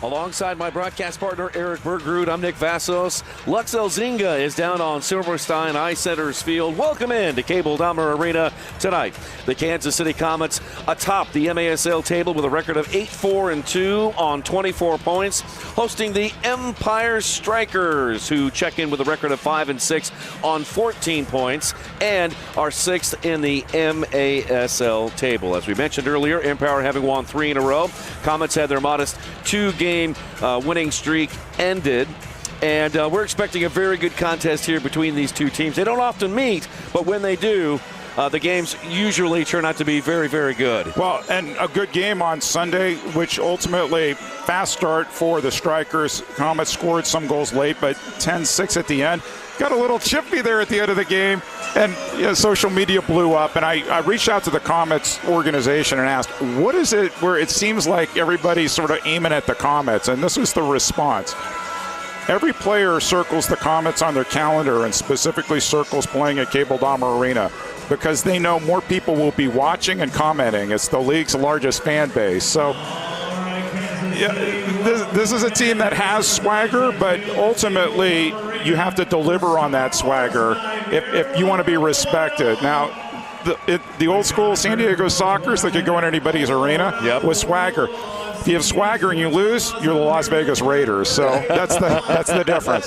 Alongside my broadcast partner, Eric Bergrud, I'm Nick Vassos. Lux Elzinga is down on Silverstein Ice Center's field. Welcome in to Cable Dahmer Arena tonight. The Kansas City Comets atop the MASL table with a record of 8-4-2 on 24 points, hosting the Empire Strykers, who check in with a record of 5-6 on 14 points and are 6th in the MASL table. As we mentioned earlier, Empire having won 3 in a row. Comets had their modest 2-game winning streak ended, and we're expecting a very good contest here between these two teams. They don't often meet, but when they do, the games usually turn out to be very, very good. Well, and a good game on Sunday, which ultimately fast start for the Strykers. Comets scored some goals late, but 10-6 at the end. Got a little chippy there at the end of the game, and social media blew up, and I reached out to the Comets organization and asked, what is it where it seems like everybody's sort of aiming at the Comets? And this was the response. Every player circles the Comets on their calendar and specifically circles playing at Cable Dahmer Arena because they know more people will be watching and commenting. It's the league's largest fan base. So yeah, this is a team that has swagger, but ultimately you have to deliver on that swagger if you want to be respected. Now, the old school San Diego Sockers that could go in anybody's arena with swagger. If you have swagger and you lose, you're the Las Vegas Raiders. So that's the difference.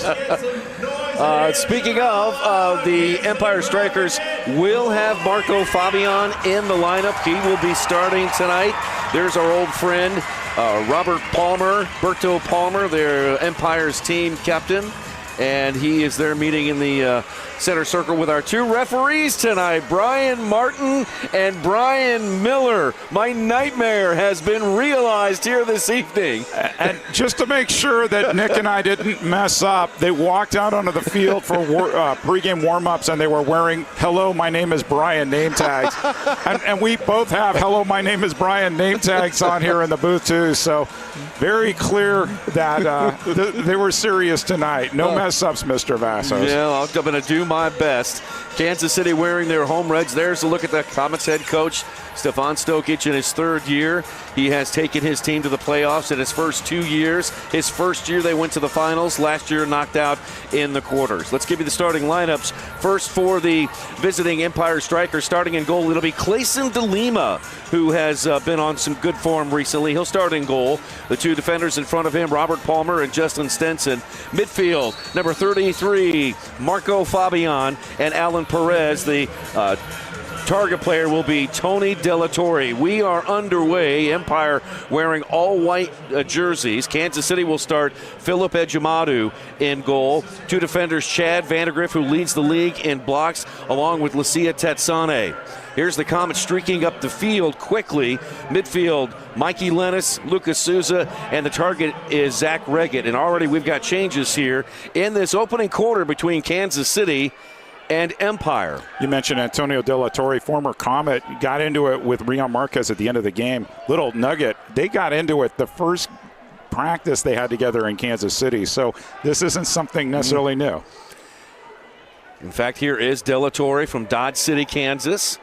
Speaking of, the Empire Strikers will have Marco Fabian in the lineup. He will be starting tonight. There's our old friend, Robert Palmer, Berto Palmer, their Empire's team captain. And he is there meeting in the center circle with our two referees tonight, Brian Martin and Brian Miller. My nightmare has been realized here this evening. And just to make sure that Nick and I didn't mess up, they walked out onto the field for pregame warm-ups, and they were wearing "Hello, my name is Brian" name tags. and we both have "Hello, my name is Brian" name tags on here in the booth too. So very clear that they were serious tonight. No mess-ups, Mr. Vassos. Yeah, I'm going to do my best. Kansas City wearing their home reds. There's a look at the Comets head coach, Stefan Stokic, in his 3rd year. He has taken his team to the playoffs in his first 2 years. His first year they went to the finals. Last year knocked out in the quarters. Let's give you the starting lineups. First for the visiting Empire Strikers, starting in goal, it'll be Clayson DeLima, who has been on some good form recently. He'll start in goal. The two defenders in front of him, Robert Palmer and Justin Stenson. Midfield, number 33, Marco Fabian and Alan Perez. The target player will be Tony Delatorre. We are underway. Empire wearing all white jerseys. Kansas City will start Philip Ejimadu in goal. Two defenders, Chad Vandergriff, who leads the league in blocks, along with Lucia Tetsane. Here's the Comets streaking up the field quickly. Midfield, Mikey Lennis, Lucas Souza, and the target is Zach Reggett. And already we've got changes here in this opening quarter between Kansas City and Empire. You mentioned Antonio Delatorre, former Comet, got into it with Rion Marquez at the end of the game. Little nugget, they got into it the first practice they had together in Kansas City, so this isn't something necessarily new. In fact, here is Delatorre from Dodge City, Kansas.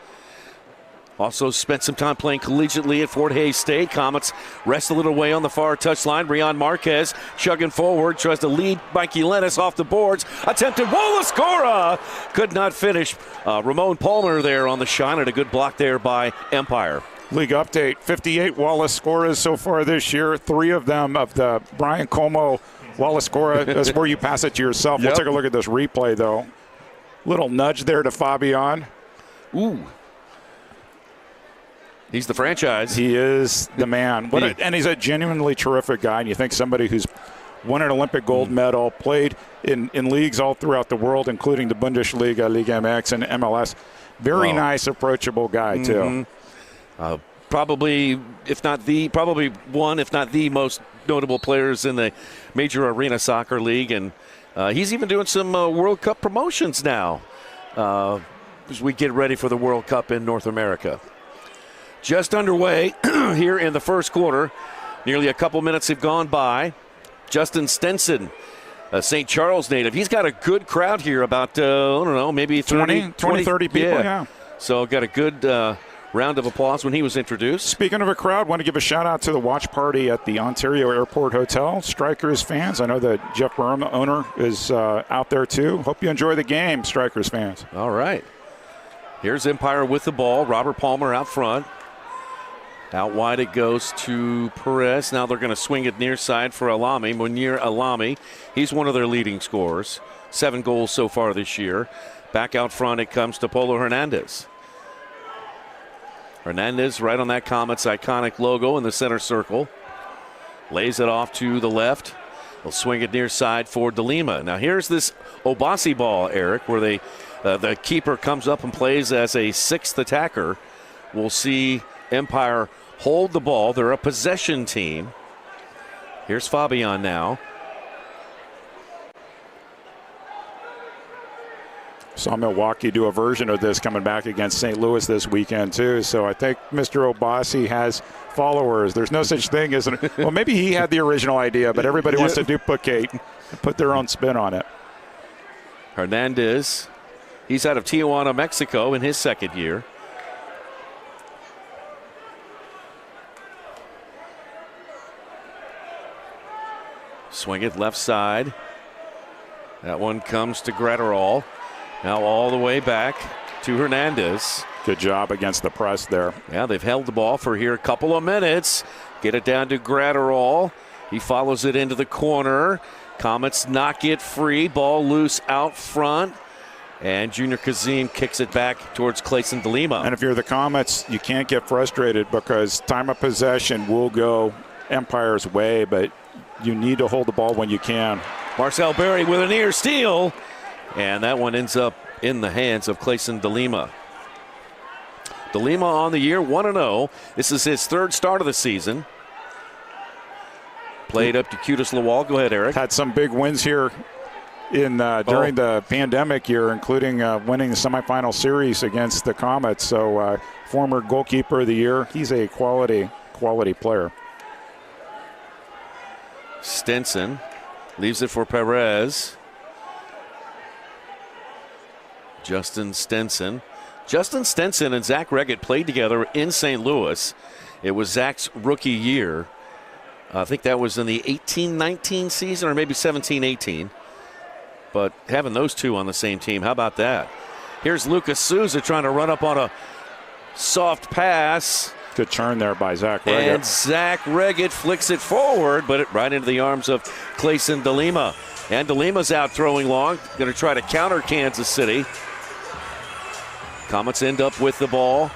Also spent some time playing collegiately at Fort Hays State. Comets rest a little way on the far touchline. Rion Marquez chugging forward, tries to lead Mikey Lennis off the boards. Attempted Wallace-Cora, could not finish. Ramon Palmer there on the shine, and a good block there by Empire. League update, 58 Wallace-Coras so far this year. 3 of them of the Brian Como Wallace-Cora. That's where you pass it to yourself. We'll take a look at this replay, though. Little nudge there to Fabian. Ooh. He's the franchise. He is the man. And he's a genuinely terrific guy. And you think somebody who's won an Olympic gold medal, played in leagues all throughout the world, including the Bundesliga, Liga MX, and MLS. Very nice, approachable guy, too. Probably one, if not the most notable players in the major arena soccer league. And he's even doing some World Cup promotions now as we get ready for the World Cup in North America. Just underway here in the first quarter. Nearly a couple minutes have gone by. Justin Stenson, a St. Charles native. He's got a good crowd here, about, I don't know, maybe 20, 30 people, yeah. So got a good round of applause when he was introduced. Speaking of a crowd, want to give a shout out to the watch party at the Ontario Airport Hotel. Strykers fans, I know that Jeff Burham, the owner, is out there too. Hope you enjoy the game, Strykers fans. All right. Here's Empire with the ball. Robert Palmer out front. Out wide it goes to Perez. Now they're going to swing it near side for Alami. Munir Alami, he's one of their leading scorers. 7 goals so far this year. Back out front it comes to Polo Hernandez. Hernandez right on that Comets iconic logo in the center circle. Lays it off to the left. They'll swing it near side for De Lima. Now here's this Obasi ball, Eric, where the keeper comes up and plays as a 6th attacker. We'll see Empire hold the ball. They're a possession team. Here's Fabian now. Saw Milwaukee do a version of this coming back against St. Louis this weekend too. So I think Mr. Obasi has followers. There's no such thing as well, maybe he had the original idea, but everybody wants to duplicate and put their own spin on it. Hernandez, he's out of Tijuana, Mexico in his 2nd year. Swing it left side. That one comes to Gratterall. Now all the way back to Hernandez. Good job against the press there. Yeah, they've held the ball for here a couple of minutes. Get it down to Gratterall. He follows it into the corner. Comets knock it free. Ball loose out front. And Junior Kazim kicks it back towards Clayson De Lima. And if you're the Comets, you can't get frustrated because time of possession will go Empire's way, but you need to hold the ball when you can. Marcel Berry with a near steal. And that one ends up in the hands of Clayson De Lima. De Lima on the year, 1-0. This is his 3rd start of the season. Played up to Cutis Lawal. Go ahead, Eric. Had some big wins here in during the pandemic year, including winning the semifinal series against the Comets. So former goalkeeper of the year. He's a quality player. Stenson leaves it for Perez. Justin Stenson and Zach Reggett played together in St. Louis. It was Zach's rookie year. I think that was in the 18-19 season or maybe 17-18. But having those two on the same team, how about that? Here's Lucas Souza trying to run up on a soft pass. Good turn there by Zach Reggett. And Zach Reggett flicks it forward, but right into the arms of Clayson De Lima. And De Lima's out throwing long, going to try to counter Kansas City. Comets end up with the ball.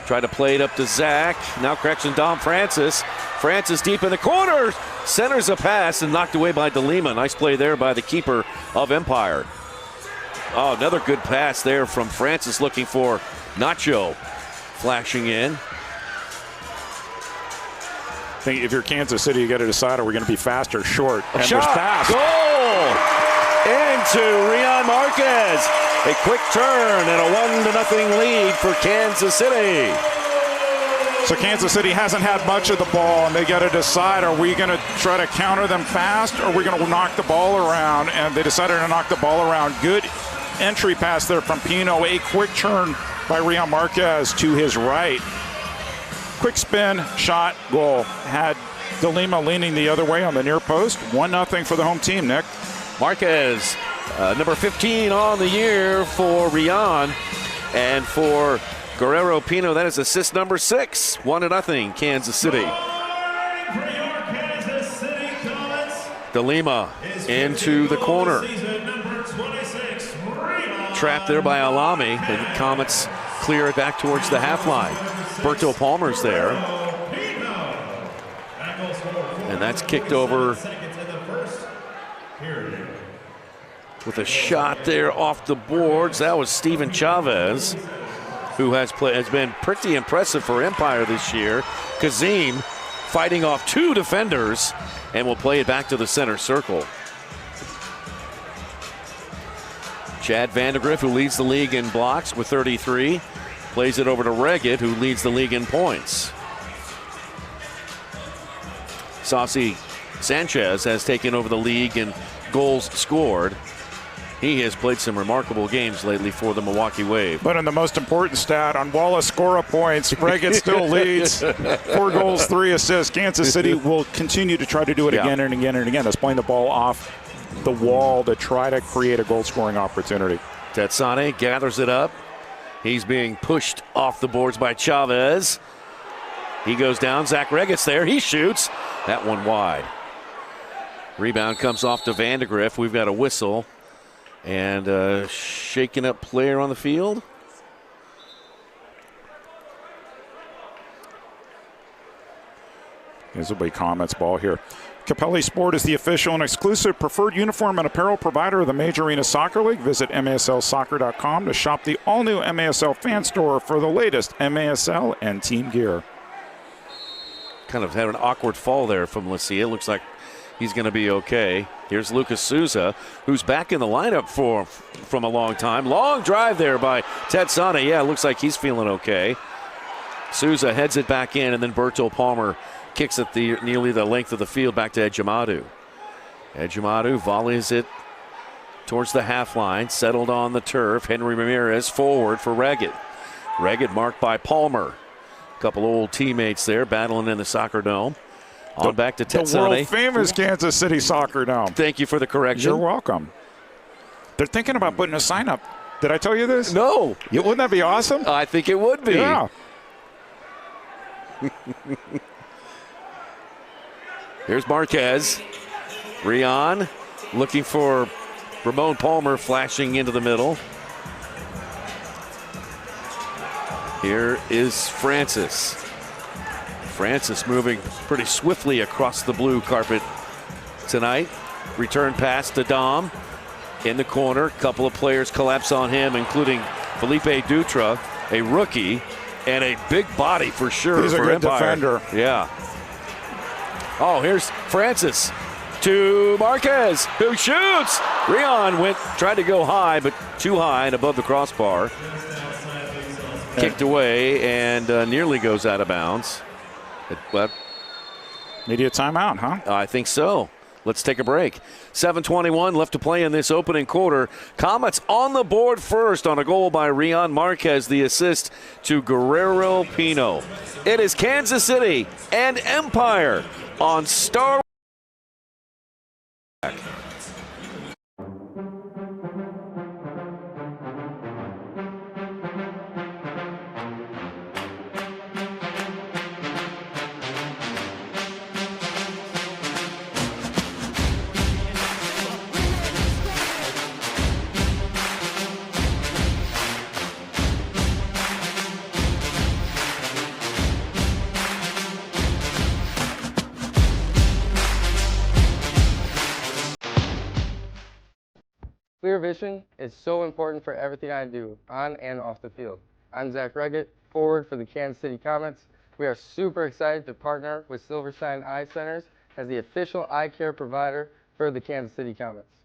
Try to play it up to Zach. Now correction, Dom Francis. Francis deep in the corner. Centers a pass and knocked away by De Lima. Nice play there by the keeper of Empire. Oh, another good pass there from Francis looking for Nacho. Flashing in. I think if you're Kansas City, you got to decide, are we going to be fast or short? And shot. Pass. Goal! Into Rion Marquez. A quick turn and a 1-0 lead for Kansas City. So Kansas City hasn't had much of the ball, and they got to decide, are we going to try to counter them fast, or are we going to knock the ball around? And they decided to knock the ball around. Good entry pass there from Pino. A quick turn by Rion Marquez to his right. Quick spin, shot, goal. Had De Lima leaning the other way on the near post. 1-0 for the home team, Nick. Marquez, number 15 on the year for Rion. And for Guerrero Pino, that is assist number 6. 1-0, Kansas City. De Lima into the corner. Trapped there by Alami. And Comets clear it back towards the half line. Berto Palmer's there. And that's kicked over with a shot there off the boards. That was Steven Chavez, who has been pretty impressive for Empire this year. Kazim fighting off 2 defenders and will play it back to the center circle. Chad Vandegrift, who leads the league in blocks with 33, plays it over to Reggett, who leads the league in points. Saucy Sanchez has taken over the league in goals scored. He has played some remarkable games lately for the Milwaukee Wave. But in the most important stat, on Wallace score of points, Reggett still leads. 4 goals, 3 assists. Kansas City will continue to try to do it again and again and again. That's playing the ball off the wall to try to create a goal-scoring opportunity. Tetsane gathers it up. He's being pushed off the boards by Chavez. He goes down. Zach Reggett's there. He shoots. That one wide. Rebound comes off to Vandegrift. We've got a whistle. And shaking up player on the field. This will be Comets ball here. Capelli Sport is the official and exclusive preferred uniform and apparel provider of the Major Arena Soccer League. Visit MASLsoccer.com to shop the all-new MASL fan store for the latest MASL and team gear. Kind of had an awkward fall there from Lucia. Looks like he's going to be okay. Here's Lucas Souza, who's back in the lineup from a long time. Long drive there by Tetsane. Yeah, looks like he's feeling okay. Souza heads it back in, and then Berto Palmer kicks it nearly the length of the field back to Ejimadu. Ejimadu volleys it towards the half line, settled on the turf. Henry Ramirez forward for Reggett. Reggett marked by Palmer. A couple old teammates there battling in the soccer dome. On back to Tetsane. The world-famous Kansas City Soccer Dome. Thank you for the correction. You're welcome. They're thinking about putting a sign up. Did I tell you this? No. Wouldn't that be awesome? I think it would be. Yeah. Here's Marquez. Rion looking for Ramon Palmer, flashing into the middle. Here is Francis. Francis moving pretty swiftly across the blue carpet tonight. Return pass to Dom in the corner. Couple of players collapse on him, including Felipe Dutra, a rookie, and a big body for sure. He's a good defender. Yeah. Oh, here's Francis to Marquez, who shoots. Rion tried to go high, but too high and above the crossbar. Kicked away and nearly goes out of bounds. But maybe a timeout, huh? I think so. Let's take a break. 7:21 left to play in this opening quarter. Comets on the board first on a goal by Rion Marquez, the assist to Guerrero Pino. It is Kansas City and Empire on Star. Clear vision is so important for everything I do, on and off the field. I'm Zach Reggett, forward for the Kansas City Comets. We are super excited to partner with Silverstein Eye Centers as the official eye care provider for the Kansas City Comets.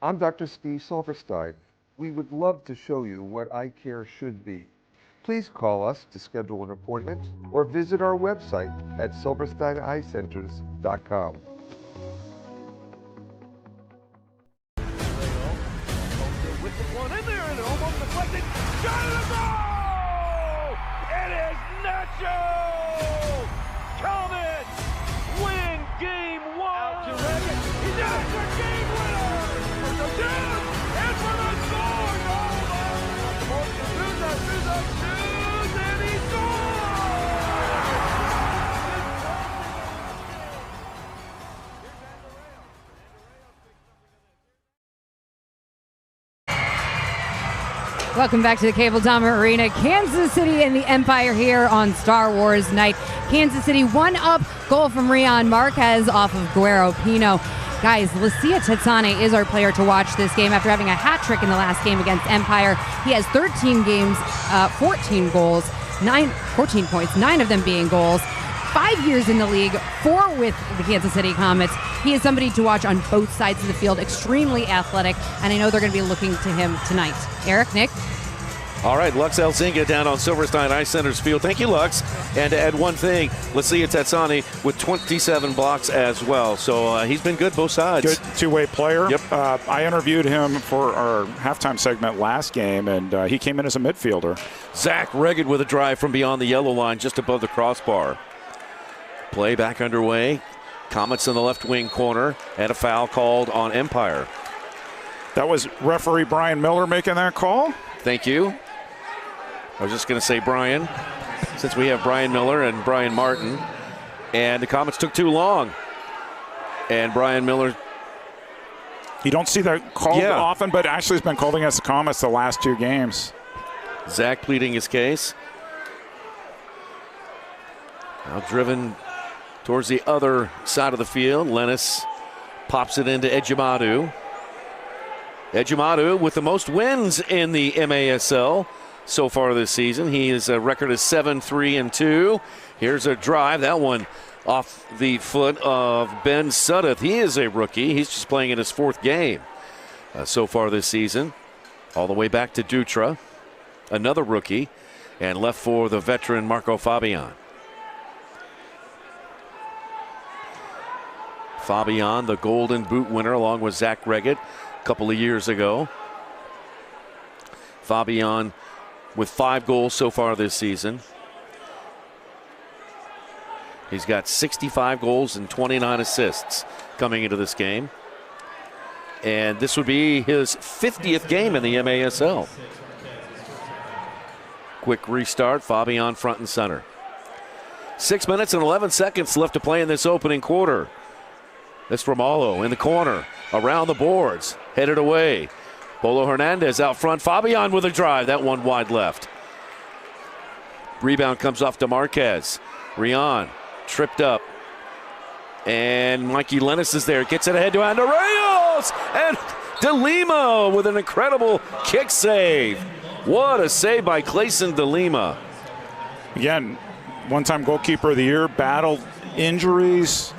I'm Dr. Steve Silverstein. We would love to show you what eye care should be. Please call us to schedule an appointment or visit our website at silversteineyecenters.com. With the one in there and almost deflected. Shot in the goal! It is Nacho! Comets win game one! Out to Reggett. He does it for game winner! For the dude! And for the score! Shoots, and he Welcome back to the Cable Dome Arena. Kansas City and the Empire here on Star Wars night. Kansas City 1-up, goal from Rion Marquez off of Guerrero Pino. Guys, Lucia Tetsane is our player to watch this game after having a hat trick in the last game against Empire. He has 13 games, 14 goals, 14 points, 9 of them being goals. 5 years in the league, 4 with the Kansas City Comets. He is somebody to watch on both sides of the field, extremely athletic, and I know they're going to be looking to him tonight. Eric, Nick? All right, Lux Elzinga down on Silverstein Ice Center's field. Thank you, Lux. And to add one thing, Lucia Tetsani with 27 blocks as well. So he's been good both sides. Good two-way player. Yep. I interviewed him for our halftime segment last game, and he came in as a midfielder. Zach Regged with a drive from beyond the yellow line just above the crossbar. Play back underway. Comets in the left wing corner, and a foul called on Empire. That was referee Brian Miller making that call. Thank you. I was just going to say Brian, since we have Brian Miller and Brian Martin. And the Comets took too long. And Brian Miller. You don't see that called often, but actually has been called against the Comets the last 2 games. Zach pleading his case. Now driven towards the other side of the field. Lennis pops it into Ejimadu. Ejimadu with the most wins in the MASL so far this season. His record is 7-3-2. Here's a drive. That one off the foot of Ben Suddeth. He is a rookie. He's just playing in his 4th game so far this season. All the way back to Dutra, another rookie, and left for the veteran Marco Fabian. Fabian, the Golden Boot winner, along with Zach Reggett a couple of years ago. Fabian with 5 goals so far this season. He's got 65 goals and 29 assists coming into this game. And this would be his 50th game in the MASL. Quick restart, Fabian front and center. 6 minutes and 11 seconds left to play in this opening quarter. This Romalo in the corner, around the boards, headed away. Bolo Hernandez out front. Fabian with a drive. That one wide left. Rebound comes off to Marquez. Rion tripped up. And Mikey Lennis is there. Gets it ahead to Andreas. And De Lima with an incredible kick save. What a save by Clayson De Lima. Again, one-time goalkeeper of the year. Battled injuries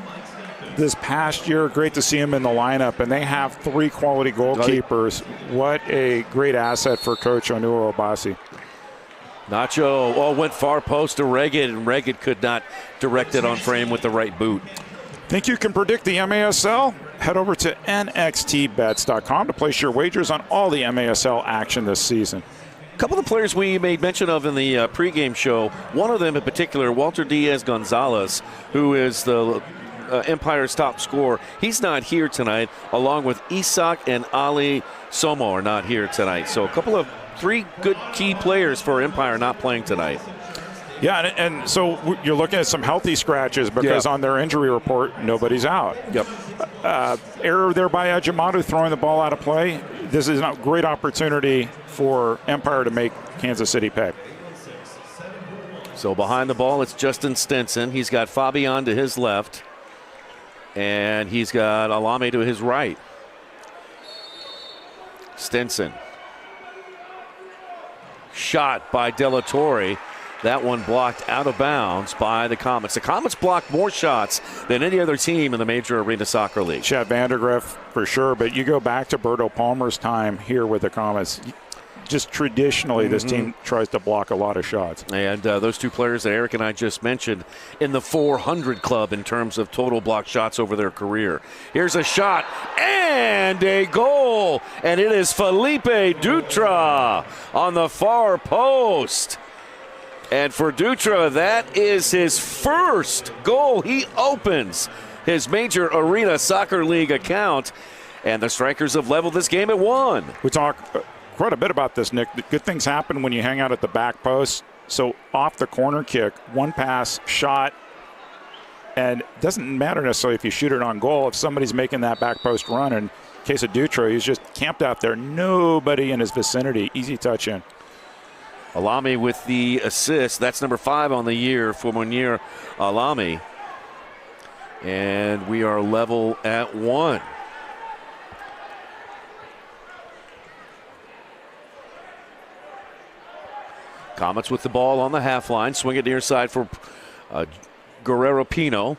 this past year. Great to see him in the lineup, and they have 3 quality goalkeepers. What a great asset for Coach Onur Obasi. Nacho went far post to Regged, and Regged could not direct it on frame with the right boot. Think you can predict the MASL? Head over to nxtbets.com to place your wagers on all the MASL action this season. A couple of players we made mention of in the pregame show, one of them in particular, Walter Diaz-Gonzalez, who is the Empire's top scorer. He's not here tonight, along with Isak and Ali Somo are not here tonight. So a couple of 3 good key players for Empire not playing tonight. Yeah, and so you're looking at some healthy scratches because on their injury report, nobody's out. Yep. Error there by Ejimadu throwing the ball out of play. This is a great opportunity for Empire to make Kansas City pay. So behind the ball, it's Justin Stinson. He's got Fabian to his left. And he's got Alame to his right. Stinson. Shot by Della Torre. That one blocked out of bounds by the Comets. The Comets blocked more shots than any other team in the Major Arena Soccer League. Chad Vandergriff for sure, but you go back to Berto Palmer's time here with the Comets. Just traditionally, this team tries to block a lot of shots. And those 2 players that Eric and I just mentioned in the 400 club in terms of total block shots over their career. Here's a shot and a goal. And it is Felipe Dutra on the far post. And for Dutra, that is his first goal. He opens his Major Arena Soccer League account. And the Strykers have leveled this game at 1. We talk quite a bit about this, Nick. The good things happen when you hang out at the back post. So off the corner kick, 1 pass, shot, and it doesn't matter necessarily if you shoot it on goal. If somebody's making that back post run, in case of Dutra, he's just camped out there. Nobody in his vicinity. Easy touch in. Alame with the assist. That's number 5 on the year for Munir Alame. And we are level at 1. Comets with the ball on the half line. Swing it near side for Guerrero Pino.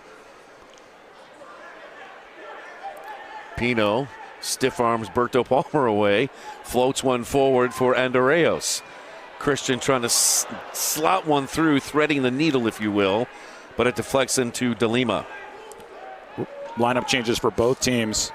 Pino stiff arms Berto Palmer away. Floats one forward for Andreas. Christian trying to slot one through, threading the needle, if you will, but it deflects into DeLima. Lineup changes for both teams.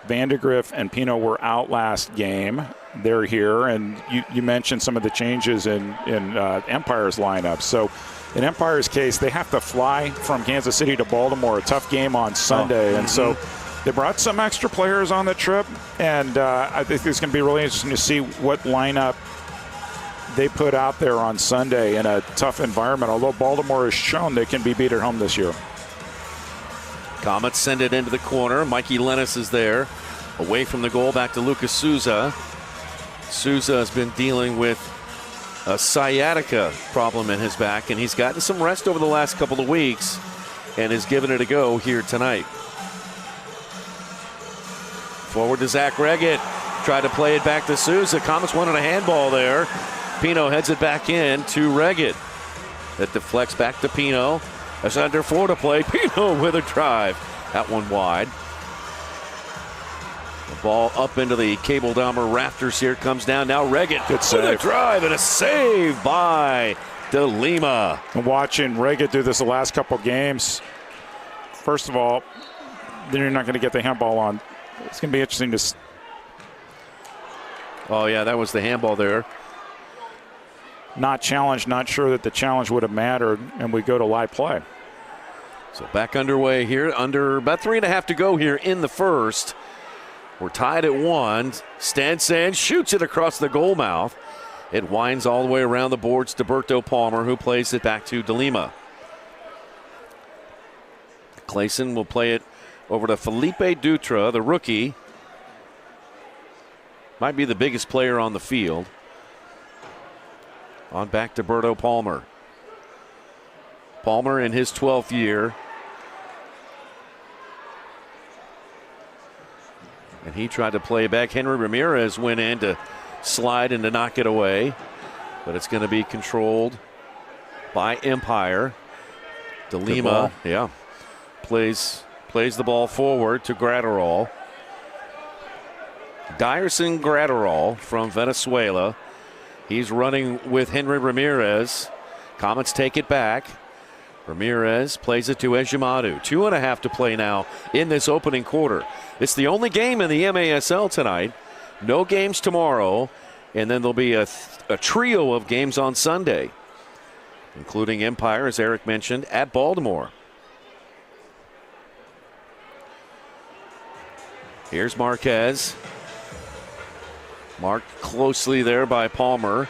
Vandegrift and Pino were out last game. They're here, and you mentioned some of the changes in Empire's lineup. So in Empire's case, they have to fly from Kansas City to Baltimore, a tough game on Sunday. And so they brought some extra players on the trip, and I think it's going to be really interesting to see what lineup they put out there on Sunday in a tough environment, although Baltimore has shown they can be beat at home this year. Comets send it into the corner. Mikey Lennis is there. Away from the goal, back to Lucas Souza. Souza has been dealing with a sciatica problem in his back, and he's gotten some rest over the last couple of weeks and is giving it a go here tonight. Forward to Zach Reggett. Tried to play it back to Souza. Comets wanted a handball there. Pino heads it back in to Reggett. That deflects back to Pino. That's under 4 to play. Pino with a drive. That one wide. The ball up into the cable dahmer rafters here. Comes down now. Reggett with a drive and a save by DeLima. And watching Reggett do this the last couple games, first of all, then you're not going to get the handball on. It's going to be interesting to. Oh, yeah, that was the handball there. Not challenged, not sure that the challenge would have mattered, and we go to live play. So back underway here, under about 3.5 to go here in the first. We're tied at 1. Stansan shoots it across the goal mouth. It winds all the way around the boards to Berto Palmer, who plays it back to DeLima. Clayson will play it over to Felipe Dutra, the rookie. Might be the biggest player on the field. On back to Berto Palmer. Palmer in his 12th year. And he tried to play back. Henry Ramirez went in to slide and to knock it away. But it's going to be controlled by Empire. DeLima, yeah, plays the ball forward to Gratterall. Dyerson Gratterall from Venezuela. He's running with Henry Ramirez. Comets take it back. Ramirez plays it to Ejimadu. 2.5 to play now in this opening quarter. It's the only game in the MASL tonight. No games tomorrow. And then there'll be a trio of games on Sunday, including Empire, as Eric mentioned, at Baltimore. Here's Marquez. Marked closely there by Palmer.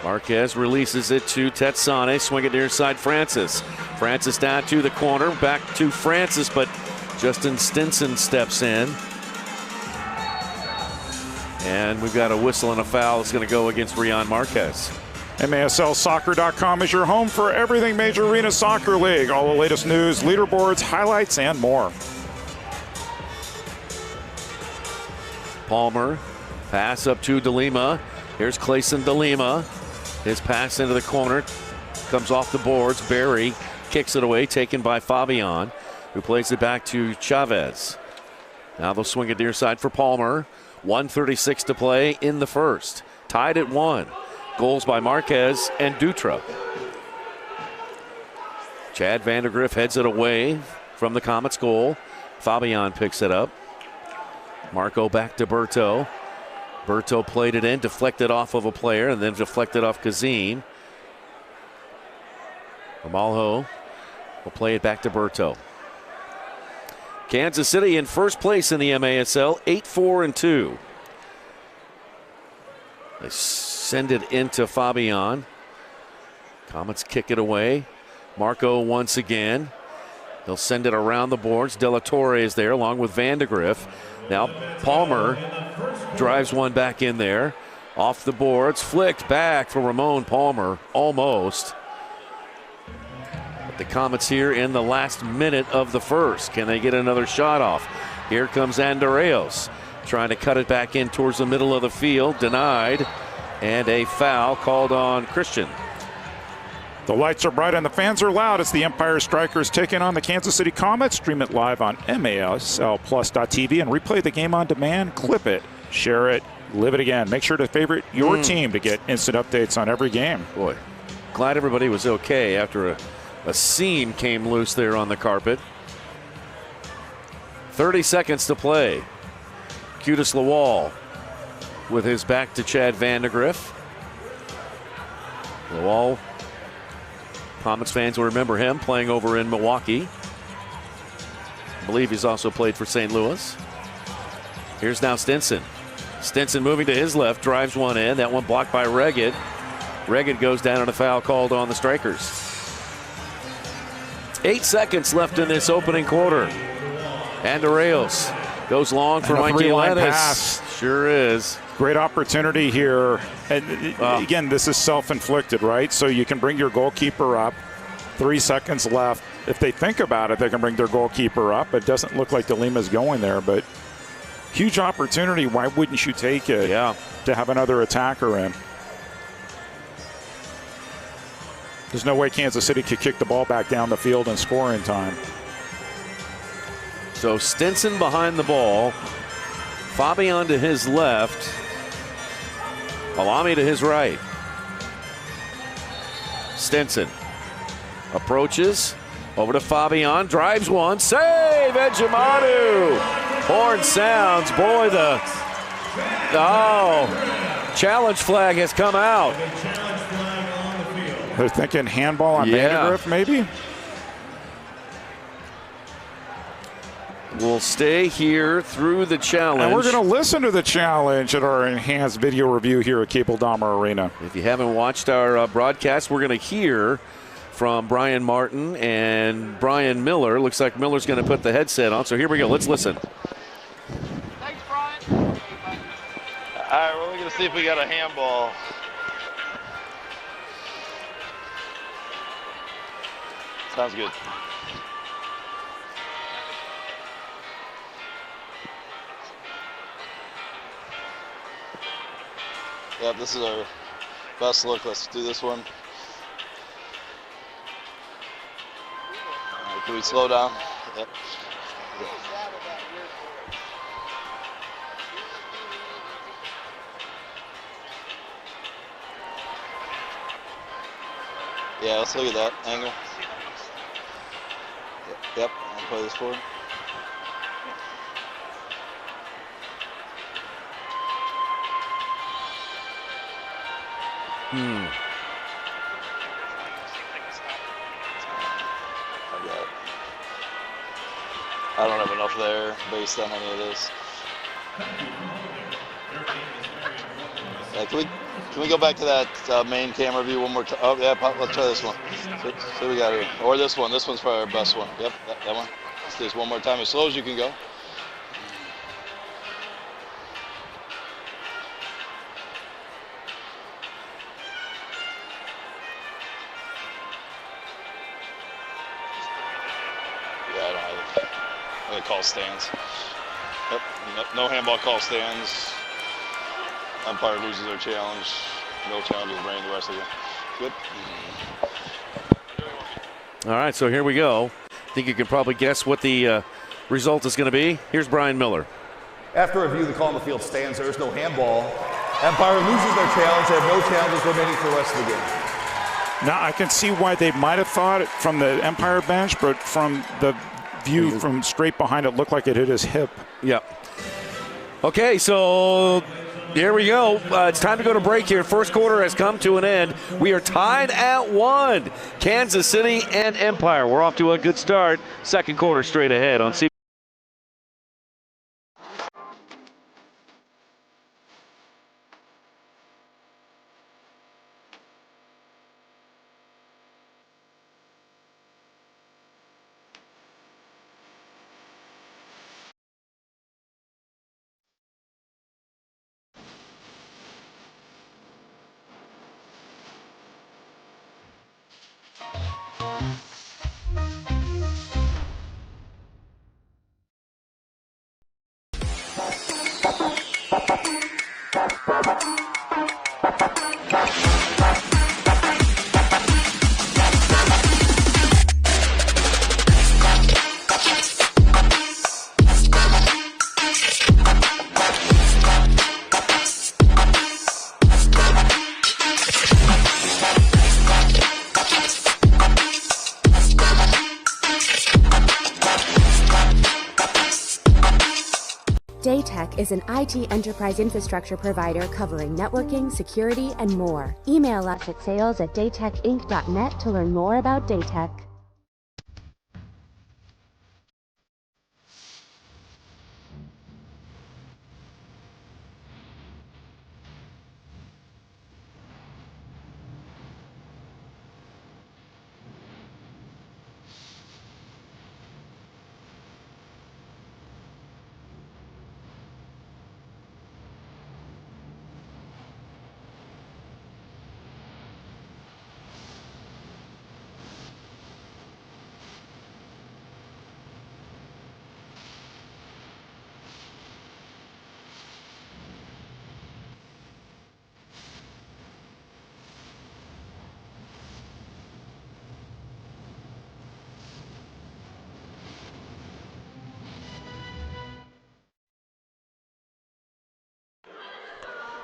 Marquez releases it to Tetsane. Swing it near side Francis. Francis down to the corner. Back to Francis, but Justin Stinson steps in. And we've got a whistle and a foul that's going to go against Rion Marquez. MASLsoccer.com is your home for everything Major Arena Soccer League. All the latest news, leaderboards, highlights, and more. Palmer. Pass up to DeLima. Here's Clayson DeLima. His pass into the corner comes off the boards. Barry kicks it away, taken by Fabian, who plays it back to Chavez. Now they'll swing it near side for Palmer. 1:36 to play in the first. Tied at 1. Goals by Marquez and Dutra. Chad Vandegrift heads it away from the Comets goal. Fabian picks it up. Marco back to Berto. Berto played it in, deflected off of a player, and then deflected off Kazim. Ramalho will play it back to Berto. Kansas City in first place in the MASL, 8-4-2. They send it into Fabian. Comets kick it away. Marco once again. They'll send it around the boards. De La Torre is there along with Vandegrift. Now Palmer drives one back in there. Off the boards, flicked back for Ramon Palmer, almost. But the Comets here in the last minute of the first. Can they get another shot off? Here comes Andreos, trying to cut it back in towards the middle of the field, denied, and a foul called on Christian. The lights are bright and the fans are loud. It's the Empire Strykers taking on the Kansas City Comets. Stream it live on MASLplus.tv and replay the game on demand. Clip it, share it, live it again. Make sure to favorite your team to get instant updates on every game. Boy, glad everybody was okay after a seam came loose there on the carpet. 30 seconds to play. Curtis Lawal with his back to Chad Vandegrift. Lawal, Comets fans will remember him playing over in Milwaukee. I believe he's also played for St. Louis. Here's now Stinson. Stinson moving to his left, drives one in. That one blocked by Reggett. Reggett goes down on a foul called on the Strykers. 8 seconds left in this opening quarter. And Reyes goes long for Mikey Lettuce. Sure is. Great opportunity here. And again, this is self-inflicted, right? So you can bring your goalkeeper up. 3 seconds left. If they think about it, they can bring their goalkeeper up. It doesn't look like DeLima's going there, but huge opportunity. Why wouldn't you take it to have another attacker in? There's no way Kansas City could kick the ball back down the field and score in time. So Stinson behind the ball. Fabian to his left. Alami to his right. Stinson approaches over to Fabian, drives one, save, Ejimadu. Horn sounds, boy, challenge flag has come out. They're thinking handball on Vandegrift, maybe? We'll stay here through the challenge. And we're going to listen to the challenge at our enhanced video review here at Cable Dahmer Arena. If you haven't watched our broadcast, we're going to hear from Brian Martin and Brian Miller. Looks like Miller's going to put the headset on. So here we go. Let's listen. Thanks, Brian. All right, we're going to see if we got a handball. Sounds good. Yep, this is our best look. Let's do this one. All right, can we slow down? Yep. Yeah, let's look at that angle. Yep, I'll play this forward. I don't have enough there based on any of this. Yeah, can we go back to that main camera view one more time? Oh yeah, let's try this one. See what we got here. Or this one. This one's probably our best one. Yep, that one. Let's do this one more time as slow as you can go. Call stands. Yep, no handball call stands. Umpire loses their challenge. No challenges reign the rest of the game. Good. All right, so here we go. I think you can probably guess what the result is going to be. Here's Brian Miller. After review, the call on the field stands. There is no handball. Umpire loses their challenge. They have no challenges remaining for the rest of the game. Now, I can see why they might have thought it from the umpire bench, but from the view from straight behind, it looked like it hit his hip. Yep. Okay, so here we go. It's time to go to break here. First quarter has come to an end. We are tied at 1. Kansas City and Empire. We're off to a good start. Second quarter straight ahead on CBS. Daytech is an IT enterprise infrastructure provider covering networking, security, and more. Email us at sales@daytechinc.net to learn more about Daytech.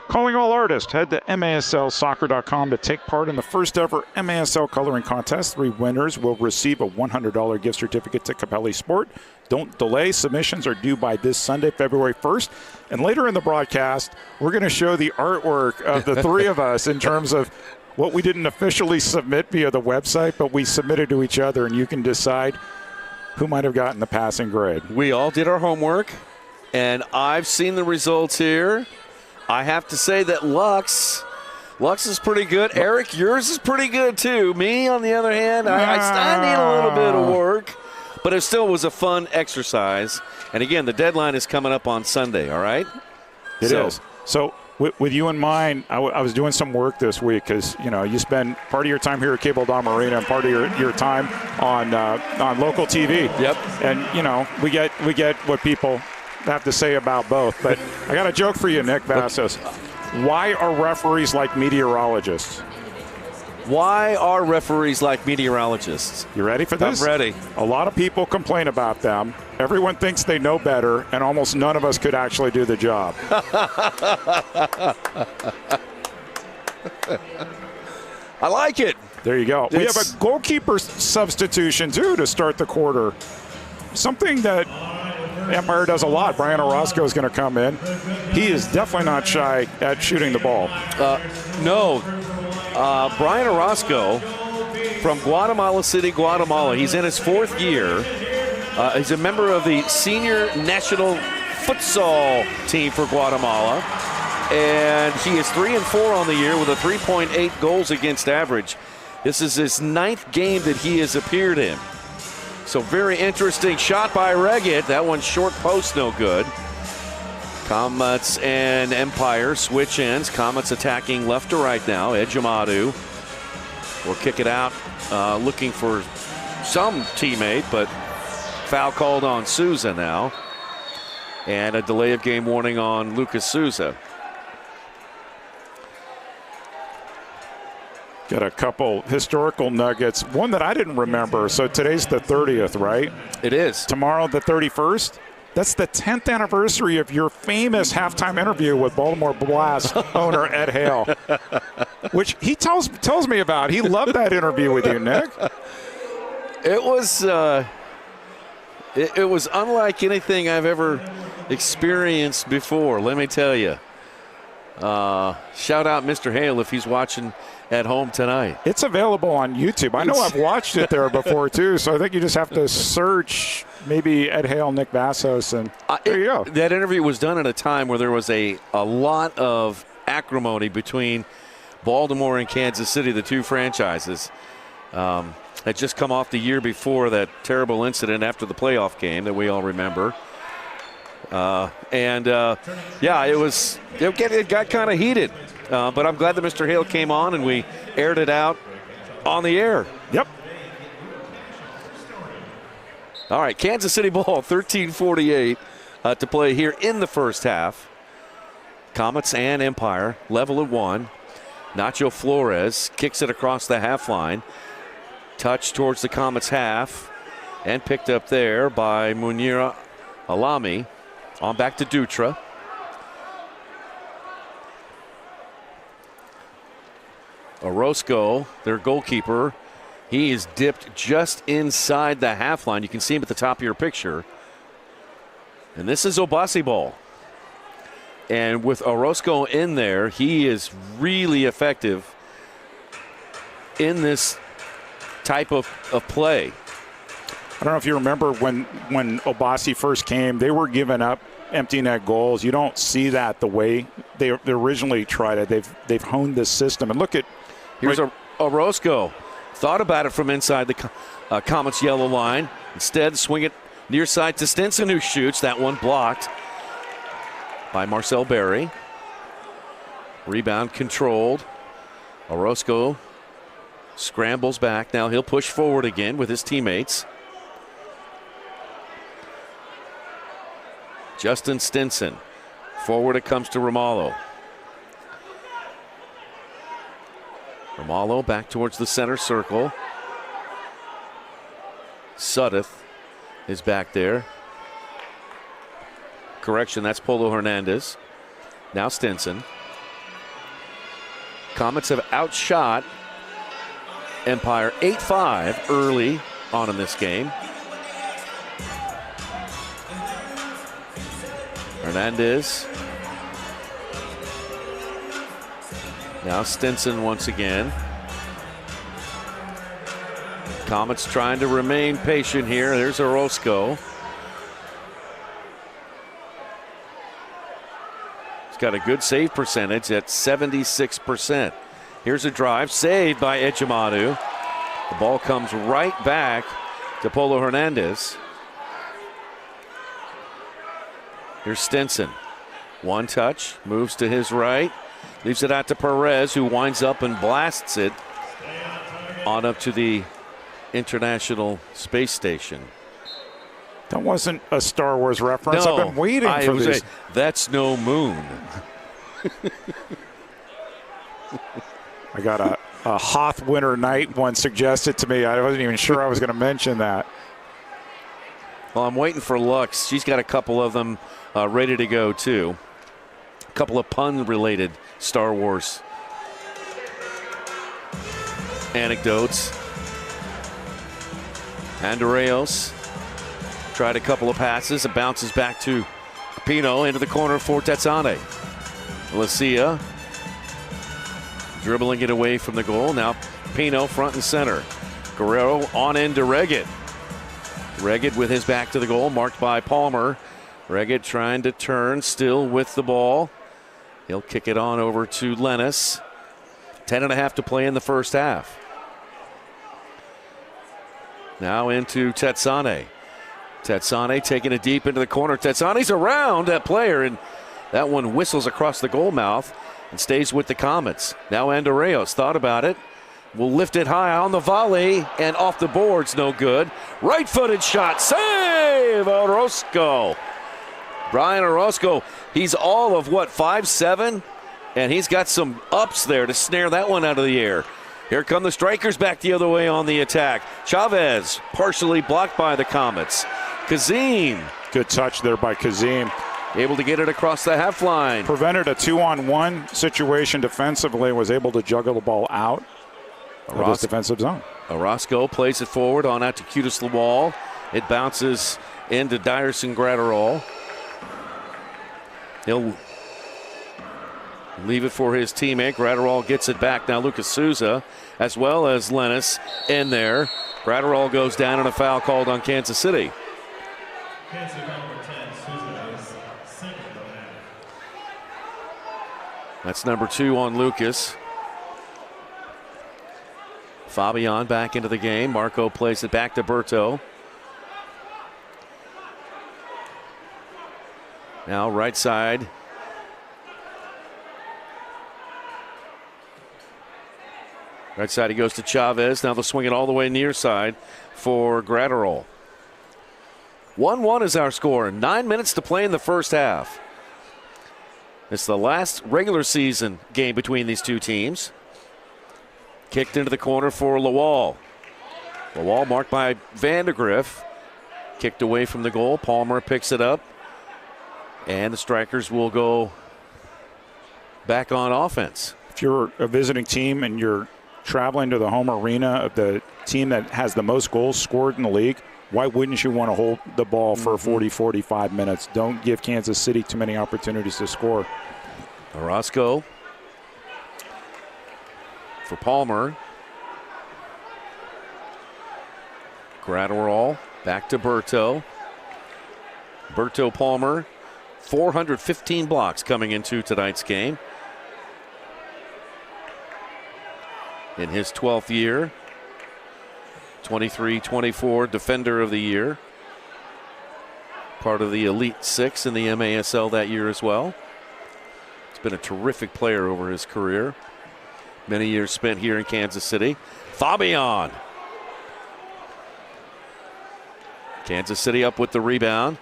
Calling all artists, head to maslsoccer.com to take part in the first ever MASL coloring contest. 3 winners will receive a $100 gift certificate to Capelli Sport. Don't delay. Submissions are due by this Sunday, February 1st. And later in the broadcast, we're going to show the artwork of the 3 of us in terms of what we didn't officially submit via the website, but we submitted to each other, and you can decide who might have gotten the passing grade. We all did our homework, and I've seen the results here. I have to say that Lux is pretty good. Eric, yours is pretty good too. Me, on the other hand, I need a little bit of work, but it still was a fun exercise. And again, the deadline is coming up on Sunday, all right? It is. So with you in mind, I was doing some work this week because, you know, you spend part of your time here at Cable Dom Arena and part of your time on local TV. Yep. And, you know, we get what people have to say about both. But I got a joke for you, Nick Vassos. Why are referees like meteorologists? Why are referees like meteorologists? You ready for this? I'm ready. A lot of people complain about them. Everyone thinks they know better, and almost none of us could actually do the job. I like it. There you go. We have a goalkeeper substitution, too, to start the quarter. Something that Empire does a lot. Brian Orozco is going to come in. He is definitely not shy at shooting the ball. No. Brian Orozco from Guatemala City, Guatemala. He's in his 4th year. He's a member of the senior national futsal team for Guatemala. And he is 3-4 on the year with a 3.8 goals against average. This is his 9th game that he has appeared in. So very interesting shot by Reggett. That one short post, no good. Comets and Empire switch ends. Comets attacking left to right now. Ejimadu will kick it out, looking for some teammate, but foul called on Souza now. And a delay of game warning on Lucas Souza. Got a couple historical nuggets. One that I didn't remember. So today's the 30th, right? It is. Tomorrow the 31st. That's the 10th anniversary of your famous halftime interview with Baltimore Blast owner Ed Hale, which he tells me about. He loved that interview with you, Nick. It was it was unlike anything I've ever experienced before. Let me tell you. Shout out Mr. Hale if he's watching at home tonight. It's available on YouTube. I know I've watched it there before too, so I think you just have to search maybe Ed Hale, Nick Vassos, and there you go. That interview was done at a time where there was a lot of acrimony between Baltimore and Kansas City, the 2 franchises. Had just come off the year before that terrible incident after the playoff game that we all remember. Yeah, it got kind of heated. But I'm glad that Mr. Hale came on and we aired it out on the air. Yep. All right, Kansas City ball, 13:48 to play here in the first half. Comets and Empire level at 1. Nacho Flores kicks it across the half line. Touch towards the Comets half and picked up there by Munira Alami. On back to Dutra. Orozco, their goalkeeper, he is dipped just inside the half line. You can see him at the top of your picture. And this is Obasi ball. And with Orozco in there, he is really effective in this type of play. I don't know if you remember when Obasi first came, they were giving up empty net goals. You don't see that the way they originally tried it. They've honed this system. And look at here's Orozco. Thought about it from inside the Comets yellow line. Instead, swing it near side to Stinson, who shoots. That one blocked by Marcel Berry. Rebound controlled. Orozco scrambles back. Now he'll push forward again with his teammates. Justin Stinson. Forward it comes to Romalo. Romalo back towards the center circle. Suddeth is back there. Correction, that's Polo Hernandez. Now Stinson. Comets have outshot Empire 8-5 early on in this game. Hernandez. Now Stinson once again. Comets trying to remain patient here. There's Orozco. He's got a good save percentage at 76%. Here's a drive saved by Ejimadu. The ball comes right back to Polo Hernandez. Here's Stinson. One touch, moves to his right, leaves it out to Perez, who winds up and blasts it on up to the International Space Station. That wasn't a Star Wars reference. No, I've been waiting for this. That's no moon. I got a Hoth Winter Night one suggested to me. I wasn't even sure I was going to mention that. Well, I'm waiting for Lux. She's got a couple of them ready to go, too. A couple of pun-related Star Wars anecdotes. Andreos tried a couple of passes. It bounces back to Pino into the corner for Tetsane. Lucia dribbling it away from the goal. Now Pino front and center. Guerrero on into Reggett. Reggett with his back to the goal, marked by Palmer. Reggett trying to turn, still with the ball. He'll kick it on over to Lennis. 10.5 to play in the first half. Now into Tetsane. Tetsane taking it deep into the corner. Tetsane's around that player, and that one whistles across the goal mouth and stays with the Comets. Now Andreos thought about it. Will lift it high on the volley, and off the boards, no good. Right-footed shot, save Orozco. Brian Orozco, he's all of what, 5'7"? And he's got some ups there to snare that one out of the air. Here come the Strykers back the other way on the attack. Chavez partially blocked by the Comets. Kazim. Good touch there by Kazim. Able to get it across the half line. Prevented a 2-on-1 situation defensively, was able to juggle the ball out of his defensive zone. Orozco plays it forward on out to Cutis Lawal. It bounces into Dyerson Gratterall. He'll leave it for his teammate. Gratterall gets it back. Now Lucas Souza as well as Lennis in there. Gratterall goes down and a foul called on Kansas City. That's number 2 on Lucas. Fabian back into the game. Marco plays it back to Berto. Now right side. Right side he goes to Chavez. Now they'll swing it all the way near side for Gratterall. 1-1 is our score. 9 minutes to play in the first half. It's the last regular season game between these two teams. Kicked into the corner for Lawal. Lawal marked by Vandergriff. Kicked away from the goal. Palmer picks it up. And the Strykers will go back on offense. If you're a visiting team and you're traveling to the home arena of the team that has the most goals scored in the league, why wouldn't you want to hold the ball for 40, 45 minutes? Don't give Kansas City too many opportunities to score. Orozco for Palmer. Gratterall back to Berto. Berto Palmer, 415 blocks coming into tonight's game. In his 12th year, 23-24 Defender of the Year. Part of the Elite Six in the MASL that year as well. He's been a terrific player over his career. Many years spent here in Kansas City. Fabian. Kansas City up with the rebound.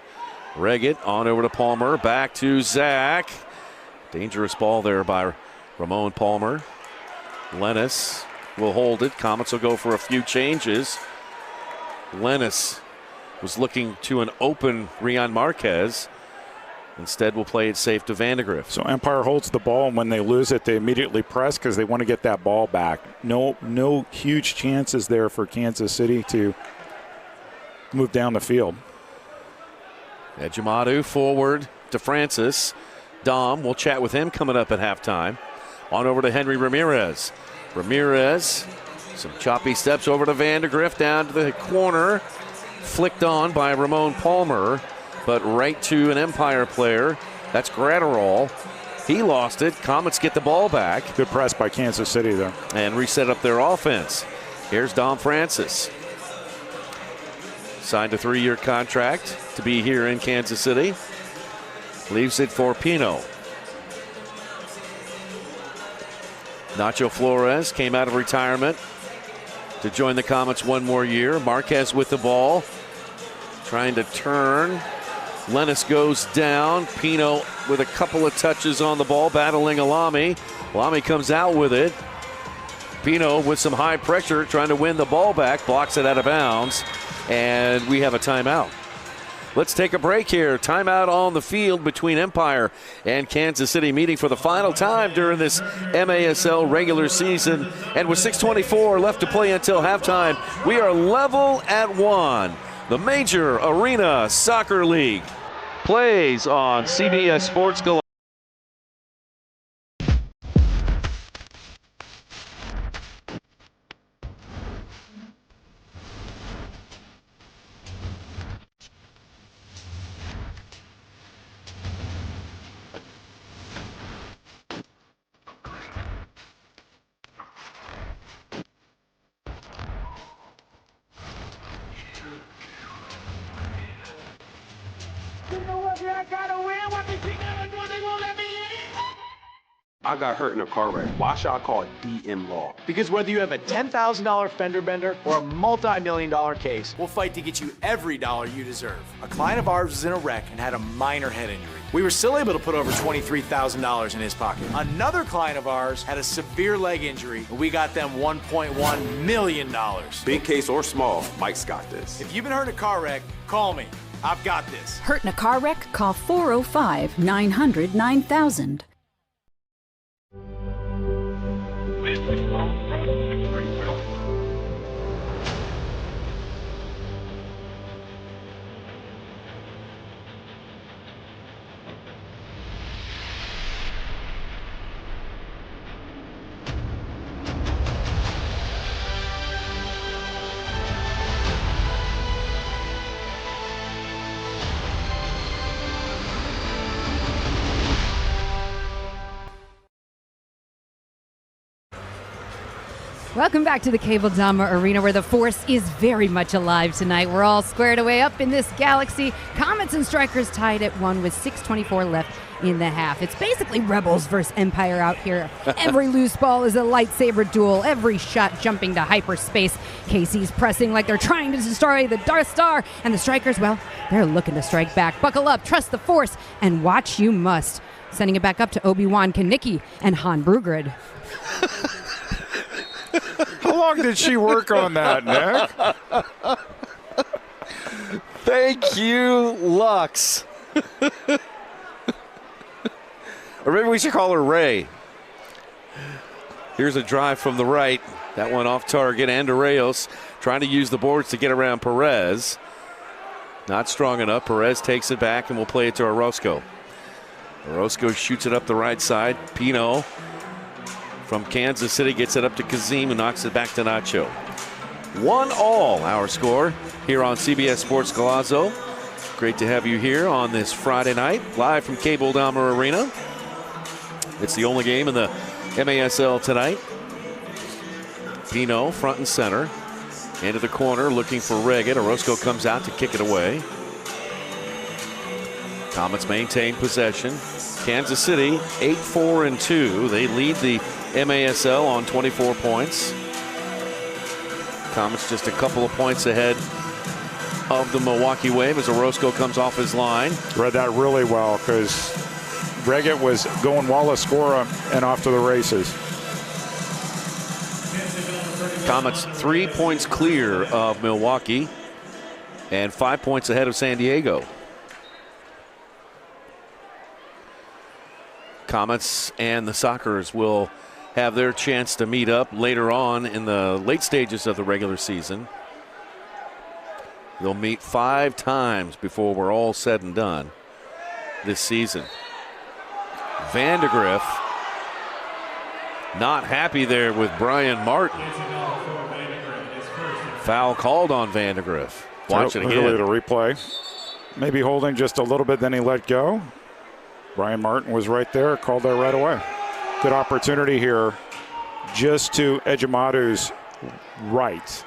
Reggett on over to Palmer. Back to Zach. Dangerous ball there by Ramon Palmer. Lennis will hold it. Comets will go for a few changes. Lennis was looking to an open Rion Marquez. Instead, we'll play it safe to Vandegrift. So Empire holds the ball, and when they lose it, they immediately press because they want to get that ball back. No huge chances there for Kansas City to move down the field. Ejimadu forward to Francis. Dom, we'll chat with him coming up at halftime. On over to Henry Ramirez. Ramirez, some choppy steps over to Vandegrift, down to the corner. Flicked on by Ramon Palmer, but right to an Empire player. That's Gratterall. He lost it. Comets get the ball back. Good press by Kansas City there. And reset up their offense. Here's Dom Francis. Signed a 3-year contract to be here in Kansas City. Leaves it for Pino. Nacho Flores came out of retirement to join the Comets one more year. Marquez with the ball. Trying to turn. Lennis goes down. Pino with a couple of touches on the ball, battling Alami. Alami comes out with it. Pino with some high pressure, trying to win the ball back, blocks it out of bounds, and we have a timeout. Let's take a break here. Timeout on the field between Empire and Kansas City, meeting for the final time during this MASL regular season. And with 6:24 left to play until halftime, we are level at 1. The Major Arena Soccer League plays on CBS Sports Galore. I got hurt in a car wreck. Why should I call it DM Law? Because whether you have a $10,000 fender bender or a multi-million-dollar case, we'll fight to get you every dollar you deserve. A client of ours was in a wreck and had a minor head injury. We were still able to put over $23,000 in his pocket. Another client of ours had a severe leg injury, and we got them $1.1 million. Big case or small, Mike's got this. If you've been hurt in a car wreck, call me. I've got this. Hurt in a car wreck? Call 405-900-9000. Welcome back to the Cable Dama Arena, where the Force is very much alive tonight. We're all squared away up in this galaxy. Comets and Strykers tied at 1 with 6:24 left in the half. It's basically Rebels versus Empire out here. Every loose ball is a lightsaber duel. Every shot jumping to hyperspace. KC's pressing like they're trying to destroy the Darth Star. And the Strykers, well, they're looking to strike back. Buckle up, trust the Force, and watch you must. Sending it back up to Obi-Wan Kanicki and Han Brugrid. How long did she work on that, Nick? Thank you, Lux. Or maybe we should call her Ray. Here's a drive from the right. That one off target. Andreas trying to use the boards to get around Perez. Not strong enough. Perez takes it back and will play it to Orozco. Orozco shoots it up the right side. Pino from Kansas City gets it up to Kazim, who knocks it back to Nacho. 1-1 our score here on CBS Sports Golazo. Great to have you here on this Friday night, live from Cable Dahmer Arena. It's the only game in the MASL tonight. Pino front and center. Into the corner looking for Reggett. Orozco comes out to kick it away. Comets maintain possession. Kansas City 8-4-2. They lead the MASL on 24 points. Comets just a couple of points ahead of the Milwaukee Wave as Orozco comes off his line. Read that really well because Reggett was going Wallace Scora and off to the races. Comets 3 points clear of Milwaukee and 5 points ahead of San Diego. Comets and the Strykers will have their chance to meet up later on in the late stages of the regular season. They'll meet 5 times before we're all said and done this season. Vandegrift not happy there with Brian Martin. Foul called on Vandegrift. Watch it again. Really the replay. Maybe holding just a little bit, then he let go. Brian Martin was right there, called that right away. Good opportunity here just to Ejimatu's right.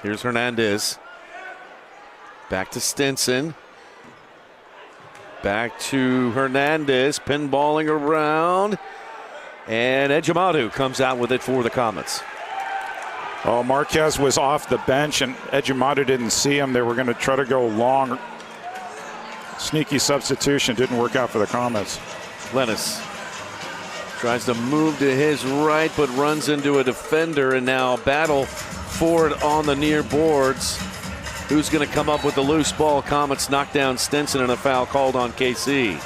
Here's Hernandez. Back to Stinson. Back to Hernandez, pinballing around. And Ejimatu comes out with it for the Comets. Oh, Marquez was off the bench and Ejimatu didn't see him. They were going to try to go long. Sneaky substitution. Didn't work out for the Comets. Lennis tries to move to his right, but runs into a defender, and now battle for it on the near boards. Who's going to come up with the loose ball? Comets knock down Stinson, and a foul called on KC.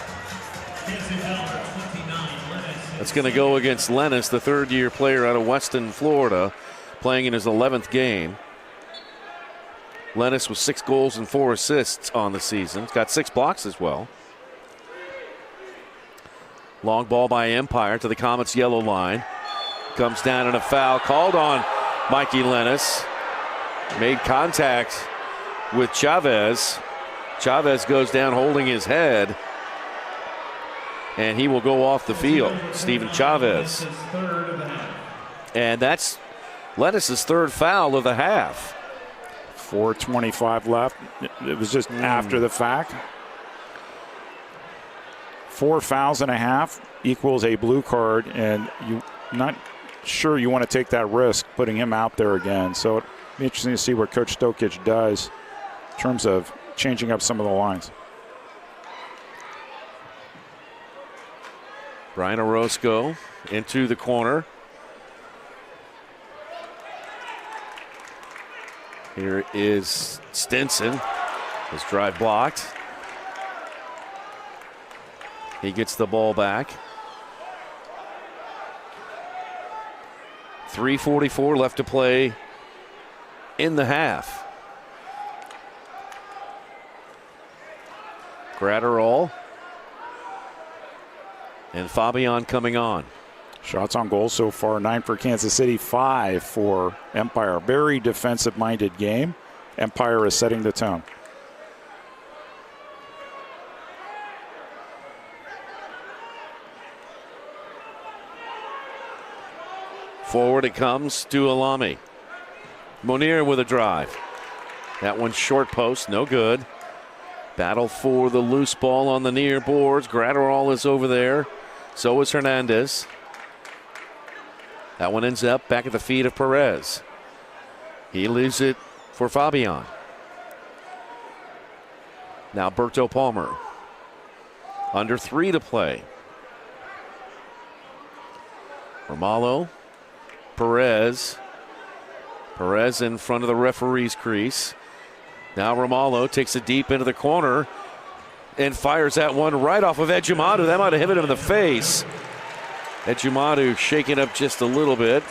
That's going to go against Lennis, the third-year player out of Weston, Florida, playing in his 11th game. Lennis with 6 goals and 4 assists on the season. He's got 6 blocks as well. Long ball by Empire to the Comets' yellow line. Comes down and a foul called on Mikey Lennis. Made contact with Chavez. Chavez goes down holding his head. And he will go off the field. Steven Chavez. And that's Lennis' third foul of the half. 4:25 left. It was just after the fact. 4 fouls and a half equals a blue card, and you're not sure you want to take that risk putting him out there again. So it'll be interesting to see what Coach Stokic does in terms of changing up some of the lines. Brian Orozco into the corner. Here is Stinson. His drive blocked. He gets the ball back. 3:44 left to play in the half. Gratterall and Fabian coming on. Shots on goal so far, 9 for Kansas City, 5 for Empire. Very defensive-minded game. Empire is setting the tone. Forward it comes to Alami. Monir with a drive. That one short post, no good. Battle for the loose ball on the near boards. Gratterall is over there. So is Hernandez. That one ends up back at the feet of Perez. He leaves it for Fabian. Now Berto Palmer. Under 3 to play. Romalo. Perez. Perez in front of the referee's crease. Now Romalo takes it deep into the corner. and fires that one right off of Ejimadu. That might have hit him in the face. Ejimadu shaking up just a little bit.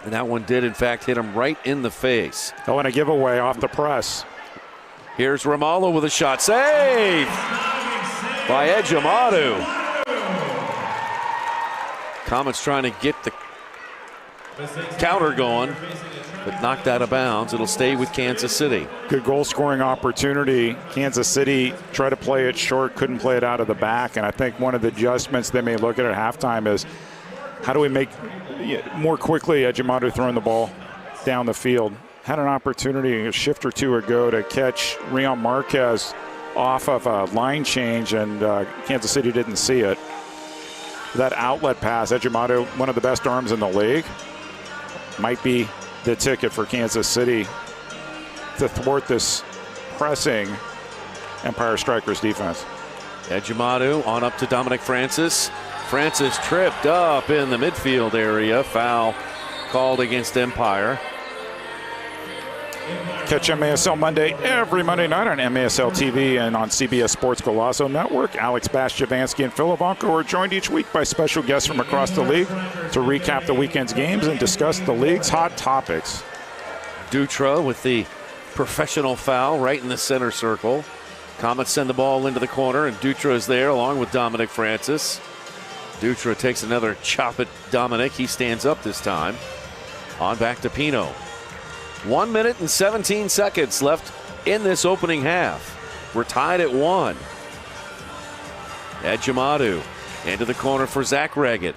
And that one did, in fact, hit him right in the face. Oh, and a giveaway off the press. Here's Ramalho with a shot. Save by Ejimadu. Comets trying to get the counter going, but knocked out of bounds. It'll stay with Kansas City. Good goal scoring opportunity. Kansas City tried to play it short, couldn't play it out of the back. And I think one of the adjustments they may look at halftime is how do we make more quickly Ejimadu throwing the ball down the field. Had an opportunity a shift or two ago to catch Rion Marquez off of a line change, and Kansas City didn't see it. That outlet pass, Ejimadu, one of the best arms in the league, might be the ticket for Kansas City to thwart this pressing Empire Strikers defense. Ejimadu on up to Dominic Francis. Francis tripped up in the midfield area. Foul called against Empire. Catch MASL Monday every Monday night on MASL TV and on CBS Sports Golazo Network. Alex Bash-Javansky and Phil Ivanko are joined each week by special guests from across the league to recap the weekend's games and discuss the league's hot topics. Dutra with the professional foul right in the center circle. Comets send the ball into the corner, and Dutra is there along with Dominic Francis. Dutra takes another chop at Dominic. He stands up this time. On back to Pino. 1 minute and 17 seconds left in this opening half. We're tied at 1. Ejimadu into the corner for Zach Reggett.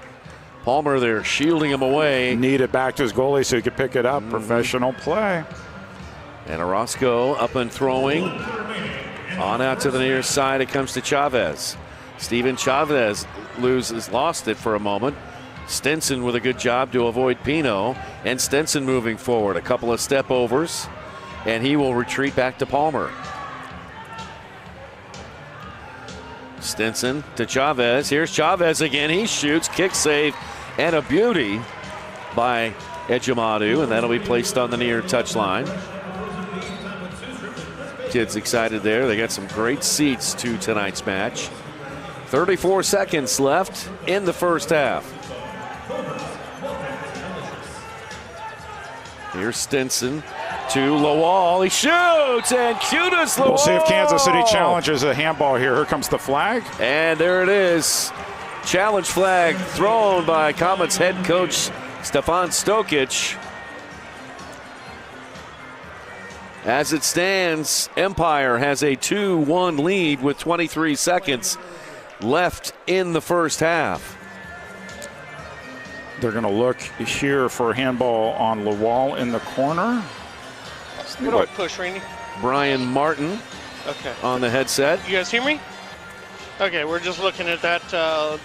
Palmer there shielding him away. Need it back to his goalie so he could pick it up. Professional play. And Orozco up and throwing. On out to the near side, it comes to Chavez. Steven Chavez lost it for a moment. Stenson with a good job to avoid Pino, and Stenson moving forward. A couple of step overs, and he will retreat back to Palmer. Stenson to Chavez. Here's Chavez again. He shoots, kick save, and a beauty by Ejimadu, and that'll be placed on the near touchline. Kids excited there. They got some great seats to tonight's match. 34 seconds left in the first half. Here's Stenson to Lawal. He shoots, and Cutis Lawal. We'll see if Kansas City challenges a handball here. Here comes the flag. And there it is. Challenge flag thrown by Comets head coach Stefan Stokic. As it stands, Empire has a 2-1 lead with 23 seconds left in the first half. They're going to look here for a handball on Lawal in the corner. We don't push, Randy. Brian Martin on the headset. You guys hear me? Okay, we're just looking at that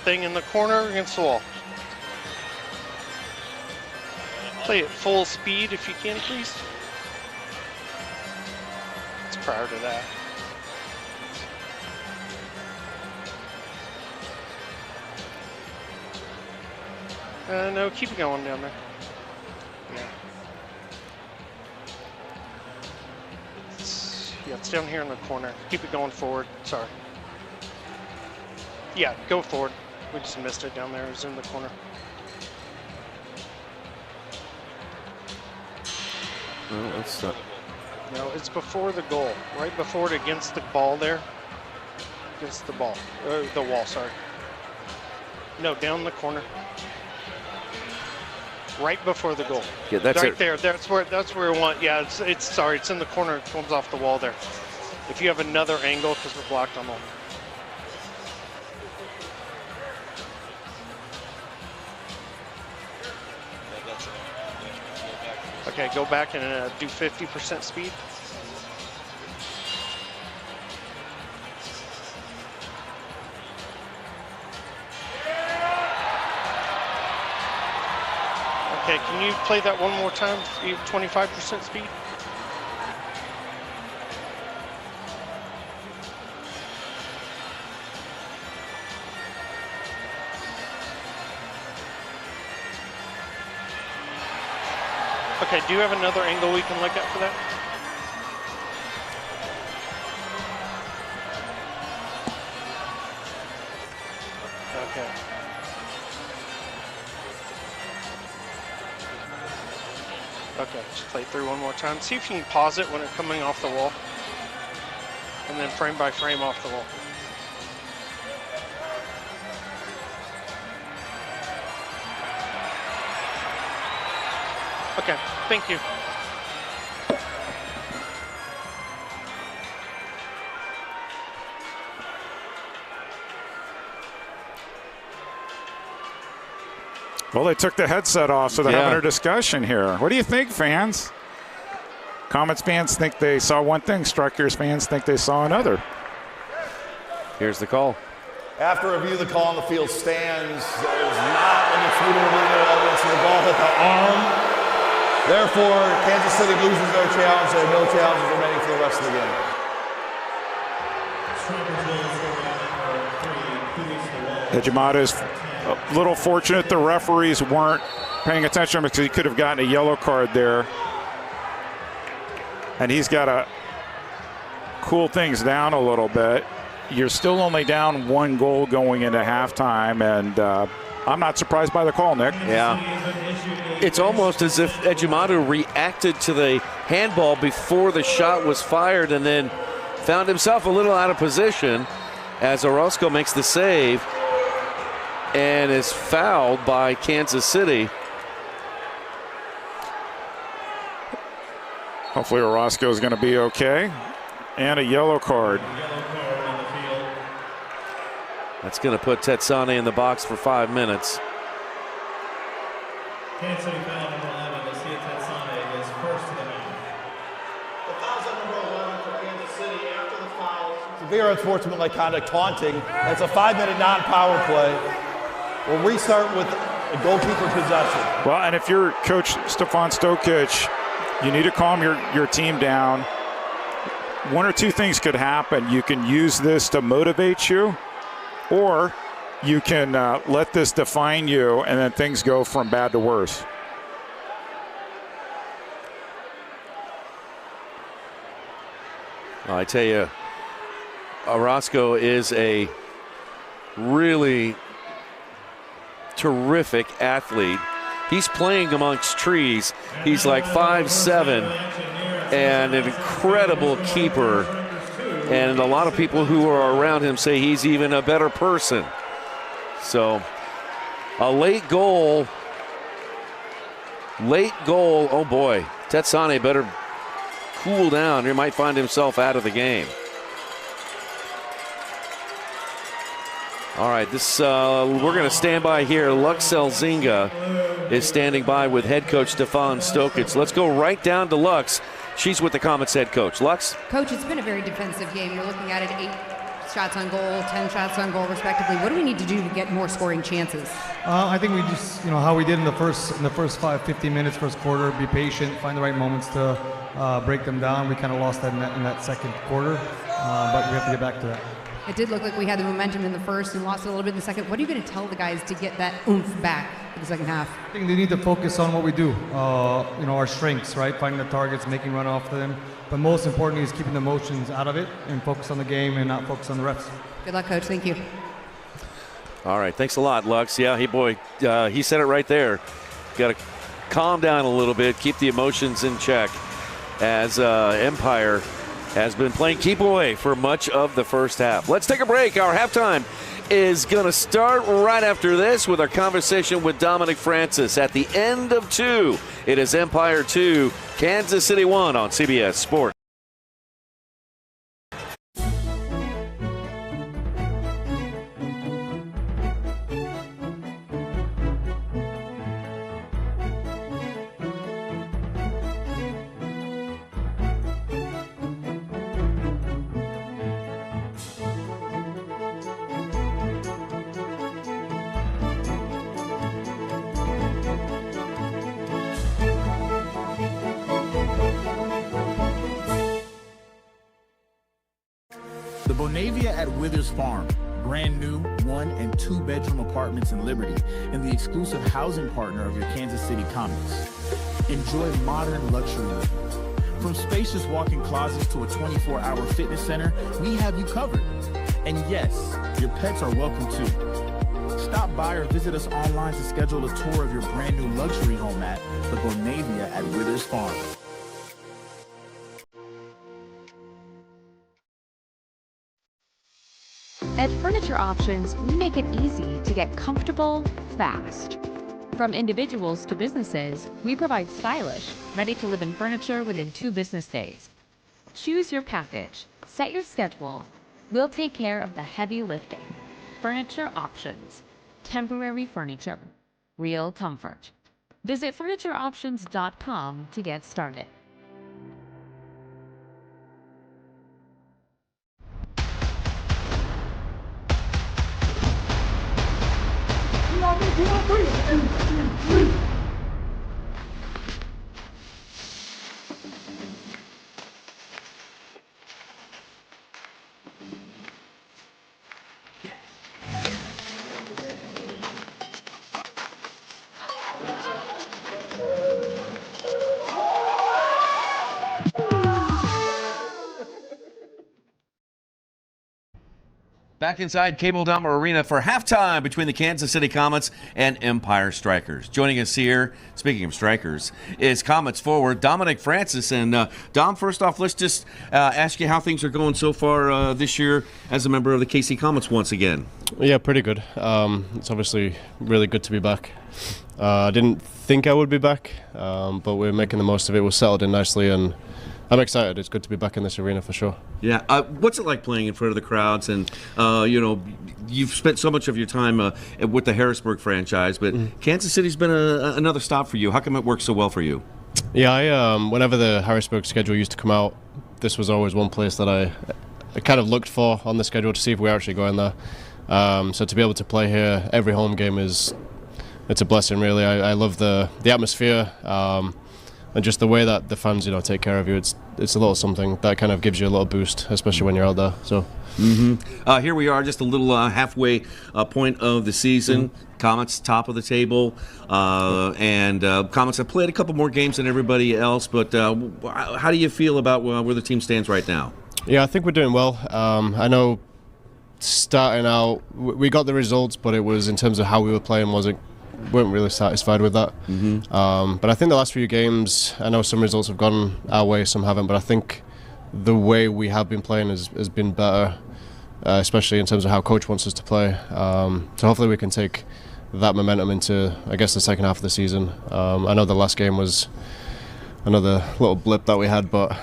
thing in the corner against the wall. Play at full speed if you can, please. It's prior to that. No, keep it going down there. Yeah. It's down here in the corner. Keep it going forward. Sorry. Yeah, go forward. We just missed it down there. It was in the corner. No, it's before the goal. Right before it, against the ball there. Against the ball. The wall, sorry. No, down the corner. Right before the goal. Yeah, that's right there. That's where we want. Yeah, it's in the corner. It comes off the wall there. If you have another angle, because we're blocked on the. Okay, go back and do 50% speed. Okay, can you play that one more time? 25% speed? Okay, do you have another angle we can look at for that? Okay. Okay, just play through one more time. See if you can pause it when it's coming off the wall. And then frame by frame off the wall. Okay, thank you. Well, they took the headset off, so they're having a discussion here. What do you think, fans? Comets fans think they saw one thing. Strykers fans think they saw another. Here's the call. After review, the call on the field stands. There's not indisputable legal evidence of the ball hit the arm. Therefore, Kansas City loses their challenge. There are no challenges remaining for the rest of the game. Ejimata is a little fortunate the referees weren't paying attention because he could have gotten a yellow card there. And he's got to cool things down a little bit. You're still only down 1 goal going into halftime, and I'm not surprised by the call, Nick. Yeah. It's almost as if Ejimata reacted to the handball before the shot was fired and then found himself a little out of position as Orozco makes the save and is fouled by Kansas City. Hopefully Orozco is going to be okay. And a yellow card. That's going to put Tetsane in the box for 5 minutes. Kansas City foul number 11, Lucia Tetsane is first to the line. The foul's on number 11 for Kansas City after the foul. Severe unsportsmanlike conduct, taunting. That's a 5-minute non-power play. We'll restart with a goalkeeper possession. Well, and if you're Coach Stefan Stokic, you need to calm your team down. One or two things could happen. You can use this to motivate you, or you can let this define you, and then things go from bad to worse. I tell you, Orozco is a really terrific athlete. He's playing amongst trees. He's like 5'7", and an incredible keeper. And a lot of people who are around him say he's even a better person. So a late goal. Oh boy, Tetsane better cool down. He might find himself out of the game. All right, this we're going to stand by here. Lux Elzinga is standing by with head coach Stefan Stokic. Let's go right down to Lux. She's with the Comets head coach. Lux? Coach, it's been a very defensive game. You're looking at it, 8 shots on goal, 10 shots on goal, respectively. What do we need to do to get more scoring chances? I think we just, how we did in the first 15 minutes, first quarter, be patient, find the right moments to break them down. We kind of lost that in that second quarter, but we have to get back to that. It did look like we had the momentum in the first and lost it a little bit in the second. What are you going to tell the guys to get that oomph back for the second half? I think they need to focus on what we do, our strengths, right? Finding the targets, making run off them. But most importantly is keeping the emotions out of it and focus on the game and not focus on the refs. Good luck, Coach. Thank you. All right, thanks a lot, Lux. Yeah, he said it right there. Got to calm down a little bit, keep the emotions in check as Empire has been playing keep away for much of the first half. Let's take a break. Our halftime is going to start right after this with our conversation with Dominic Francis. At the end of 2, it is Empire 2, Kansas City 1 on CBS Sports. The Bonavia at Withers Farm, brand new 1- and 2-bedroom apartments in Liberty, and the exclusive housing partner of your Kansas City Comets. Enjoy modern luxury living. From spacious walk-in closets to a 24-hour fitness center, we have you covered. And yes, your pets are welcome too. stop by or visit us online to schedule a tour of your brand new luxury home at the Bonavia at Withers Farm. At Furniture Options, we make it easy to get comfortable fast. From individuals to businesses, we provide stylish, ready-to-live-in furniture within 2 business days. Choose your package, set your schedule. We'll take care of the heavy lifting. Furniture Options. Temporary furniture. Real comfort. Visit FurnitureOptions.com to get started. Back inside Cable Dome Arena for halftime between the Kansas City Comets and Empire Strykers. Joining us here, speaking of Strykers, is Comets forward Dominic Francis. And Dom, first off, let's just ask you how things are going so far this year as a member of the KC Comets once again. Yeah, pretty good. It's obviously really good to be back. I didn't think I would be back, but we're making the most of it. We're settled in nicely, and I'm excited. It's good to be back in this arena for sure. Yeah. What's it like playing in front of the crowds? And, you've spent so much of your time with the Harrisburg franchise, but Kansas City's been another stop for you. How come it works so well for you? Yeah, whenever the Harrisburg schedule used to come out, this was always one place that I kind of looked for on the schedule to see if we were actually going there. So to be able to play here every home game it's a blessing, really. I love the atmosphere. And just the way that the fans, take care of you, it's a little something that kind of gives you a little boost, especially when you're out there. So, here we are, just a little halfway point of the season. Comets top of the table, and Comets have played a couple more games than everybody else. But how do you feel about where the team stands right now? Yeah, I think we're doing well. I know starting out, we got the results, but it was in terms of how we were playing weren't really satisfied with that. But I think the last few games, I know some results have gone our way, some haven't, but I think the way we have been playing has been better, especially in terms of how coach wants us to play. So hopefully we can take that momentum into, I guess, the second half of the season. I know the last game was another little blip that we had, but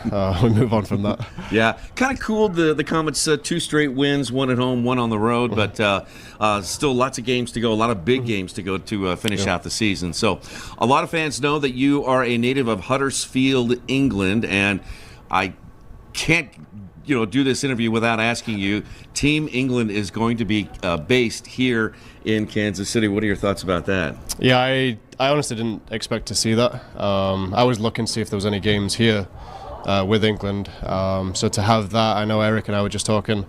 we move on from that. Yeah, kind of cool. The Comets 2 straight wins, 1 at home, 1 on the road, but still lots of games to go, a lot of big games to go to finish out the season. So a lot of fans know that you are a native of Huddersfield, England, and I can't do this interview without asking you, Team England is going to be based here in Kansas City. What are your thoughts about that? Yeah, I honestly didn't expect to see that. I was looking to see if there was any games here with England. So to have that, I know Eric and I were just talking,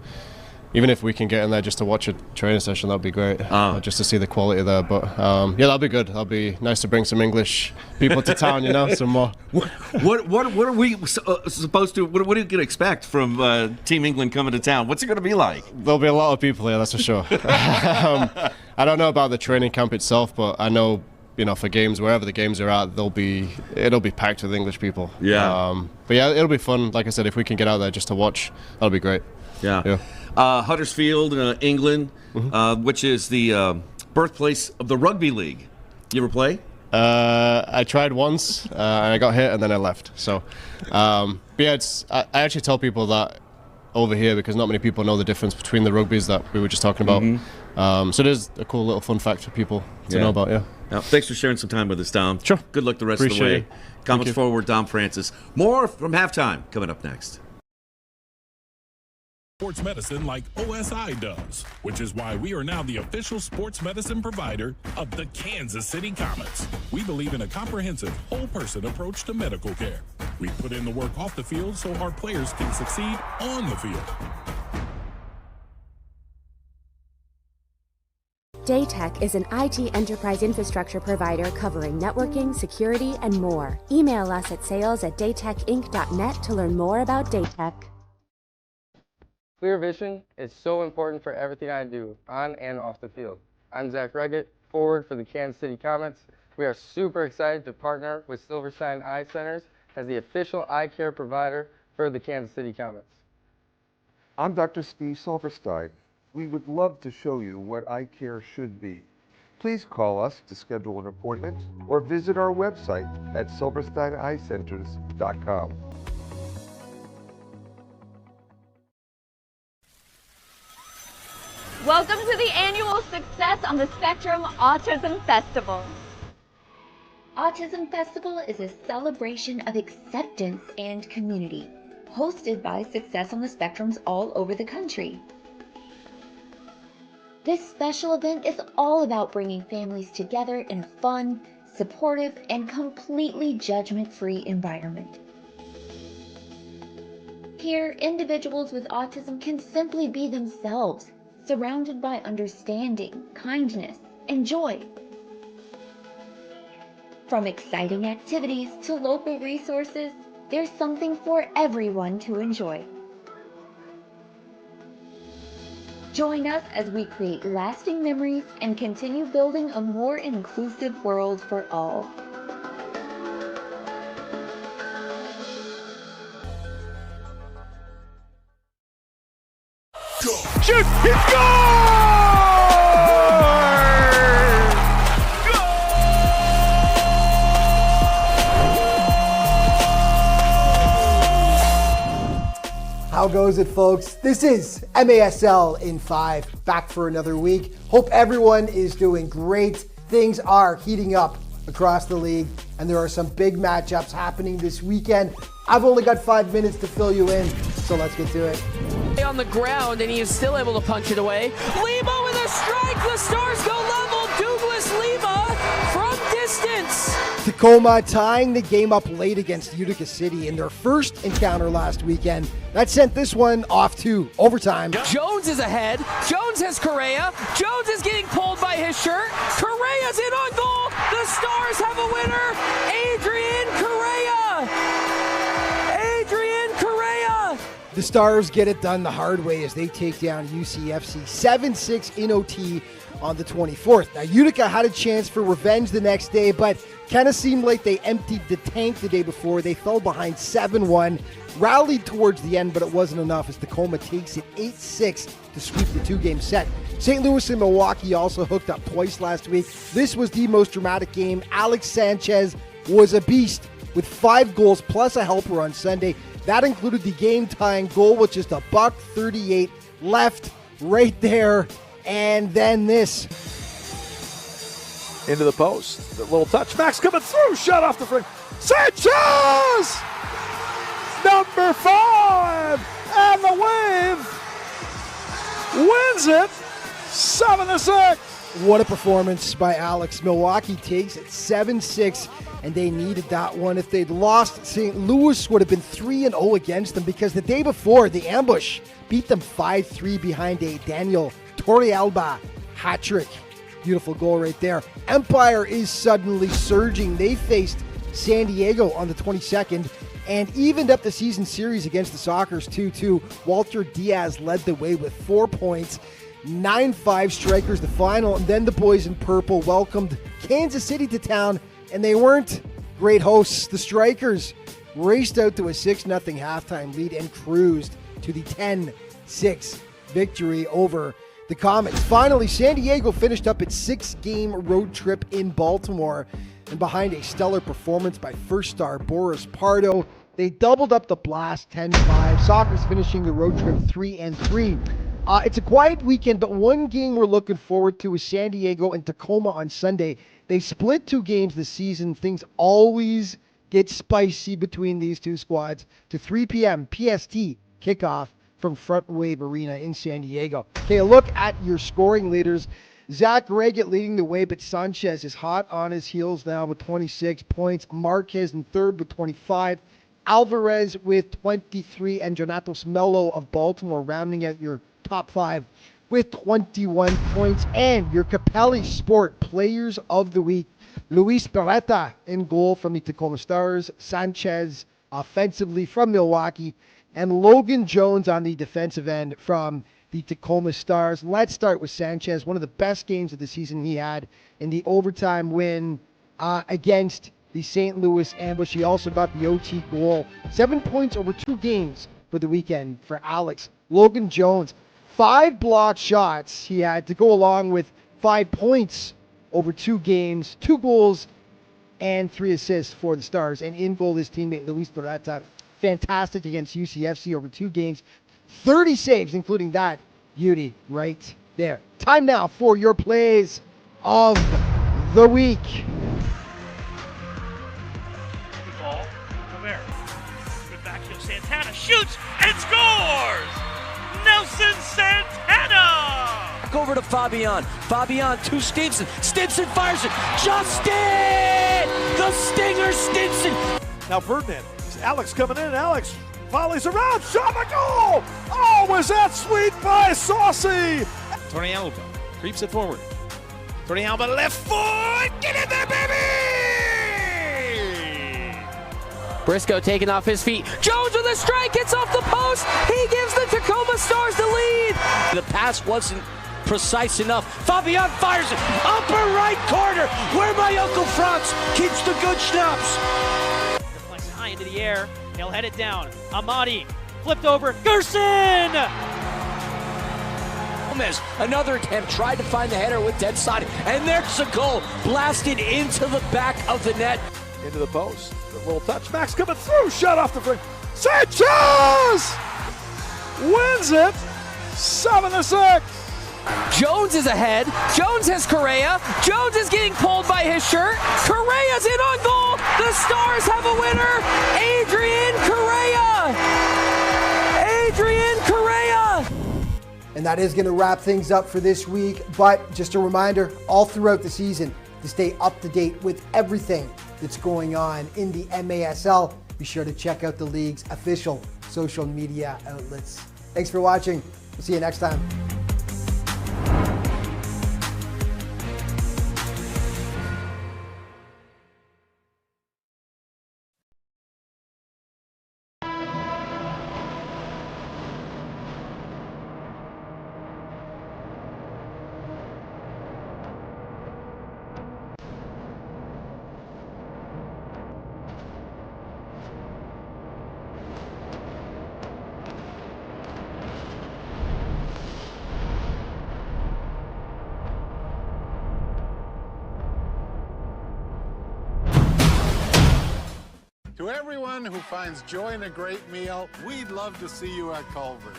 even if we can get in there just to watch a training session, that'd be great, just to see the quality there. But yeah, that'll be good. That'll be nice to bring some English people to town, some more. What are we supposed to? What are you going to expect from Team England coming to town? What's it going to be like? There'll be a lot of people here, that's for sure. I don't know about the training camp itself, but I know, for games, wherever the games are at, it'll be packed with English people. Yeah. But yeah, it'll be fun. Like I said, if we can get out there just to watch, that'll be great. Yeah. Huddersfield, England, which is the birthplace of the rugby league. You ever play? I tried once, and I got hit, and then I left. So, but yeah, I actually tell people that over here because not many people know the difference between the rugbies that we were just talking about. So it is a cool little fun fact for people to know about. Yeah. Thanks for sharing some time with us, Dom. Sure. Good luck the rest of the way. Comets forward, Dom Francis. More from halftime coming up next. Sports medicine like OSI does, which is why we are now the official sports medicine provider of the Kansas City Comets. We believe in a comprehensive, whole-person approach to medical care. We put in the work off the field so our players can succeed on the field. Daytech is an IT enterprise infrastructure provider covering networking, security, and more. Email us at sales@daytechinc.net to learn more about Daytech. Clear vision is so important for everything I do, on and off the field. I'm Zach Reggett, forward for the Kansas City Comets. We are super excited to partner with Silverstein Eye Centers as the official eye care provider for the Kansas City Comets. I'm Dr. Steve Silverstein. We would love to show you what eye care should be. Please call us to schedule an appointment or visit our website at silversteineyecenters.com. Welcome to the annual Success on the Spectrum Autism Festival. Autism Festival is a celebration of acceptance and community, hosted by Success on the Spectrums all over the country. This special event is all about bringing families together in a fun, supportive, and completely judgment-free environment. Here, individuals with autism can simply be themselves, surrounded by understanding, kindness, and joy. From exciting activities to local resources, there's something for everyone to enjoy. Join us as we create lasting memories and continue building a more inclusive world for all. Shoot! He How goes it, folks? This is MASL in 5, back for another week. Hope everyone is doing great. Things are heating up across the league, and there are some big matchups happening this weekend. I've only got 5 minutes to fill you in, so let's get to it. On the ground, and he is still able to punch it away. Lima with a strike. The Stars go level. Douglas Lima from distance. Tacoma tying the game up late against Utica City in their first encounter last weekend. That sent this one off to overtime. Jones is ahead. Jones has Correa. Jones is getting pulled by his shirt. Correa's in on goal. The Stars have a winner. Adrian Correa. The Stars get it done the hard way as they take down UCFC 7-6 in OT on the 24th. Now, Utica had a chance for revenge the next day, but kind of seemed like they emptied the tank the day before. They fell behind 7-1, rallied towards the end, but it wasn't enough as Tacoma takes it 8-6 to sweep the two-game set. St. Louis and Milwaukee also hooked up twice last week. This was the most dramatic game. Alex Sanchez was a beast with 5 goals plus a helper on Sunday. That included the game-tying goal with just $1:38 left right there. And then this. into the post. The little touch. Max coming through. Shot off the front. Sanchez! Number 5. And the Wave wins it 7-6. What a performance by Alex. Milwaukee takes it 7-6, and they needed that one. If they'd lost, St. Louis would have been 3-0 against them because the day before, the ambush beat them 5-3 behind a Daniel Torrealba hat trick. Beautiful goal right there. Empire is suddenly surging. They faced San Diego on the 22nd and evened up the season series against the Sockers 2-2. Walter Diaz led the way with 4 points. 9-5 Strykers the final, and then the boys in purple welcomed Kansas City to town, and they weren't great hosts. The Strykers raced out to a 6-0 halftime lead and cruised to the 10-6 victory over the Comets. Finally, San Diego finished up its 6-game road trip in Baltimore, and behind a stellar performance by first star Boris Pardo, they doubled up the blast 10-5. Sockers finishing the road trip 3-3. It's a quiet weekend, but one game we're looking forward to is San Diego and Tacoma on Sunday. They split 2 games this season. Things always get spicy between these two squads. To 3 p.m. PST kickoff from Front Wave Arena in San Diego. Okay, a look at your scoring leaders. Zach Reggett leading the way, but Sanchez is hot on his heels now with 26 points. Marquez in third with 25. Alvarez with 23, and Jonatos Mello of Baltimore rounding out your top 5 with 21 points. And your Capelli Sport Players of the Week, Luis Beretta in goal from the Tacoma Stars, Sanchez offensively from Milwaukee, and Logan Jones on the defensive end from the Tacoma Stars. Let's start with Sanchez, one of the best games of the season he had in the overtime win against the St. Louis Ambush. He also got the OT goal. 7 points over 2 games for the weekend for Alex. Logan Jones, 5 blocked shots he had to go along with 5 points over 2 games, 2 goals and 3 assists for the Stars. And in goal, his teammate Luis Beretta, fantastic against UCFC over 2 games. 30 saves, including that beauty right there. Time now for your plays of the week. Ball, Rivera. Good back heel. Santana shoots and scores! Nelson Santana! Back over to Fabian. Fabian to Stinson. Stinson fires it. Justin! The Stinger Stinson! Now Ferdinand. Alex coming in. Alex volleys around. Shot the goal! Oh, was that sweet by Saucy? Tony Alba creeps it forward. Tony Alba left foot. Get in there, baby! Briscoe taking off his feet. Jones with a strike, gets off the post. He gives the Tacoma Stars the lead. The pass wasn't precise enough. Fabian fires it. Upper right corner, where my Uncle Franz keeps the good schnapps. Deflects high into the air. He'll head it down. Amadi flipped over. Gerson! Gomez, another attempt, tried to find the header with dead side. And there's a goal, blasted into the back of the net. Into the post. A little touch. Max coming through. Shut off the front. Sanchez wins it 7-6. Jones is ahead. Jones has Correa. Jones is getting pulled by his shirt. Correa's in on goal. The Stars have a winner. Adrian Correa. Adrian Correa. And that is going to wrap things up for this week. But just a reminder, all throughout the season, to stay up to date with everything that's going on in the MASL, be sure to check out the league's official social media outlets. Thanks for watching. We'll see you next time. To everyone who finds joy in a great meal, we'd love to see you at Culver's.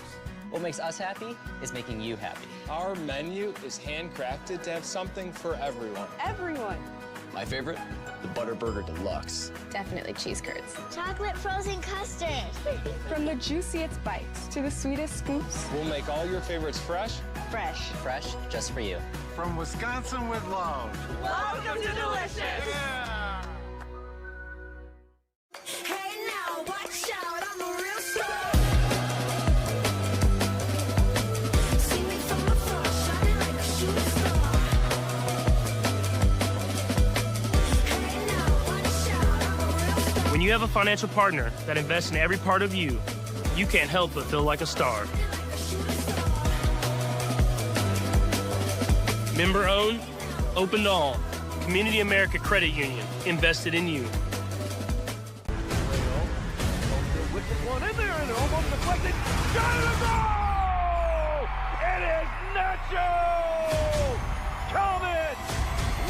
What makes us happy is making you happy. Our menu is handcrafted to have something for everyone. Everyone. My favorite, the Butter Burger Deluxe. Definitely cheese curds. Chocolate frozen custard. From the juiciest bites to the sweetest scoops. We'll make all your favorites fresh. Fresh. Fresh, just for you. From Wisconsin with love. Welcome to Delicious. Yeah. Hey now, watch out, I'm a real star. See me from afar, shining like a shooting star. Hey now, watch out, I'm a real star. When you have a financial partner that invests in every part of you, you can't help but feel like a star. Member owned, open to all. Community America Credit Union, invested in you. One in there and almost deflected. Got it, a goal! It is Nacho! Comets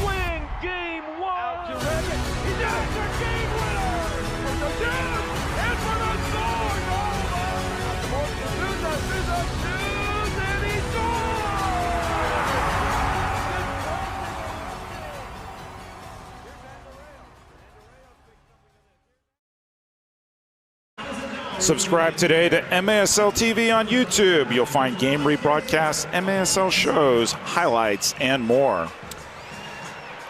win game 1. Out to Reddit. He does their game winner for the Dudes and for the Stars. And he Subscribe today to MASL TV on YouTube. You'll find game rebroadcasts, MASL shows, highlights, and more.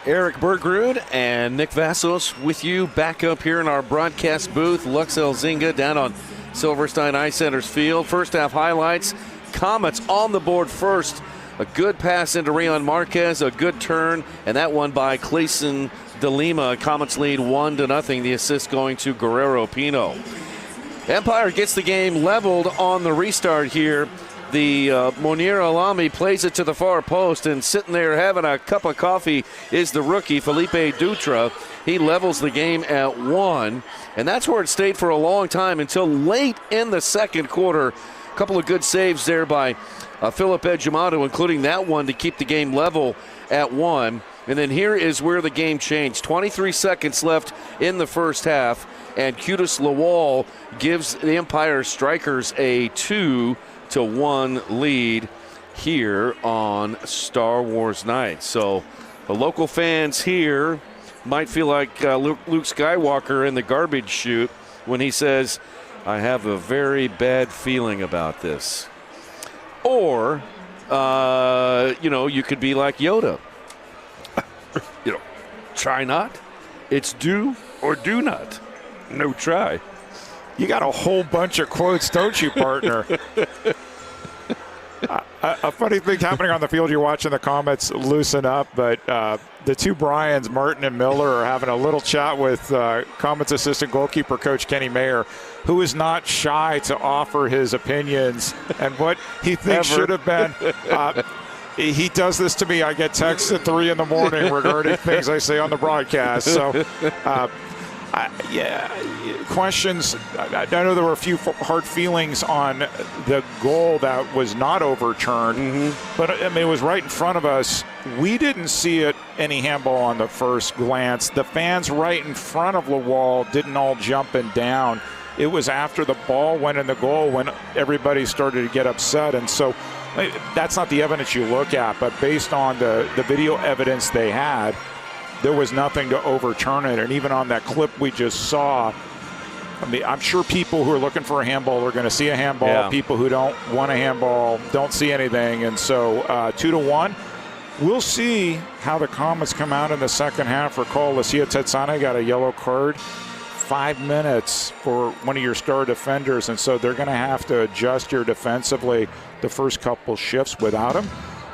Eric Bergrud and Nick Vassos with you back up here in our broadcast booth. Lux Elzinga down on Silverstein Ice Center's field. First half highlights. Comets on the board first. A good pass into Rayon Marquez, a good turn, and that one by Clayson De Lima. Comets lead 1-0. The assist going to Guerrero Pino. Empire gets the game leveled on the restart here. the Monir-Alami plays it to the far post, and sitting there having a cup of coffee is the rookie, Felipe Dutra. He levels the game at 1, and that's where it stayed for a long time until late in the second quarter. A couple of good saves there by Philip Ejimado, including that one to keep the game level at 1. And then here is where the game changed. 23 seconds left in the first half, and Qudus Lawal gives the Empire Strykers a 2-1 lead here on Star Wars night. So the local fans here might feel like Luke Skywalker in the garbage chute when he says, I have a very bad feeling about this. Or, you could be like Yoda. Try not. It's do or do not. No try. You got a whole bunch of quotes, don't you, partner? A funny thing happening on the field, you're watching the Comets loosen up, but the two Bryans, Martin and Miller, are having a little chat with Comets assistant goalkeeper coach Kenny Mayer, who is not shy to offer his opinions and what he thinks should have been. He does this to me. I get texts at 3 in the morning regarding things I say on the broadcast. So, questions. I know there were a few hard feelings on the goal that was not overturned, but it was right in front of us. We didn't see it any handball on the first glance. The fans right in front of Lawal didn't all jumping down. It was after the ball went in the goal when everybody started to get upset, and so that's not the evidence you look at, but based on the video evidence they had, there was nothing to overturn it. And even on that clip we just saw, I'm sure people who are looking for a handball are going to see a handball. Yeah. People who don't want a handball don't see anything. And so 2-1. We'll see how the Comets come out in the second half. Recall, Lucia Tetsane got a yellow card. 5 minutes for one of your star defenders, and so they're going to have to adjust here defensively the first couple shifts without him.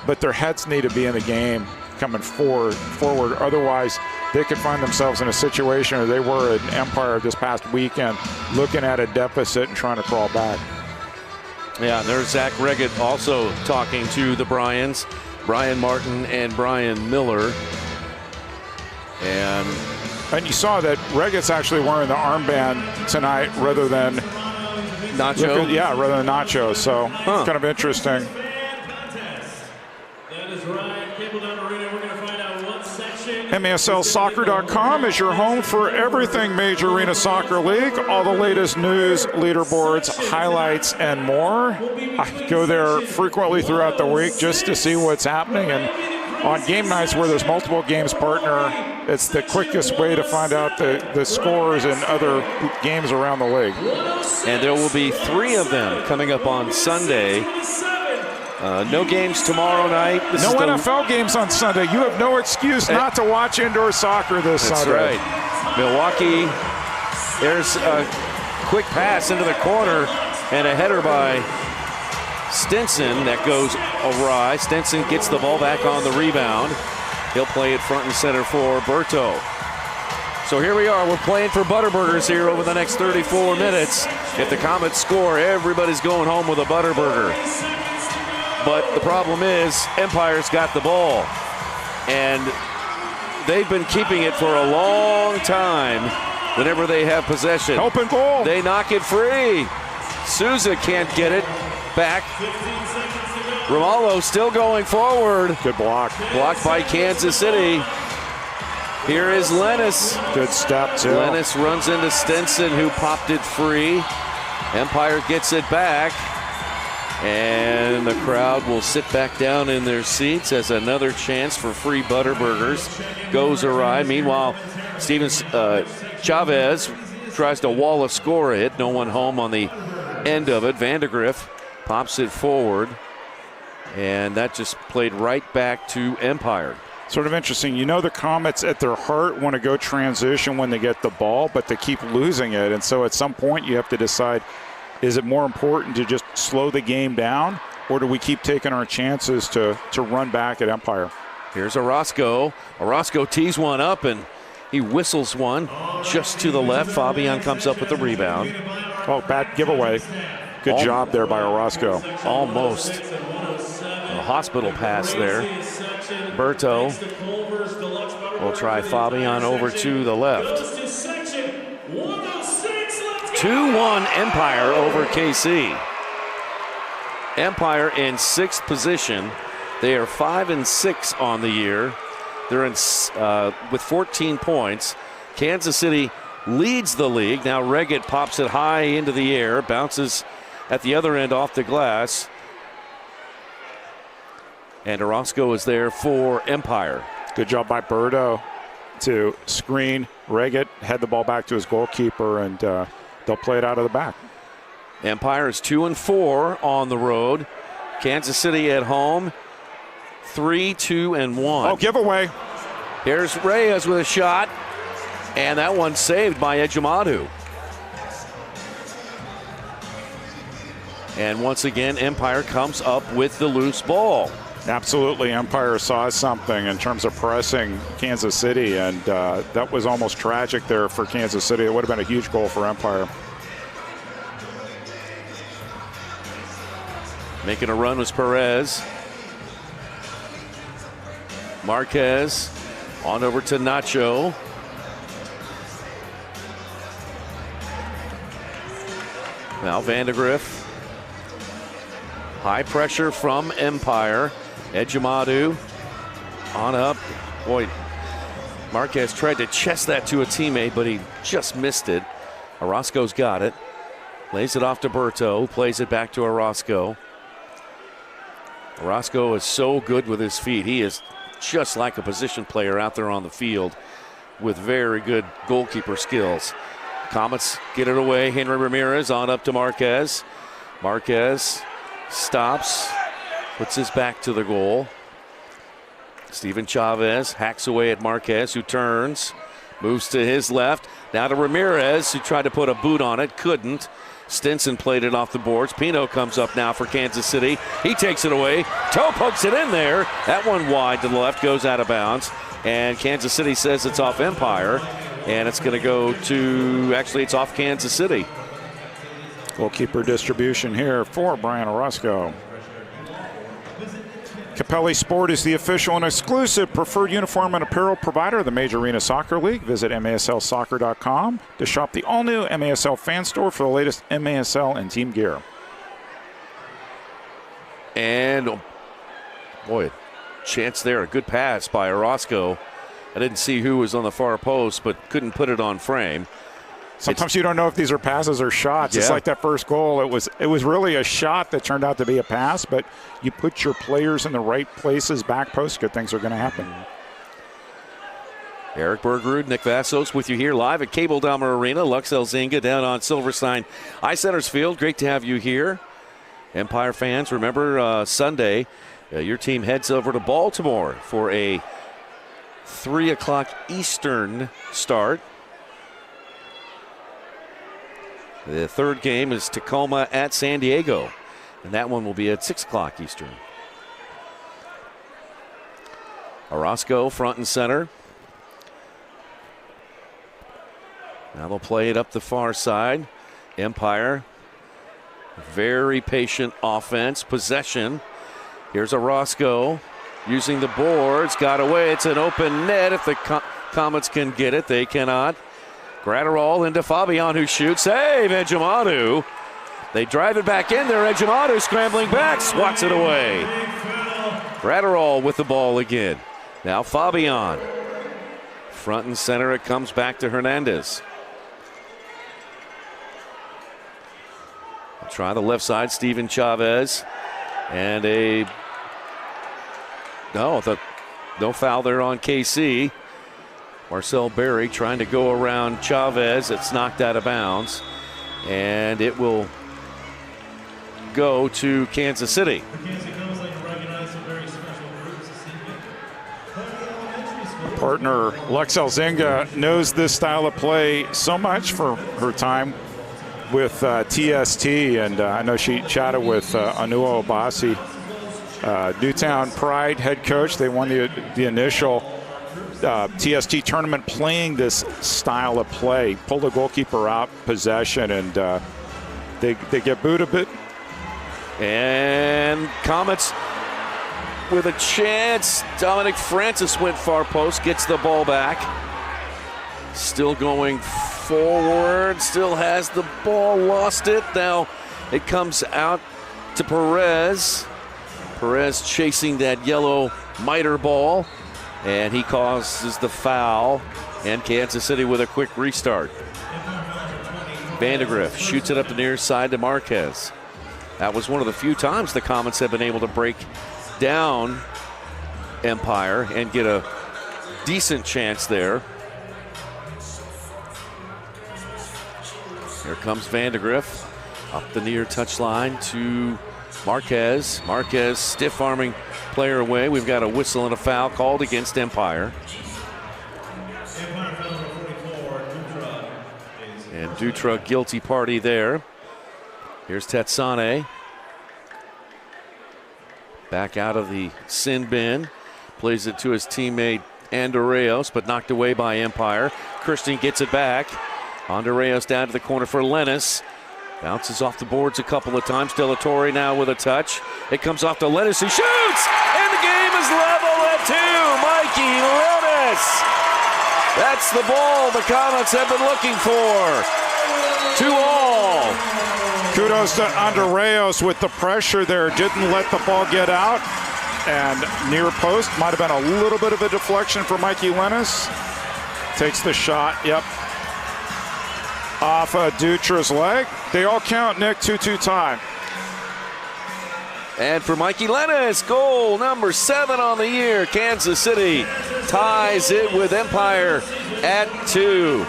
But their heads need to be in the game coming forward. Otherwise, they could find themselves in a situation where they were at Empire this past weekend, looking at a deficit and trying to crawl back. Yeah, there's Zach Reggett also talking to the Bryans, Brian Martin and Brian Miller. And you saw that Reggett's actually wearing the armband tonight rather than Nacho. Rather than Nacho. So kind of interesting. MASLsoccer.com is your home for everything Major Arena Soccer League. All the latest news, leaderboards, highlights, and more. I go there frequently throughout the week just to see what's happening. And on game nights where there's multiple games, partner, it's the quickest way to find out the scores in other games around the league. And there will be 3 of them coming up on Sunday. No games tomorrow night. No NFL games on Sunday. You have no excuse not to watch indoor soccer this Sunday. That's right. Milwaukee, there's a quick pass into the corner and a header by Stinson that goes awry. Stinson gets the ball back on the rebound. He'll play it front and center for Berto. So here we are. We're playing for Butterburgers here over the next 34 minutes. If the Comets score, everybody's going home with a Butterburger. But the problem is Empire's got the ball. And they've been keeping it for a long time whenever they have possession. Open goal. They knock it free. Souza can't get it back. Romallo still going forward. Good block. Blocked by Kansas City. Here is Lennis. Good step, too. Lennis runs into Stenson, who popped it free. Empire gets it back. And the crowd will sit back down in their seats as another chance for free Butterburgers goes awry. Meanwhile, Steven Chavez tries to wall a score hit. No one home on the end of it. Vandegrift pops it forward. And that just played right back to Empire. Sort of interesting. You know, the Comets at their heart want to go transition when they get the ball, but they keep losing it. And so at some point you have to decide, is it more important to just slow the game down, or do we keep taking our chances to run back at Empire? Here's Orozco. Orozco tees one up, and he whistles one just to the left. Fabian comes up with the rebound. Oh, bad giveaway. Good job there by Orozco. Almost a hospital pass there. Berto will try Fabian over to the left. 2-1 Empire over KC. Empire in 6th position. They are 5-6 on the year. They're in with 14 points. Kansas City leads the league. Now Reggett pops it high into the air, bounces at the other end off the glass. And Orozco is there for Empire. Good job by Berto to screen Reggett, head the ball back to his goalkeeper, and they'll play it out of the back. Empire is 2-4 on the road. Kansas City at home, 3-2-1. Oh, giveaway. Here's Reyes with a shot, and that one's saved by Ejimadu. And once again, Empire comes up with the loose ball. Absolutely, Empire saw something in terms of pressing Kansas City, and that was almost tragic there for Kansas City. It would have been a huge goal for Empire. Making a run was Perez. Marquez on over to Nacho. Now Vandegrift. High pressure from Empire. Ejimadu on up. Boy, Marquez tried to chest that to a teammate, but he just missed it. Orozco's got it. Lays it off to Berto. Plays it back to Orozco. Orozco is so good with his feet. He is just like a position player out there on the field with very good goalkeeper skills. Comets get it away. Henry Ramirez on up to Marquez. Marquez stops, puts his back to the goal. Steven Chavez hacks away at Marquez, who turns, moves to his left. Now to Ramirez, who tried to put a boot on it, couldn't. Stinson played it off the boards. Pino comes up now for Kansas City. He takes it away. Toe pokes it in there. That one wide to the left, goes out of bounds. And Kansas City says it's off Empire. And it's going to go to, actually, it's off Kansas City. Goalkeeper distribution here for Brian Orozco. Capelli Sport is the official and exclusive preferred uniform and apparel provider of the Major Arena Soccer League. Visit MASLsoccer.com to shop the all-new MASL fan store for the latest MASL and team gear. And, oh, boy, a chance there. A good pass by Orozco. I didn't see who was on the far post, but couldn't put it on frame. Sometimes you don't know if these are passes or shots. Yeah. It's like that first goal. It was really a shot that turned out to be a pass, but you put your players in the right places, back post, good things are going to happen. Eric Bergerud, Nick Vassos with you here live at Cable Dahmer Arena. Lux Elzinga down on Silverstein iCenters Field. Great to have you here. Empire fans, remember Sunday, your team heads over to Baltimore for a 3 o'clock Eastern start. The third game is Tacoma at San Diego, and that one will be at 6 o'clock Eastern. Orozco front and center. Now they'll play it up the far side. Empire, very patient offense, possession. Here's Orozco using the boards, got away. It's an open net if the Comets can get it. They cannot. Gratterall into Fabian, who shoots. Save, Ejimadu. They drive it back in there. Ejimadu scrambling back, swats it away. Gratterall with the ball again. Now Fabian. Front and center, it comes back to Hernandez. Try the left side, Steven Chavez. And no foul there on KC. Marcel Berry trying to go around Chavez. It's knocked out of bounds. And it will go to Kansas City. Partner Lux Elzinga knows this style of play so much for her time with TST. And I know she chatted with Anua Obasi, Newtown Pride head coach. They won the initial TST tournament playing this style of play. Pulled the goalkeeper out, possession, and They get booed a bit. And Comets with a chance. Dominic Francis went far post, gets the ball back. Still going forward, still has the ball, lost it. Now it comes out to Perez. Perez chasing that yellow miter ball, and he causes the foul. And Kansas City with a quick restart. Vandegrift shoots it up the near side to Marquez. That was one of the few times the Comets have been able to break down Empire and get a decent chance there. Here comes Vandegrift up the near touchline to Marquez. Marquez stiff-arming player away. We've got a whistle and a foul called against Empire. And Dutra guilty party there. Here's Tetsane. Back out of the sin bin. Plays it to his teammate Andreos, but knocked away by Empire. Christian gets it back. Andreos down to the corner for Lennis. Bounces off the boards a couple of times. De La Torre now with a touch. It comes off to Lennis, who shoots! And the game is level at 2. Mikey Lennis! That's the ball the Comets have been looking for. 2-all. Kudos to Andreos with the pressure there. Didn't let the ball get out. And near post, might have been a little bit of a deflection for Mikey Lennis. Takes the shot, yep. Off Dutra's leg. They all count, Nick, 2-2 tie. And for Mikey Lennis, goal number 7 on the year. Kansas City ties it with Empire at 2.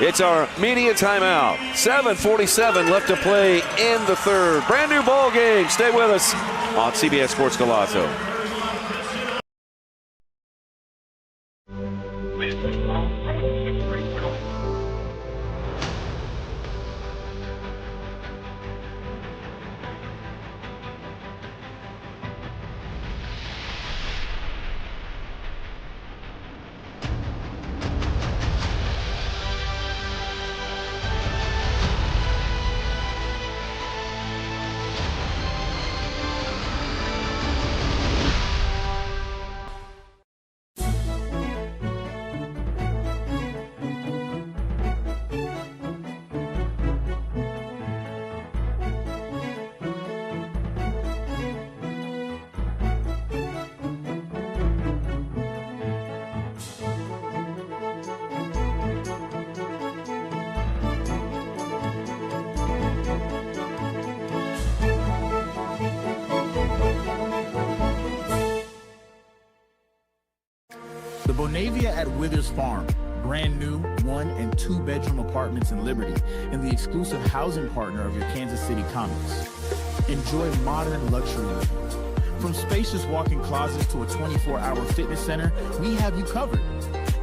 It's our media timeout. 7:47 left to play in the third. Brand new ball game. Stay with us on CBS Sports Golazo. The Bonavia at Withers Farm. Brand new 1- and 2-bedroom apartments in Liberty and the exclusive housing partner of your Kansas City Comets. Enjoy modern luxury living. From spacious walk-in closets to a 24-hour fitness center, we have you covered.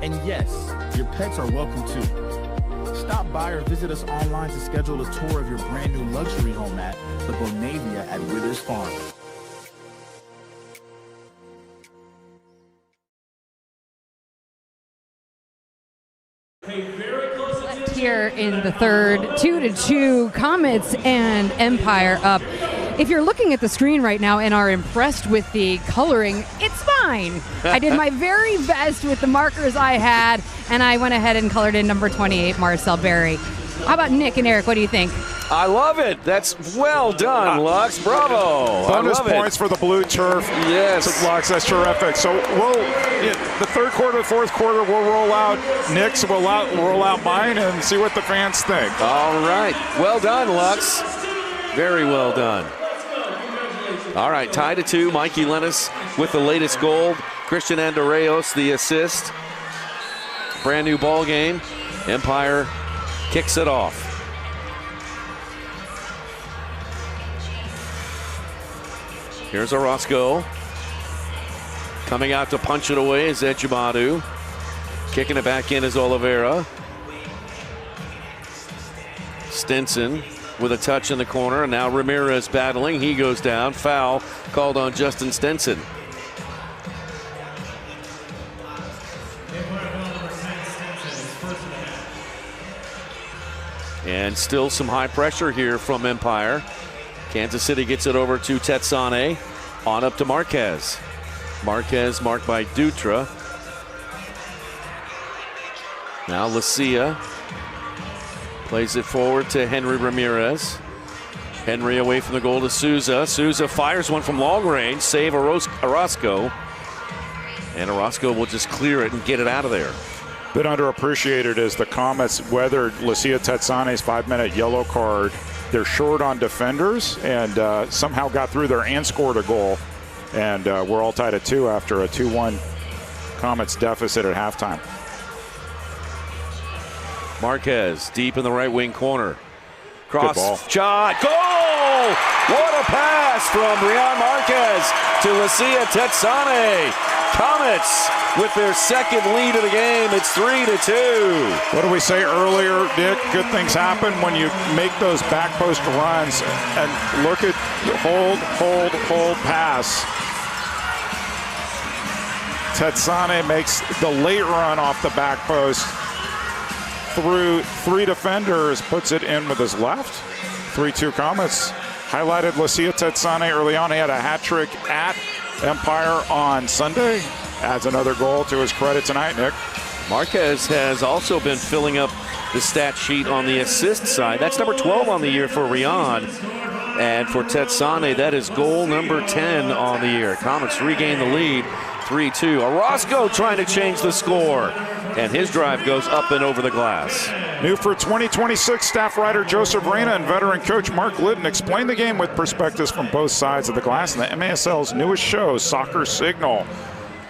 And yes, your pets are welcome too. Stop by or visit us online to schedule a tour of your brand new luxury home at the Bonavia at Withers Farm. Here in the third, 2-2, Comets and Empire up. If you're looking at the screen right now and are impressed with the coloring, it's fine. I did my very best with the markers I had, and I went ahead and colored in number 28, Marcel Berry. How about Nick and Eric? What do you think? I love it. That's well done, Lux. Bravo. Bonus I love points for the blue turf. Yes. Lux, that's terrific. So the third quarter, fourth quarter, we'll roll out Nick's, we'll roll out mine, and see what the fans think. All right. Well done, Lux. Very well done. All right, tied at 2. Mikey Lennis with the latest goal. Christian Andreos, the assist. Brand new ball game. Empire kicks it off. Here's Orozco. Coming out to punch it away is Ejimadu. Kicking it back in is Oliveira. Stinson with a touch in the corner, and now Ramirez battling. He goes down. Foul called on Justin Stinson. And still some high pressure here from Empire. Kansas City gets it over to Tetsane. On up to Marquez. Marquez marked by Dutra. Now Lucia plays it forward to Henry Ramirez. Henry away from the goal to Souza. Souza fires one from long range. Save Orozco. And Orozco will just clear it and get it out of there. Bit underappreciated as the Comets weathered Lucia Tetsane's 5-minute yellow card. They're short on defenders and somehow got through there and scored a goal. And we're all tied at 2 after a 2-1 Comets deficit at halftime. Marquez deep in the right wing corner. Cross shot, goal! What a pass from Rian Marquez to Lucia Tetsane. Comets with their second lead of the game. It's 3-2. What did we say earlier, Dick? Good things happen when you make those back post runs. And look at the hold pass. Tetsane makes the late run off the back post through 3 defenders, puts it in with his left. 3-2 Comets. Highlighted Lucia Tetsane early on. He had a hat trick at Empire on Sunday. Adds another goal to his credit tonight, Nick. Marquez has also been filling up the stat sheet on the assist side. That's number 12 on the year for Rian. And for Tetsane, that is goal number 10 on the year. Comets regain the lead, 3-2. Orozco trying to change the score. And his drive goes up and over the glass. New for 2026, staff writer Joseph Reyna and veteran coach Mark Glidden explain the game with perspectives from both sides of the glass in the MASL's newest show, Soccer Signal.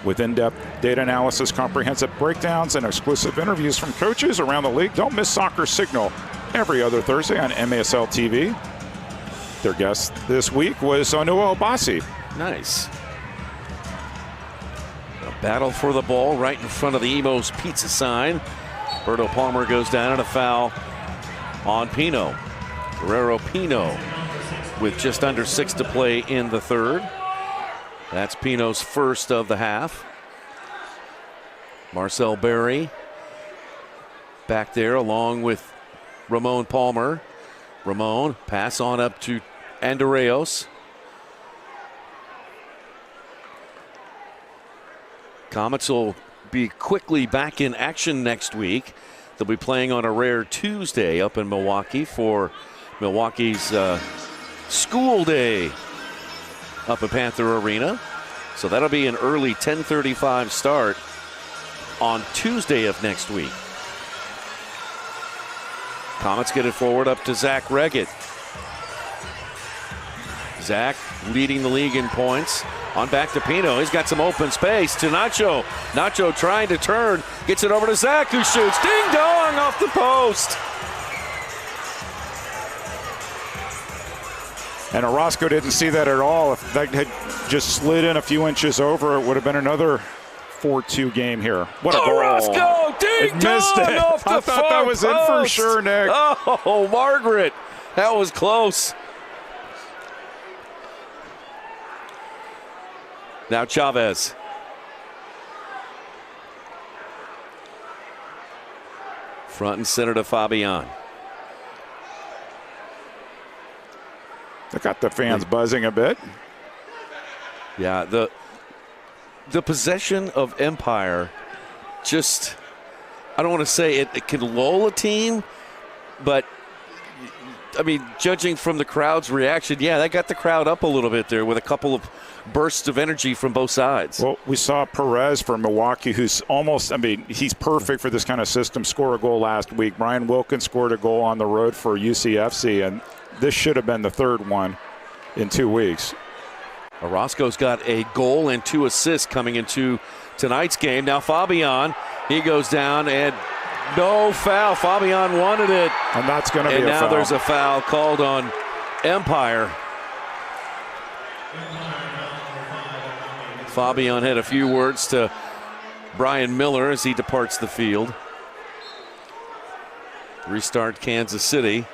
With in-depth data analysis, comprehensive breakdowns, and exclusive interviews from coaches around the league. Don't miss Soccer Signal every other Thursday on MASL TV. Their guest this week was Onua Obasi. Nice. A battle for the ball right in front of the Emo's Pizza sign. Berto Palmer goes down and a foul on Pino. Guerrero Pino with just under 6 to play in the third. That's Pino's first of the half. Marcel Berry back there along with Ramon Palmer. Ramon pass on up to Andreos. Comets will be quickly back in action next week. They'll be playing on a rare Tuesday up in Milwaukee for Milwaukee's school day up at Panther Arena. So that'll be an early 10:35 start on Tuesday of next week. Comets get it forward up to Zach Reggett. Zach leading the league in points. On back to Pino. He's got some open space to Nacho. Nacho trying to turn. Gets it over to Zach, who shoots. Ding dong off the post. And Orozco didn't see that at all. If that had just slid in a few inches over, it would have been another 4-2 game here. What a goal. Orozco, ding dong missed it. off the I thought that was post. in for sure, Nick. Oh, Margaret. That was close. Now Chavez. Front and center to Fabian. They got the fans buzzing a bit. Yeah, the possession of Empire just, I don't want to say it can lull a team, but I mean, judging from the crowd's reaction, yeah, that got the crowd up a little bit there with a couple of bursts of energy from both sides. Well, we saw Perez from Milwaukee, who's almost, I mean, he's perfect for this kind of system, score a goal last week. Brian Wilkins scored a goal on the road for UCFC, and this should have been the third one in 2 weeks. Orozco's got a goal and 2 assists coming into tonight's game. Now Fabian, he goes down and no foul. Fabian wanted it. And that's going to be a foul. And now there's a foul called on Empire. Fabian had a few words to Brian Miller as he departs the field. Restart Kansas City.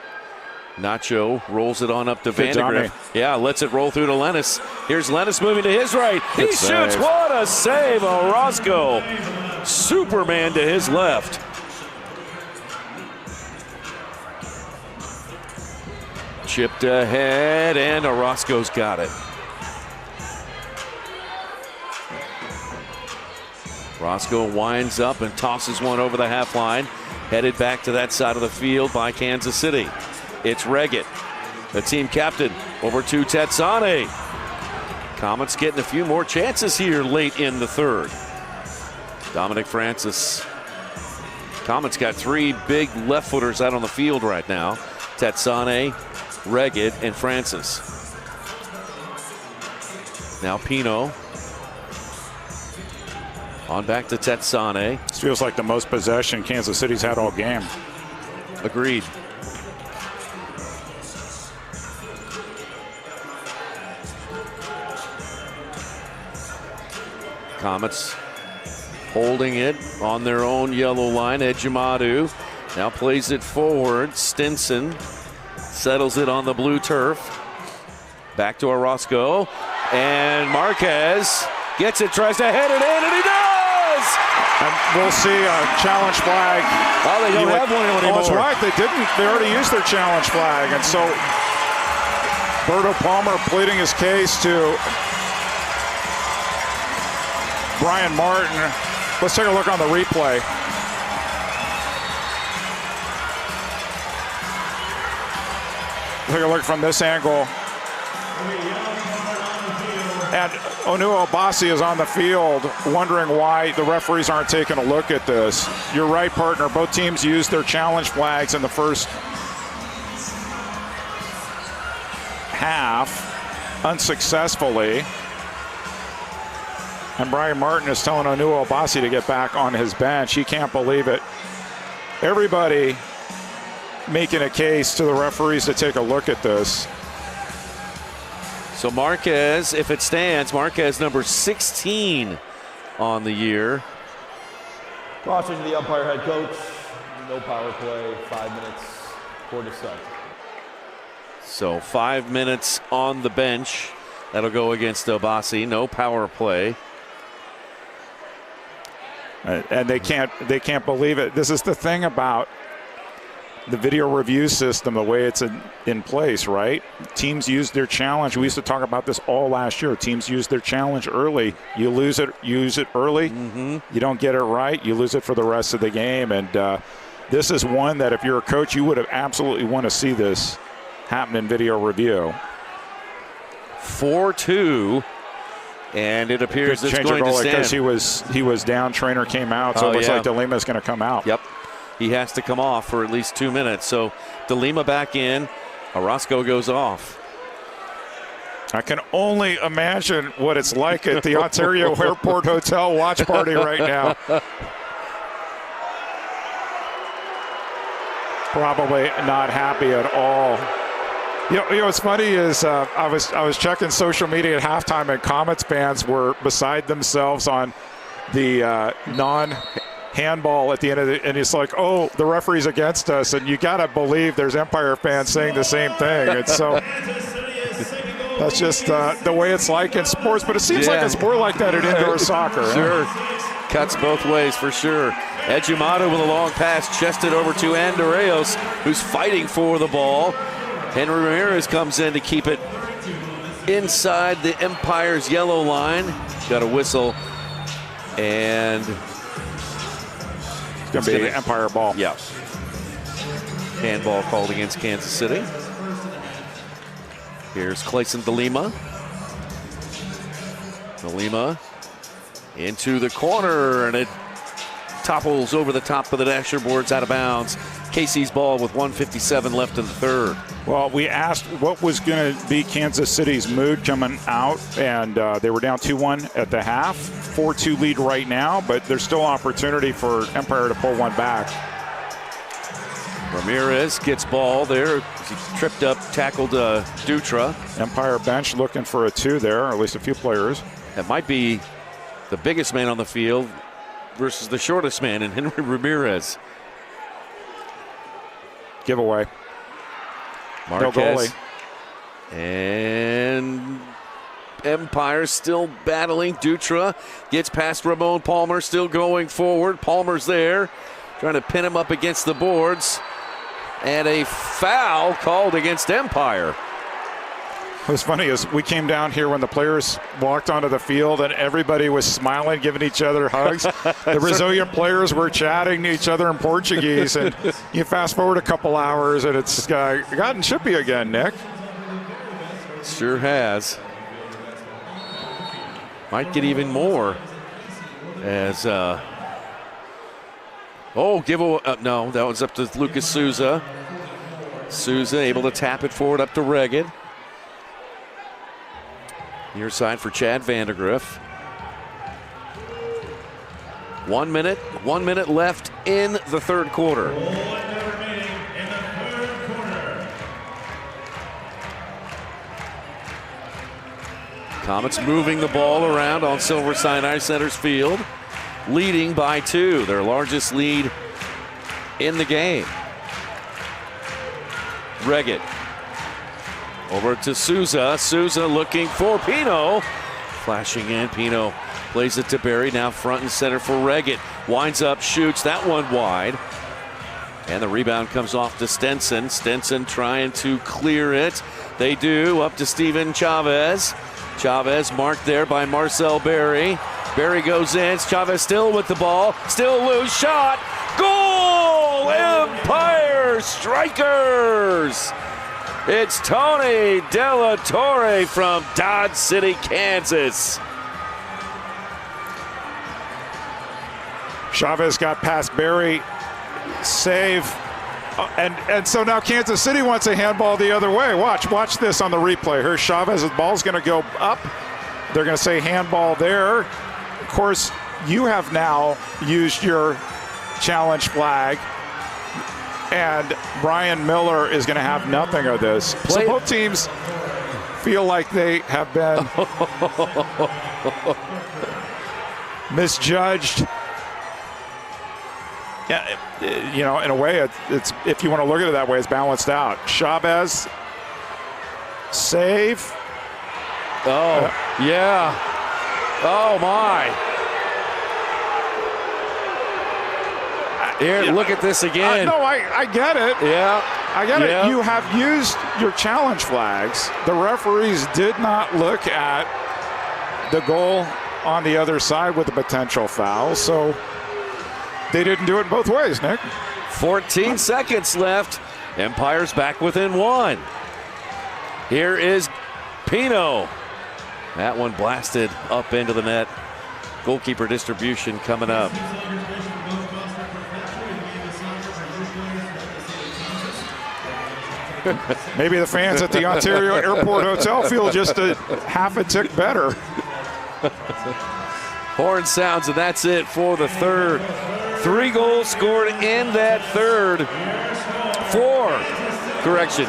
Nacho rolls it on up to Vandegrift. Yeah, lets it roll through to Lennis. Here's Lennis moving to his right. He shoots. What a save, Orozco. Superman to his left. Chipped ahead, and Orozco's got it. Orozco winds up and tosses one over the half line. Headed back to that side of the field by Kansas City. It's Reggett, the team captain, over to Tetsane. Comets getting a few more chances here late in the third. Dominic Francis. Comets got 3 big left footers out on the field right now. Tetsane, Reggett, and Francis. Now Pino. On back to Tetsane. This feels like the most possession Kansas City's had all game. Agreed. Comets holding it on their own yellow line. Ejimadu now plays it forward. Stinson settles it on the blue turf. Back to Orozco. And Marquez gets it, tries to head it in, and he does! And we'll see a challenge flag. Oh, they don't have one anymore. Oh, that's right. They didn't. They already used their challenge flag. And so Berto Palmer pleading his case to Brian Martin. Let's take a look on the replay. Take a look from this angle. And Onu Obasi is on the field wondering why the referees aren't taking a look at this. You're right, partner. Both teams used their challenge flags in the first half unsuccessfully. And Brian Martin is telling Onu Obasi to get back on his bench. He can't believe it. Everybody making a case to the referees to take a look at this. So Marquez, if it stands, Marquez number 16 on the year. Caution to the umpire head coach. No power play, 5 minutes, quarter start. So 5 minutes on the bench. That'll go against Obasi. No power play. And they can't believe it. This is the thing about the video review system, the way it's in place, right? Teams use their challenge. We used to talk about this all last year. Teams use their challenge early. You use it early. You don't get it right, you lose it for the rest of the game. And this is one that if you're a coach, you would have absolutely want to see this happen in video review. 4-2. And it appears it's going to stand. Because he was down, trainer came out, so it looks like DeLima's going to come out. Yep. He has to come off for at least 2 minutes. So DeLima back in. Orozco goes off. I can only imagine what it's like at the Ontario Airport Hotel watch party right now. Probably not happy at all. You know what's funny is I was checking social media at halftime, and Comets fans were beside themselves on the non-handball at the end of it, and it's like, oh, the referee's against us, and you gotta believe there's Empire fans saying the same thing. And so that's just the way it's like in sports, but it seems like it's more like that in indoor soccer. Sure, cuts both ways for sure. Ejimadu with a long pass, chested over to Andreas, who's fighting for the ball. Henry Ramirez comes in to keep it inside the Empire's yellow line. Got a whistle, and it's going to be the Empire ball. Yeah. Handball called against Kansas City. Here's Clayson DeLima. DeLima into the corner, and it topples over the top of the dasher boards out of bounds. Casey's ball with 1:57 left in the third. Well, we asked what was going to be Kansas City's mood coming out, and they were down 2-1 at the half. 4-2 lead right now, but there's still opportunity for Empire to pull one back. Ramirez gets ball there. He tripped up, tackled Dutra. Empire bench looking for a 2 there, or at least a few players. That might be the biggest man on the field versus the shortest man in Henry Ramirez. Giveaway. Marquez. No goalie. And Empire still battling. Dutra gets past Ramon Palmer, still going forward. Palmer's there, trying to pin him up against the boards. And a foul called against Empire. What's funny is we came down here when the players walked onto the field and everybody was smiling, giving each other hugs. The Brazilian players were chatting to each other in Portuguese, and you fast forward a couple hours and it's gotten chippy again, Nick. Sure has. Might get even more as no, that one's up to Lucas Souza. Souza able to tap it forward up to Reggett. Near side for Chad Vandergriff. 1 minute left in the third quarter. Comets moving the ball around on Silver Sinai Center's field, leading by 2, their largest lead in the game. Reggett over to Souza. Souza looking for Pino. Flashing in. Pino plays it to Barry. Now front and center for Reggett. Winds up, shoots. That one wide. And the rebound comes off to Stenson. Stenson trying to clear it. They do. Up to Steven Chavez. Chavez marked there by Marcel Barry. Barry goes in. Chavez still with the ball. Still loose. Shot. Goal! Empire Strykers! It's Tony Della Torre from Dodge City, Kansas. Chavez got past Barry, save, and so now Kansas City wants a handball the other way. Watch this on the replay. Here's Chavez's ball's going to go up. They're going to say handball there. Of course, you have now used your challenge flag. And Brian Miller is going to have nothing of this. So both teams feel like they have been misjudged. Yeah, you know, in a way, it's if you want to look at it that way, it's balanced out. Chavez, save. Oh, yeah. Oh, my. Here, look at this again. No, I get it. Yeah. I get it. You have used your challenge flags. The referees did not look at the goal on the other side with the potential foul, so they didn't do it both ways, Nick. 14 seconds left. Empire's back within 1. Here is Pino. That one blasted up into the net. Goalkeeper distribution coming up. Maybe the fans at the Ontario Airport Hotel feel just a half a tick better. Horn sounds, and that's it for the third. 3 goals scored in that third. 4. Correction.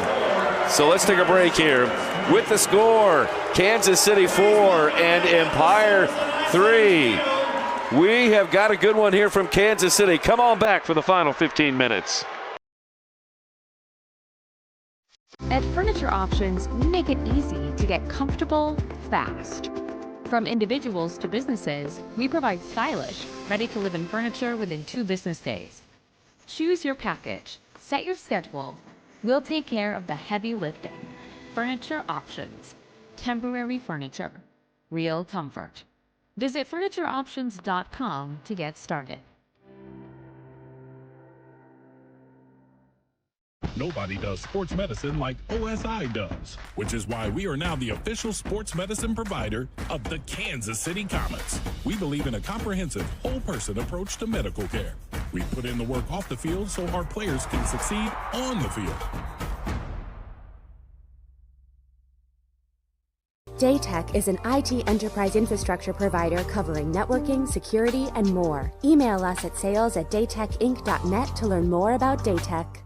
So let's take a break here. With the score, Kansas City 4 and Empire 3. We have got a good one here from Kansas City. Come on back for the final 15 minutes. At Furniture Options, we make it easy to get comfortable fast. From individuals to businesses, we provide stylish, ready-to-live-in furniture within 2 business days. Choose your package, set your schedule. We'll take care of the heavy lifting. Furniture Options. Temporary furniture. Real comfort. Visit FurnitureOptions.com to get started. Nobody does sports medicine like OSI does, which is why we are now the official sports medicine provider of the Kansas City Comets. We believe in a comprehensive, whole-person approach to medical care. We put in the work off the field so our players can succeed on the field. Daytech is an IT enterprise infrastructure provider covering networking, security, and more. Email us at sales@daytechinc.net to learn more about Daytech.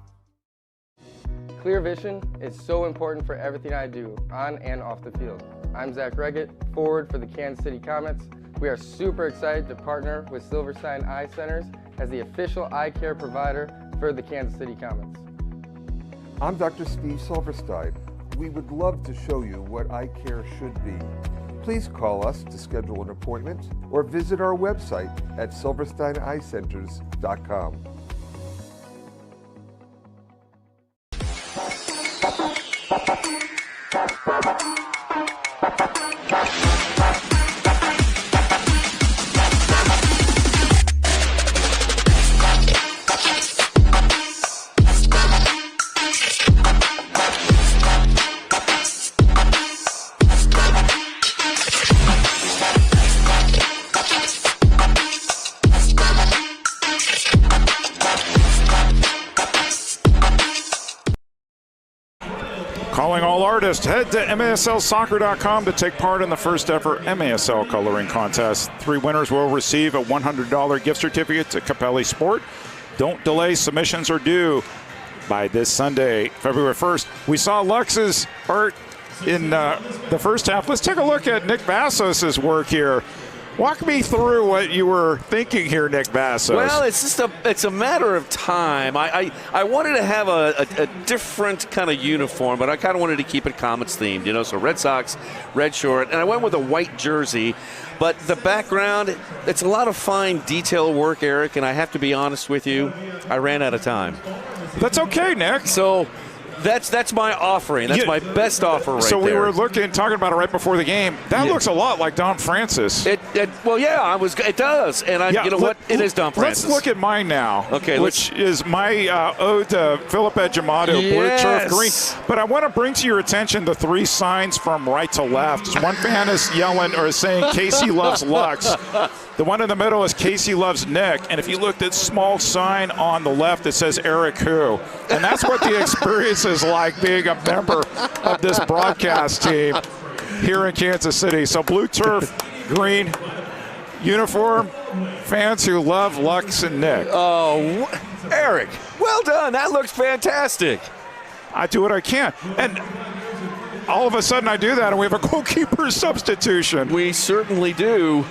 Clear vision is so important for everything I do, on and off the field. I'm Zach Reggett, forward for the Kansas City Comets. We are super excited to partner with Silverstein Eye Centers as the official eye care provider for the Kansas City Comets. I'm Dr. Steve Silverstein. We would love to show you what eye care should be. Please call us to schedule an appointment or visit our website at silversteineyecenters.com. Calling all artists, head to MASLsoccer.com to take part in the first ever MASL coloring contest. 3 winners will receive a $100 gift certificate to Capelli Sport. Don't delay, submissions are due by this Sunday, February 1st. We saw Lux's art in the first half. Let's take a look at Nick Vassos' work here. Walk me through what you were thinking here, Nick Vassos. Well, it's a matter of time. I wanted to have a different kind of uniform, but I kind of wanted to keep it Comets themed, you know, so Red Sox, red short, and I went with a white jersey. But the background, it's a lot of fine detail work, Eric, and I have to be honest with you, I ran out of time. That's okay, Nick. So that's my offering. That's my best offer right there. So we were talking about it right before the game. That looks a lot like Don Francis. Well, yeah, it does. And you know what? It is Don Francis. Let's look at mine now. Okay, which is my ode to Philip Edgiamato, Blue Turf Green. But I want to bring to your attention the 3 signs from right to left. One fan is yelling or saying Casey loves Lux. The one in the middle is Casey loves Nick. And if you look at small sign on the left, it says Eric who. And that's what the experience is like being a member of this broadcast team here in Kansas City. So blue turf, green uniform, fans who love Lux and Nick. Oh, Eric, well done. That looks fantastic. I do what I can. And all of a sudden I do that and we have a goalkeeper substitution. We certainly do.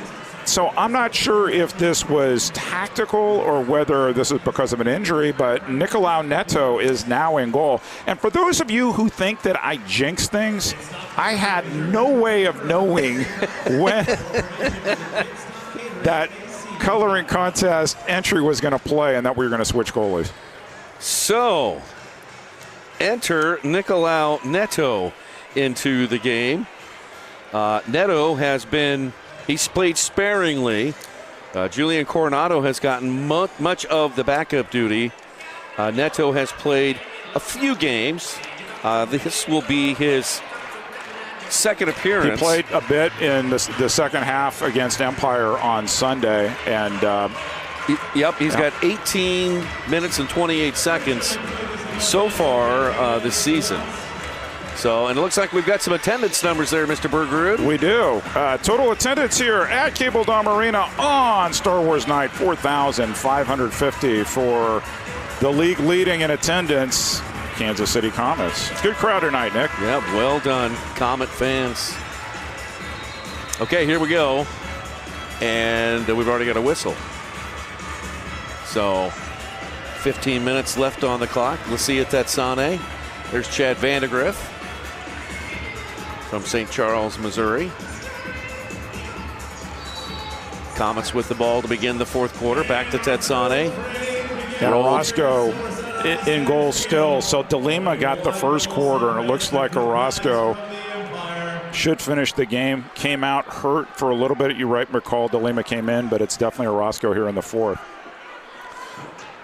So I'm not sure if this was tactical or whether this is because of an injury, but Nicolau Neto is now in goal. And for those of you who think that I jinx things, I had no way of knowing when that coloring contest entry was going to play and that we were going to switch goalies. So, enter Nicolau Neto into the game. Neto has been... He's played sparingly. Julian Coronado has gotten much of the backup duty. Neto has played a few games. This will be his second appearance. He played a bit in the second half against Empire on Sunday. And he's got 18 minutes and 28 seconds so far this season. So, and it looks like we've got some attendance numbers there, Mr. Bergerud. We do. Total attendance here at Cable Dome Arena on Star Wars Night, 4,550 for the league leading in attendance, Kansas City Comets. Good crowd tonight, Nick. Yeah, well done, Comet fans. Okay, here we go. And we've already got a whistle. So, 15 minutes left on the clock. Lucia Tetsane. There's Chad Vandegrift from St. Charles, Missouri. Comets with the ball to begin the fourth quarter. Back to Tetsane. And Orozco in goal still. So DeLima got the first quarter, and it looks like Orozco should finish the game. Came out hurt for a little bit. You right, recall DeLima came in, but it's definitely Orozco here in the fourth.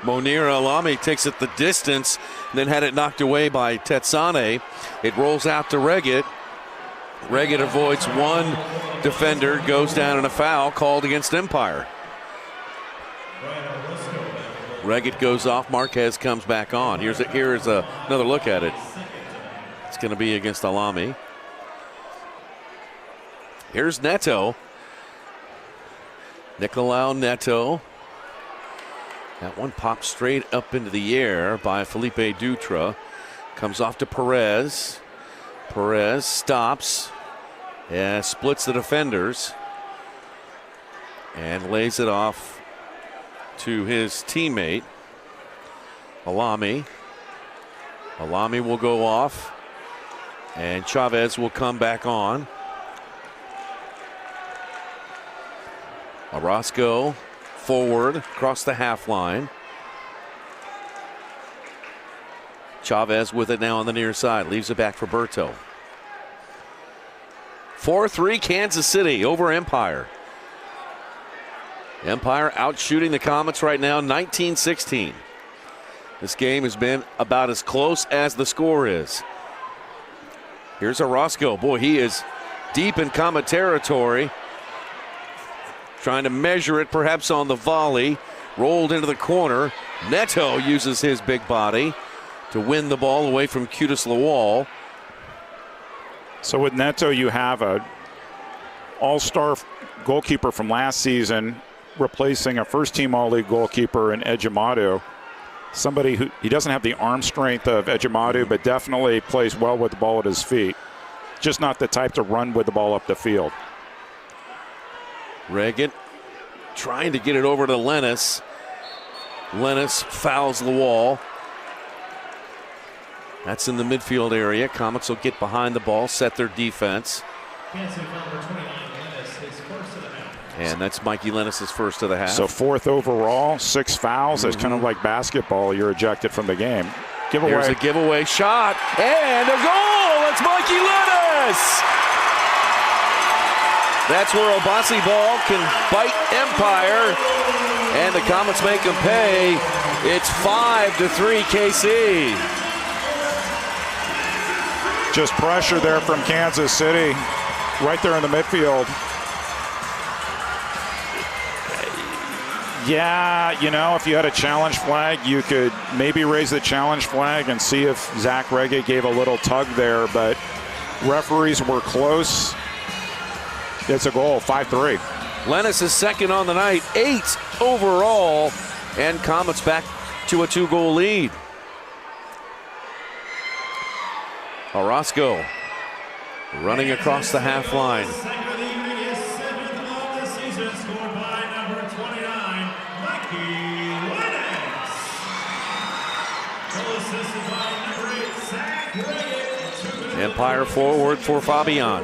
Monir Alami takes it the distance, then had it knocked away by Tetsane. It rolls out to Reggett. Reggett avoids one defender, goes down in a foul called against Empire. Reggett goes off, Marquez comes back on. Here's another look at it. It's going to be against Alami. Here's Neto. Nicolau Neto. That one pops straight up into the air by Felipe Dutra. Comes off to Perez. Perez stops and splits the defenders and lays it off to his teammate, Alami. Alami will go off and Chavez will come back on. Orozco forward across the half line. Chavez with it now on the near side. Leaves it back for Berto. 4-3 Kansas City over Empire. Empire out shooting the Comets right now, 19-16. This game has been about as close as the score is. Here's Orozco. Boy, he is deep in Comet territory. Trying to measure it perhaps on the volley. Rolled into the corner. Neto uses his big body to win the ball away from Cutis Lawal. So with Neto, you have a all-star goalkeeper from last season replacing a first-team all-league goalkeeper in Ejimadu. Somebody who, he doesn't have the arm strength of Ejimadu, but definitely plays well with the ball at his feet. Just not the type to run with the ball up the field. Reagan trying to get it over to Lennis. Lennis fouls the wall. That's in the midfield area. Comets will get behind the ball, set their defense. And that's Mikey Lennis' first of the half. So 4th overall, 6 fouls. It's kind of like basketball. You're ejected from the game. Giveaway. There's a giveaway shot and a goal. It's Mikey Lennis. That's where Obasi ball can bite Empire, and the Comets make them pay. It's 5-3 KC. Just pressure there from Kansas City, right there in the midfield. Yeah, you know, if you had a challenge flag, you could maybe raise the challenge flag and see if Zach Reggae gave a little tug there, but referees were close. It's a goal, 5-3. Lennis is second on the night, 8 overall, and Comets back to a 2-goal lead. Orozco running across the half line. Empire forward for Fabian.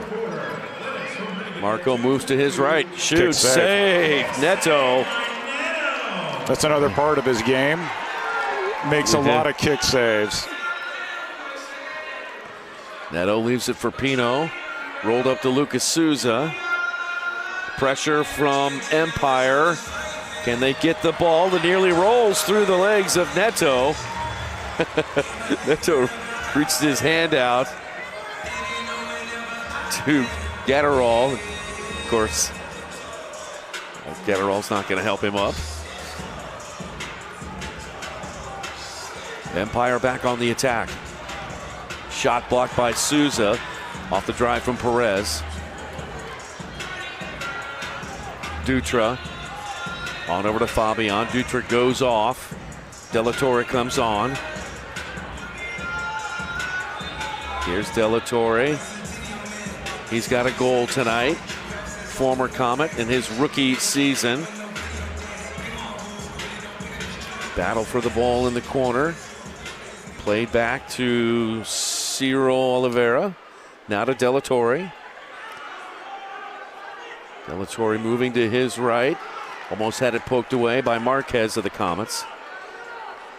Marco moves to his right. Shoots, save. Neto. That's another part of his game. Makes a lot of kick saves. Neto leaves it for Pino. Rolled up to Lucas Souza. Pressure from Empire. Can they get the ball? That nearly rolls through the legs of Neto. Neto reached his hand out to Gatterall. Of course, Gatterall's not going to help him up. Empire back on the attack. Shot blocked by Souza off the drive from Perez. Dutra on over to Fabian. Dutra goes off. Della Torre comes on. Here's Della Torre. He's got a goal tonight. Former Comet in his rookie season. Battle for the ball in the corner. Played back to Ciro Oliveira. Now to Della Torre. Della Torre moving to his right. Almost had it poked away by Marquez of the Comets.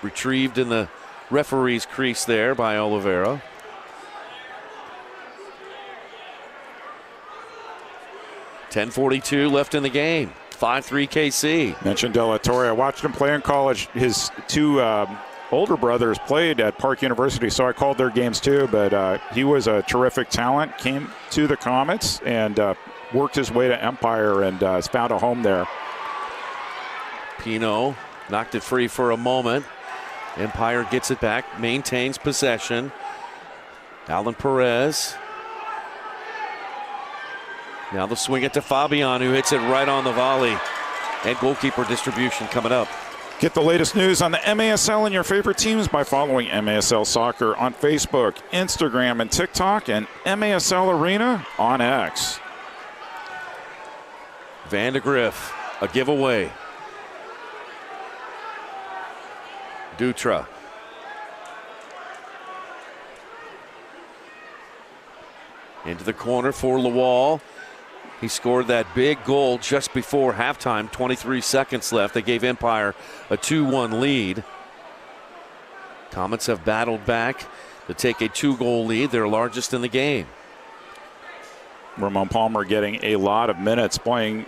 Retrieved in the referee's crease there by Oliveira. .42 left in the game. 5-3 KC. Mentioned Della Torre. I watched him play in college. His 2 older brothers played at Park University, so I called their games too. But he was a terrific talent. Came to the Comets and worked his way to Empire and has found a home there. Pino knocked it free for a moment. Empire gets it back, maintains possession. Alan Perez. Now they'll swing it to Fabian, who hits it right on the volley. And goalkeeper distribution coming up. Get the latest news on the MASL and your favorite teams by following MASL Soccer on Facebook, Instagram, and TikTok, and MASL Arena on X. Van de Griff, a giveaway. Dutra. Into the corner for Lawal. He scored that big goal just before halftime, 23 seconds left. They gave Empire a 2-1 lead. Comets have battled back to take a 2-goal lead, their largest in the game. Ramon Palmer getting a lot of minutes, playing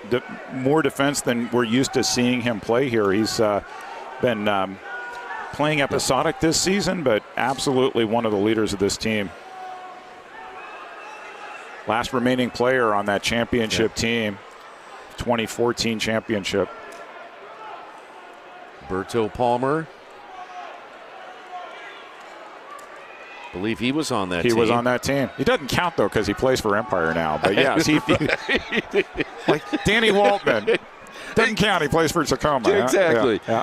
more defense than we're used to seeing him play here. He's been playing episodic this season, but absolutely one of the leaders of this team. Last remaining player on that championship team, 2014 championship. Berto Palmer. believe he was on that team. team. He was on that team. He doesn't count, though, because he plays for Empire now. But, yes, like Danny Waltman. Doesn't count. He plays for Tacoma. Exactly. Yeah.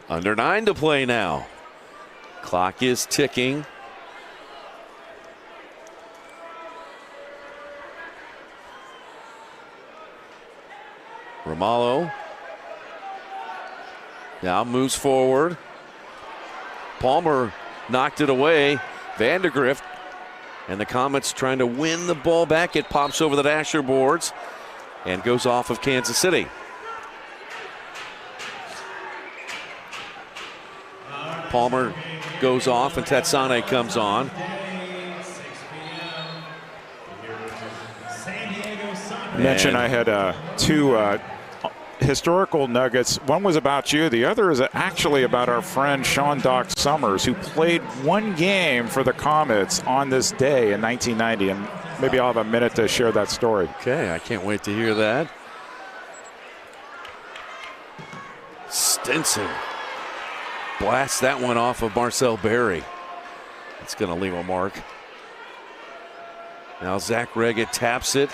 Under 9 to play now. Clock is ticking. Ramallo now moves forward. Palmer knocked it away. Vandergrift and the Comets trying to win the ball back. It pops over the dasher boards and goes off of Kansas City. Palmer goes off and Tetsane comes on. Mentioned I had two historical nuggets. One was about you. The other is actually about our friend Sean Doc Summers, who played one game for the Comets on this day in 1990. And maybe I'll have a minute to share that story. Okay, I can't wait to hear that. Stinson blasts that one off of Marcel Berry. It's going to leave a mark. Now Zach Reggett taps it.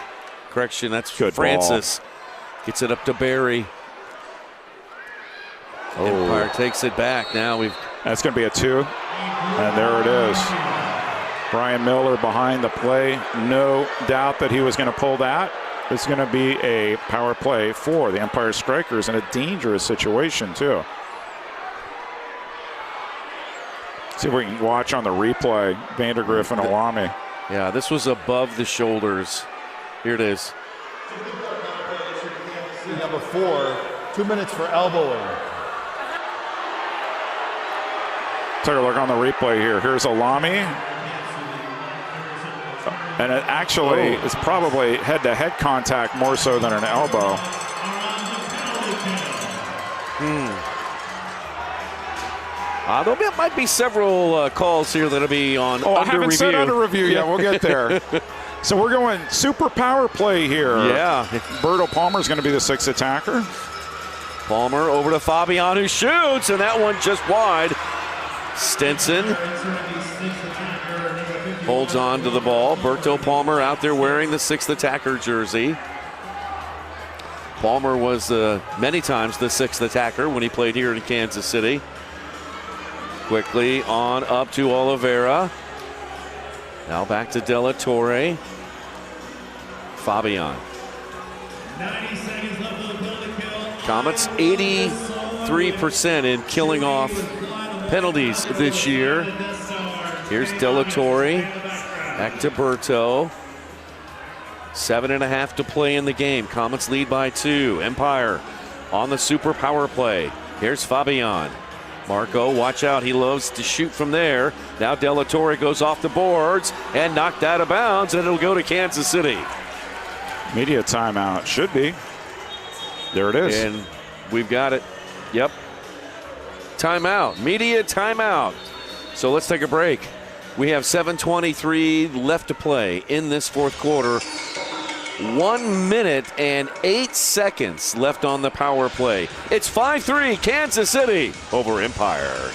Correction, that's good Francis. Ball. Gets it up to Berry. Empire takes it back. Now that's going to be a 2. And there it is. Brian Miller behind the play. No doubt that he was going to pull that. It's going to be a power play for the Empire Strykers in a dangerous situation, too. See if we can watch on the replay Vandergrift and Alami. Yeah, this was above the shoulders. Here it is. Number 4, 2 minutes for elbowing. Take a look on the replay here. Here's Alami. And it actually is probably head-to-head contact more so than an elbow. There might be several calls here that'll be on under I haven't review. said under review yet. We'll get there. So we're going super power play here. Yeah. Berto Palmer's going to be the 6th attacker. Palmer over to Fabian, who shoots, and that one just wide. Stinson holds on to the ball. Berto Palmer out there wearing the 6th attacker jersey. Palmer was many times the 6th attacker when he played here in Kansas City. Quickly on up to Oliveira. Now back to Della Torre. Fabian. Comets 83% in killing off penalties this year. Here's Della Torre. Back to Berto. 7.5 to play in the game. Comets lead by 2. Empire on the super power play. Here's Fabian. Marco, watch out. He loves to shoot from there. Now Della Torre goes off the boards and knocked out of bounds, and it'll go to Kansas City. Media timeout. Should be. There it is. And we've got it. Yep. Timeout. Media timeout. So let's take a break. We have 7:23 left to play in this fourth quarter. 1 minute and 8 seconds left on the power play. It's 5-3 Kansas City over Empire.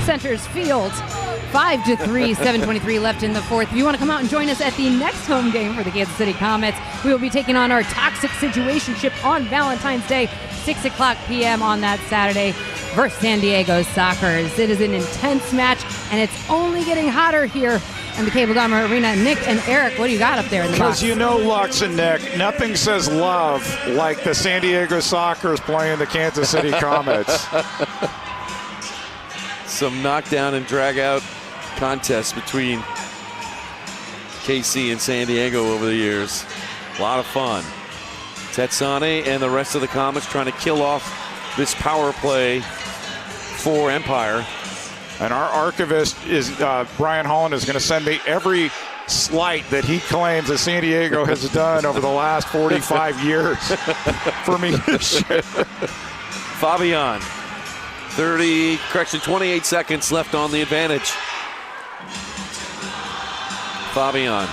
Centers field 5-3, 7:23 left in the fourth. If you want to come out and join us at the next home game for the Kansas City Comets, we will be taking on our toxic situationship on Valentine's Day, 6 o'clock p.m. on that Saturday versus San Diego Strykers. It is an intense match, and it's only getting hotter here in the Cable Dahmer Arena. Nick and Eric, what do you got up there in the box? Because you know, Lux and Nick, nothing says love like the San Diego Strykers playing the Kansas City Comets. Some knockdown and drag out contests between KC and San Diego over the years. A lot of fun. Tetsani and the rest of the Comets trying to kill off this power play for Empire. And our archivist is Brian Holland is going to send me every slight that he claims that San Diego has done over the last 45 years for me to share. Fabian, 28 seconds left on the advantage. Fabian.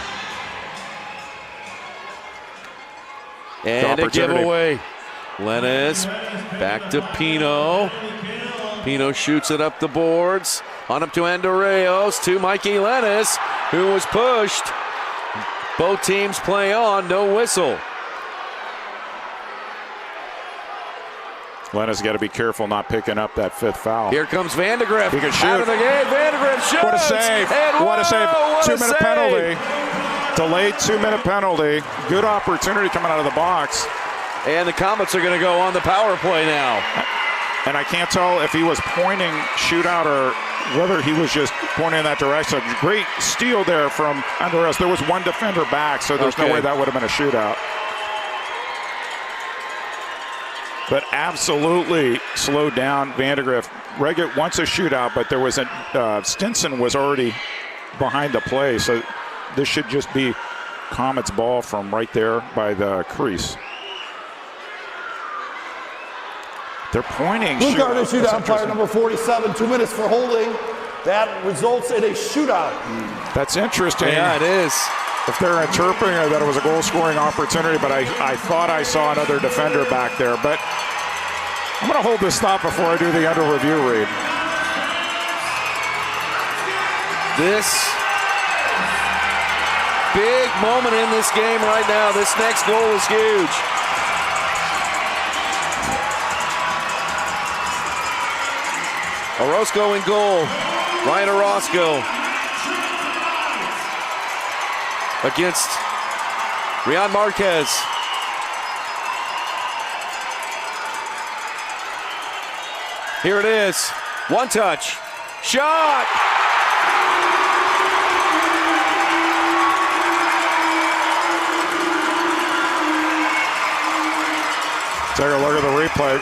And a giveaway. Lennis back to Pino. Pino shoots it up the boards. On up to Andreos, to Mikey Lennis, who was pushed. Both teams play on, no whistle. Lennis got to be careful not picking up that fifth foul. Here comes Vandegrift. He can shoot. Out of the game, Vandegrift shoots. What a save. And what a save. What 2 minute a penalty. Delayed 2 minute penalty. Good opportunity coming out of the box. And the Comets are going to go on the power play now. And I can't tell if he was pointing shootout or whether he was just pointing in that direction. Great steal there from Andreas. There was one defender back, so there's no way that would have been a shootout. But absolutely slowed down Vandegrift. Reggett wants a shootout, but there was Stinson was already behind the play, so this should just be Comets ball from right there by the crease. They're pointing. Blue card issued to umpire number 47, 2 minutes for holding. That results in a shootout. That's interesting. Yeah, it is. If they're interpreting that it was a goal-scoring opportunity, but I thought I saw another defender back there. But I'm going to hold this thought before I do the under review read. This big moment in this game right now. This next goal is huge. Orozco in goal. Ryan Orozco against Rian Marquez. Here it is. One touch. Shot! Take a look at the replay.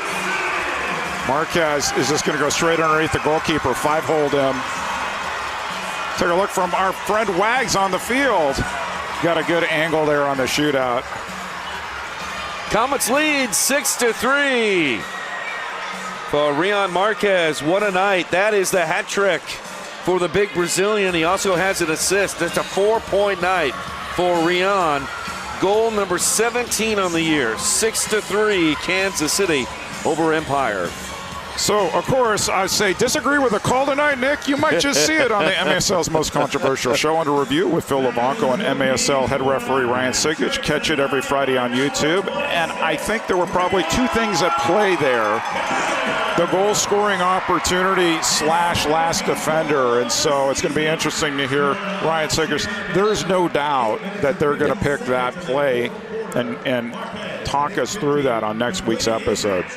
Marquez is just going to go straight underneath the goalkeeper. Five-hold him. Take a look from our friend Wags on the field. Got a good angle there on the shootout. Comets lead 6-3 for Rian Marquez. What a night. That is the hat trick for the big Brazilian. He also has an assist. That's a 4-point night for Rian. Goal number 17 on the year. 6-3 Kansas City over Empire. So, of course, I say disagree with the call tonight, Nick. You might just see it on the MASL's most controversial show under review with Phil Levanco and MASL head referee Ryan Sigich. Catch it every Friday on YouTube. And I think there were probably two things at play there. The goal scoring opportunity / last defender. And so it's going to be interesting to hear Ryan Sigich. There's no doubt that they're going to pick that play and talk us through that on next week's episode.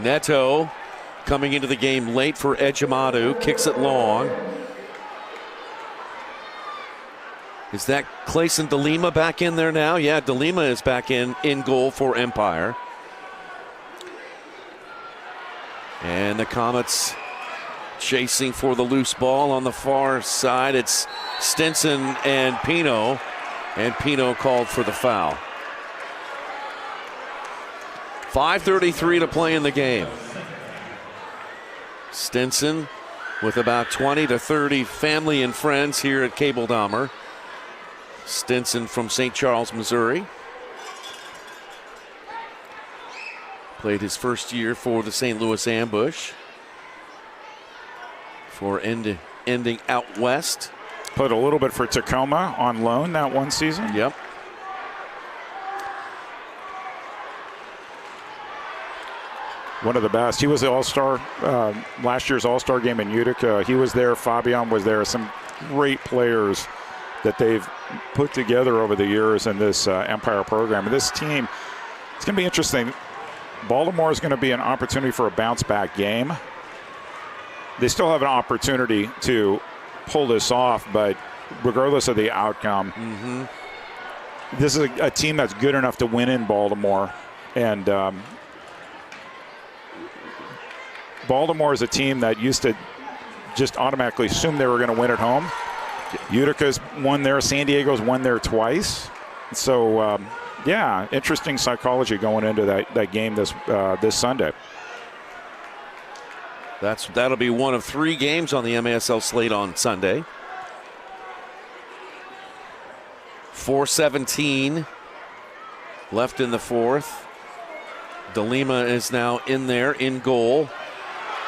Neto coming into the game late for Ejimadu, kicks it long. Is that Clayson DeLima back in there now? Yeah, DeLima is back in goal for Empire. And the Comets chasing for the loose ball on the far side. It's Stinson and Pino called for the foul. 5:33 to play in the game. Stinson with about 20 to 30 family and friends here at Cable Dahmer. Stinson from St. Charles, Missouri. Played his first year for the St. Louis Ambush. For ending out west. Played a little bit for Tacoma on loan that one season. Yep. One of the best. He was the All-Star, last year's All-Star game in Utica. He was there. Fabian was there. Some great players that they've put together over the years in this Empire program. And this team, it's going to be interesting. Baltimore is going to be an opportunity for a bounce-back game. They still have an opportunity to pull this off, but regardless of the outcome, this is a team that's good enough to win in Baltimore. And Baltimore is a team that used to just automatically assume they were going to win at home. Utica's won there. San Diego's won there twice. So, yeah, interesting psychology going into that game this Sunday. That'll be one of 3 games on the MASL slate on Sunday. 4:17 left in the fourth. DeLima is now in there in goal.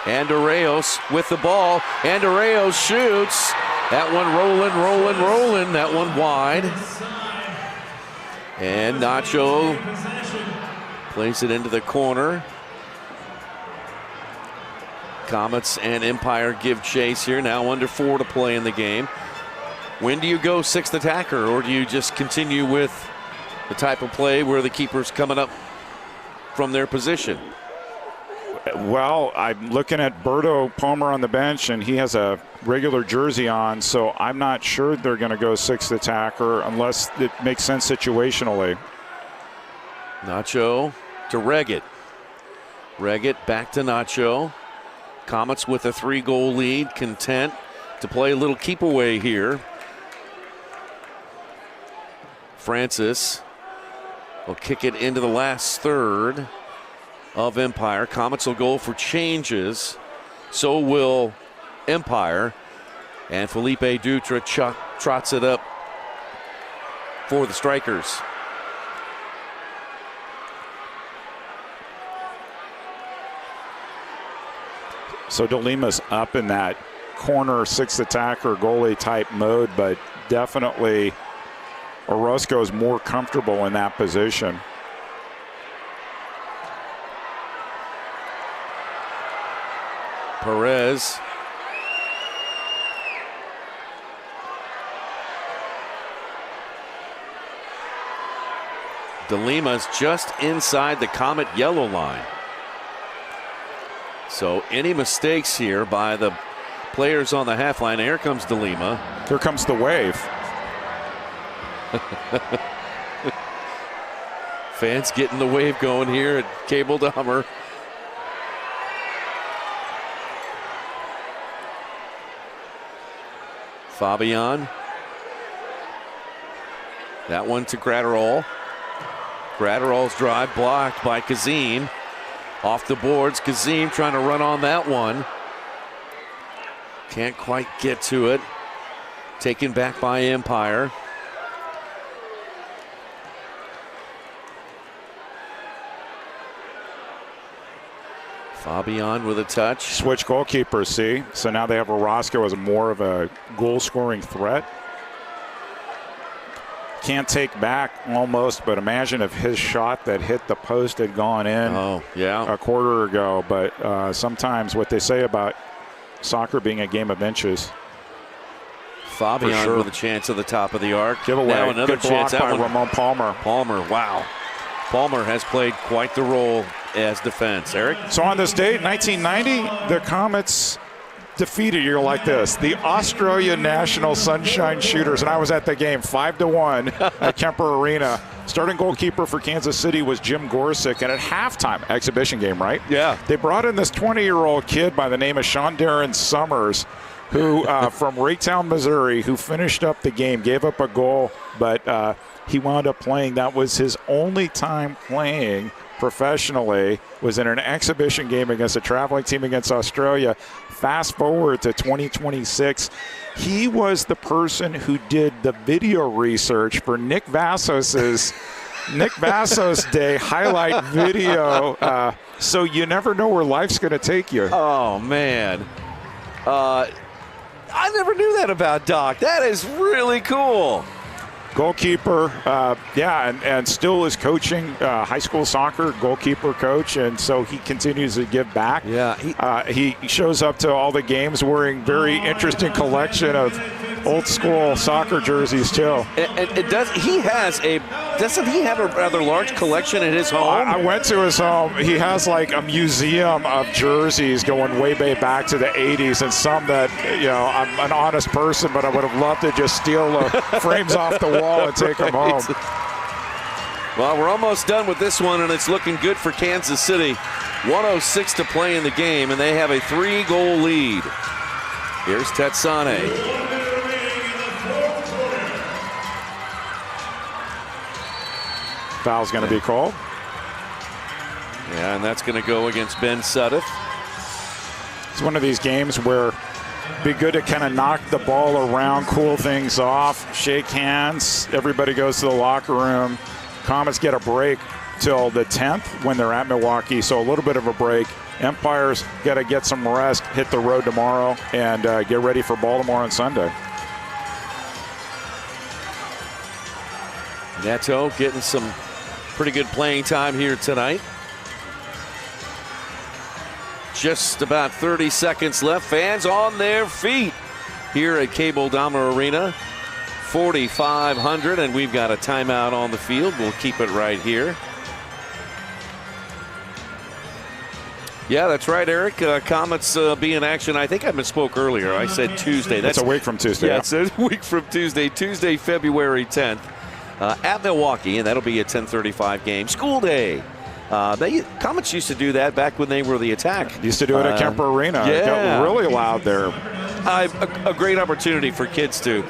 Andreos with the ball. Andreos shoots. That one rolling. That one wide. And Nacho plays it into the corner. Comets and Empire give chase here. Now under 4 to play in the game. When do you go 6th attacker, or do you just continue with the type of play where the keeper's coming up from their position? Well, I'm looking at Berto Palmer on the bench, and he has a regular jersey on, so I'm not sure they're going to go 6th attacker unless it makes sense situationally. Nacho to Reggett. Reggett back to Nacho. Comets with a 3-goal lead, content to play a little keep away here. Francis will kick it into the last third of Empire. Comets will go for changes. So will Empire. And Felipe Dutra trots it up for the Strykers. So DeLima's up in that corner 6th attacker goalie type mode, but definitely Orozco is more comfortable in that position. Perez. DeLima's just inside the Comet yellow line. So any mistakes here by the players on the half line. Here comes DeLima. Here comes the wave. Fans getting the wave going here at Cable Dahmer. Fabian. That one to Gratterall. Gratterall's drive blocked by Kazim. Off the boards, Kazim trying to run on that one. Can't quite get to it. Taken back by Empire. Fabian with a touch. Switch goalkeepers, see? So now they have Orozco as more of a goal-scoring threat. Can't take back almost, but imagine if his shot that hit the post had gone in a quarter ago. But sometimes what they say about soccer being a game of inches. Fabian with a chance at the top of the arc. Giveaway. Now another Good chance. block by Ramon Palmer. Palmer, wow. Palmer has played quite the role as defense. Eric? So on this date, 1990, the Comets defeated, you're like this, the Australia National Sunshine Shooters, and I was at the game 5-1 at Kemper Arena. Starting goalkeeper for Kansas City was Jim Gorsuch, and at halftime, exhibition game, right? Yeah. They brought in this 20-year-old kid by the name of Sean Darren Summers, who from Raytown, Missouri, who finished up the game, gave up a goal, but he wound up playing. That was his only time playing professionally, was in an exhibition game against a traveling team against Australia. Fast forward to 2026, he was the person who did the video research for Nick Vassos's Nick Vassos Day highlight video. So you never know where life's going to take you. Oh, man. I never knew that about Doc. That is really cool. Goalkeeper, and still is coaching high school soccer, goalkeeper coach, and so he continues to give back. Yeah, he shows up to all the games wearing very interesting collection of old school soccer jerseys too. Doesn't he have a rather large collection at his home? I went to his home. He has like a museum of jerseys going way back to the 80s, and some that, I'm an honest person, but I would have loved to just steal the frames off the wall and take them home. Well, we're almost done with this one, and it's looking good for Kansas City. 1:06 to play in the game, and they have a 3-goal lead. Here's Tetsane. Foul's going to be called. Yeah, and that's going to go against Ben Sudduth. It's one of these games where it'd be good to kind of knock the ball around, cool things off, shake hands. Everybody goes to the locker room. Comets get a break till the 10th when they're at Milwaukee, so a little bit of a break. Empire's got to get some rest, hit the road tomorrow, and get ready for Baltimore on Sunday. Neto getting some pretty good playing time here tonight. Just about 30 seconds left. Fans on their feet here at Cable Dahmer Arena. 4,500, and we've got a timeout on the field. We'll keep it right here. Yeah, that's right, Eric. Comets be in action. I think I misspoke earlier. I said Tuesday. That's a week from Tuesday. Yeah, it's a week from Tuesday. Tuesday, February 10th. At Milwaukee, and that'll be a 10:35 game. School day. Comets used to do that back when they were the Attack. Used to do it at Kemper Arena. Yeah. It got really loud there. A great opportunity for kids to,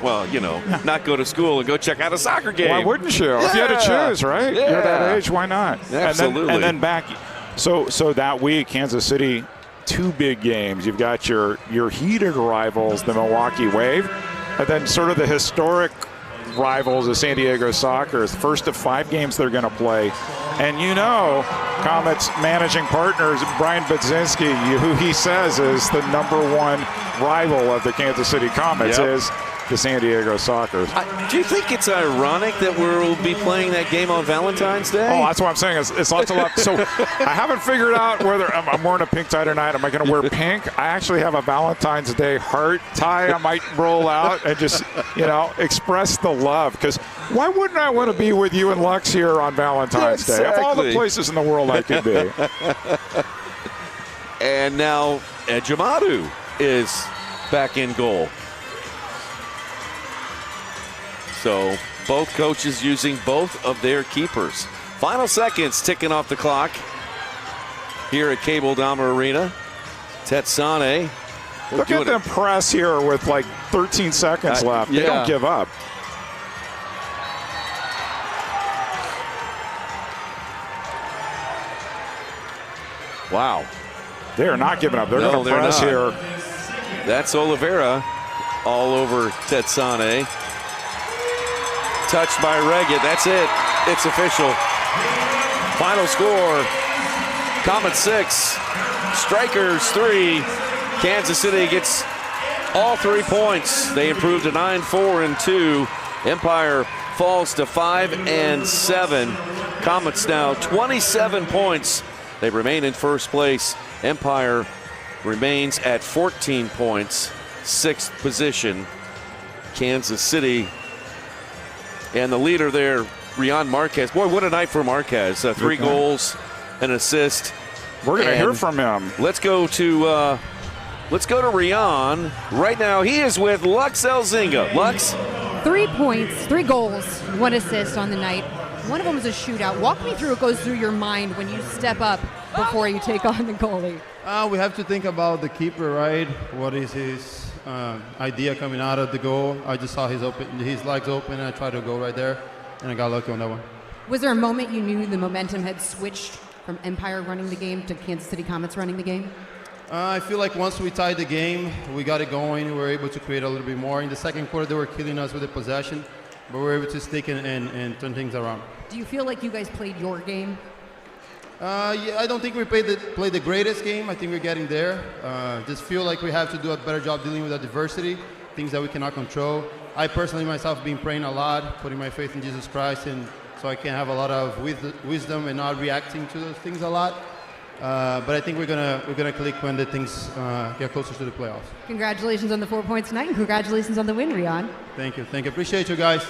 not go to school and go check out a soccer game. Why wouldn't you? Yeah. If you had to choose, right? Yeah. You're that age, why not? Absolutely. And then back, so that week, Kansas City, 2 big games. You've got your heated rivals, the Milwaukee Wave, and then sort of the historic rivals of San Diego Soccer. First of 5 games they're going to play. And Comets managing partners, Brian Budzinski, who he says is the #1 rival of the Kansas City Comets, is the San Diego Soccer. Do you think it's ironic that we'll be playing that game on Valentine's Day? Oh, that's what I'm saying. It's lots of luck. So I haven't figured out whether I'm wearing a pink tie tonight. Am I going to wear pink? I actually have a Valentine's Day heart tie I might roll out and just, express the love. Because why wouldn't I want to be with you and Lux here on Valentine's Day? Of all the places in the world I could be. And now Ejimadu is back in goal. So both coaches using both of their keepers. Final seconds ticking off the clock here at Cable Dahmer Arena. Tetsane. Look at them press here with like 13 seconds left. They don't give up. Wow. They are not giving up. They're going to press here. That's Oliveira all over Tetsane. Touched by Reggett. That's it. It's official. Final score. Comets 6. Strykers 3. Kansas City gets all 3 points. They improve to 9-4-2. Empire falls to 5-7. Comets now 27 points. They remain in first place. Empire remains at 14 points. 6th position. Kansas City. And the leader there, Rian Marquez. Boy, what a night for Marquez. 3 goals, an assist. We're going to hear from him. Let's go to Rian. Right now, he is with Lux Elzinga. Lux? 3 points, 3 goals, 1 assist on the night. One of them was a shootout. Walk me through what goes through your mind when you step up before you take on the goalie. We have to think about the keeper, right? What is his idea coming out of the goal? I just saw his legs open, and I tried to go right there, and I got lucky on that one. Was there a moment you knew the momentum had switched from Empire running the game to Kansas City Comets running the game? I feel like once we tied the game, we got it going. We were able to create a little bit more. In the second quarter, they were killing us with the possession, but we were able to stick and turn things around. Do you feel like you guys played your game? Yeah, I don't think we played the greatest game. I think we're getting there. Just feel like we have to do a better job dealing with adversity, things that we cannot control. I personally myself been praying a lot, putting my faith in Jesus Christ, and so I can have a lot of wisdom and not reacting to those things a lot. But I think we're gonna click when the things get closer to the playoffs. Congratulations on the 4 points tonight, and congratulations on the win, Rion. Thank you. Appreciate you guys.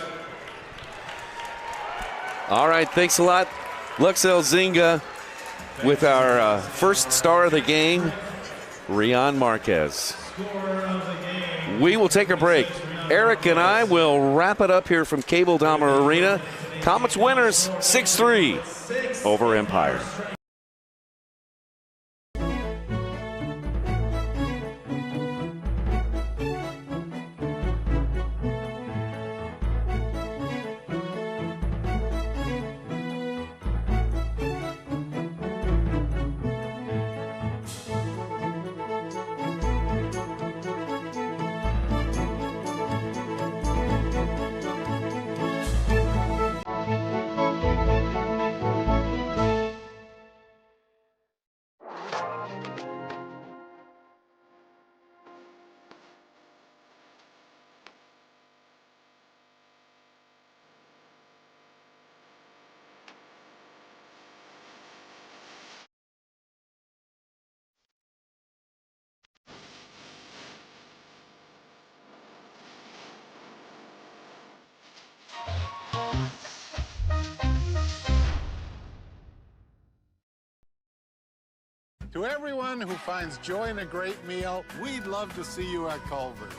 All right, thanks a lot. Lux Elzinga with our first star of the game, Rion Marquez. We will take a break. Eric and I will wrap it up here from Cable Dahmer Arena. Comets winners 6-3 over Empire. To everyone who finds joy in a great meal, we'd love to see you at Culver's.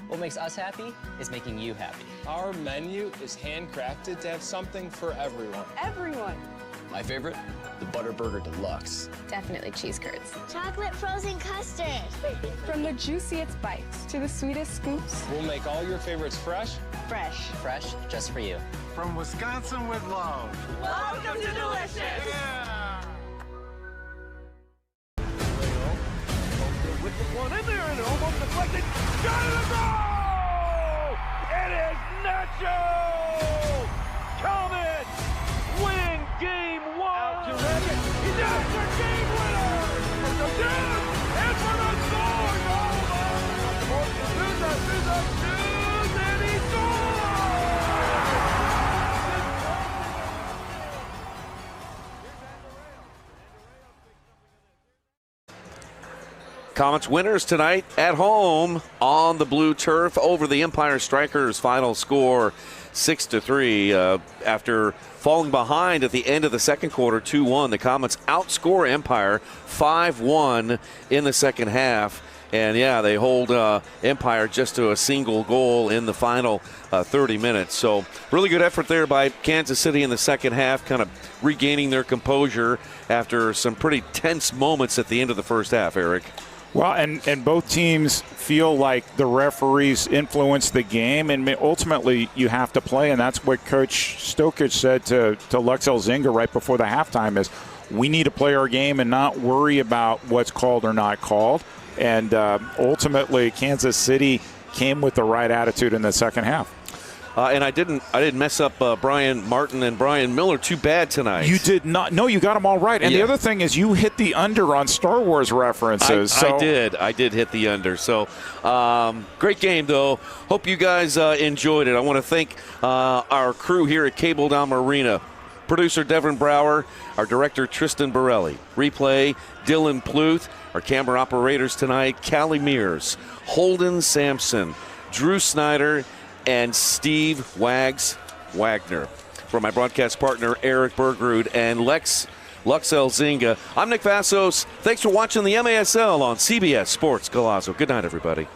What makes us happy is making you happy. Our menu is handcrafted to have something for everyone. Everyone. My favorite, the Butter Burger Deluxe. Definitely cheese curds. Chocolate frozen custard. From the juiciest bites to the sweetest scoops. We'll make all your favorites fresh. Fresh. Fresh just for you. From Wisconsin with love. Welcome to Delicious. Yeah. With the one in there and almost deflected. Got it to go! It is Nacho! Comets win game one! Out to Reddit. He does their game winner! For the dude and for the score! And he scores! Comets winners tonight at home on the blue turf over the Empire Strykers. Final score 6-3. After falling behind at the end of the second quarter 2-1, the Comets outscore Empire 5-1 in the second half. And yeah, they hold Empire just to a single goal in the final 30 minutes. So really good effort there by Kansas City in the second half, kind of regaining their composure after some pretty tense moments at the end of the first half, Eric. Well, and both teams feel like the referees influence the game, and ultimately you have to play, and that's what Coach Strykers said to Lux Elzinga right before the halftime is we need to play our game and not worry about what's called or not called. And ultimately Kansas City came with the right attitude in the second half. And I didn't mess up Brian Martin and Brian Miller too bad tonight. You did not. No, you got them all right. And the other thing is you hit the under on Star Wars references. I did hit the under. So great game, though. Hope you guys enjoyed it. I want to thank our crew here at Cable Dahmer Arena. Producer Devin Brower, our director Tristan Borelli, replay Dylan Pluth, our camera operators tonight Callie Mears, Holden Sampson, Drew Snyder, and Steve Wagner. For my broadcast partner, Eric Bergrud and Lux Elzinga, I'm Nick Vassos. Thanks for watching the MASL on CBS Sports Golazo. Good night, everybody.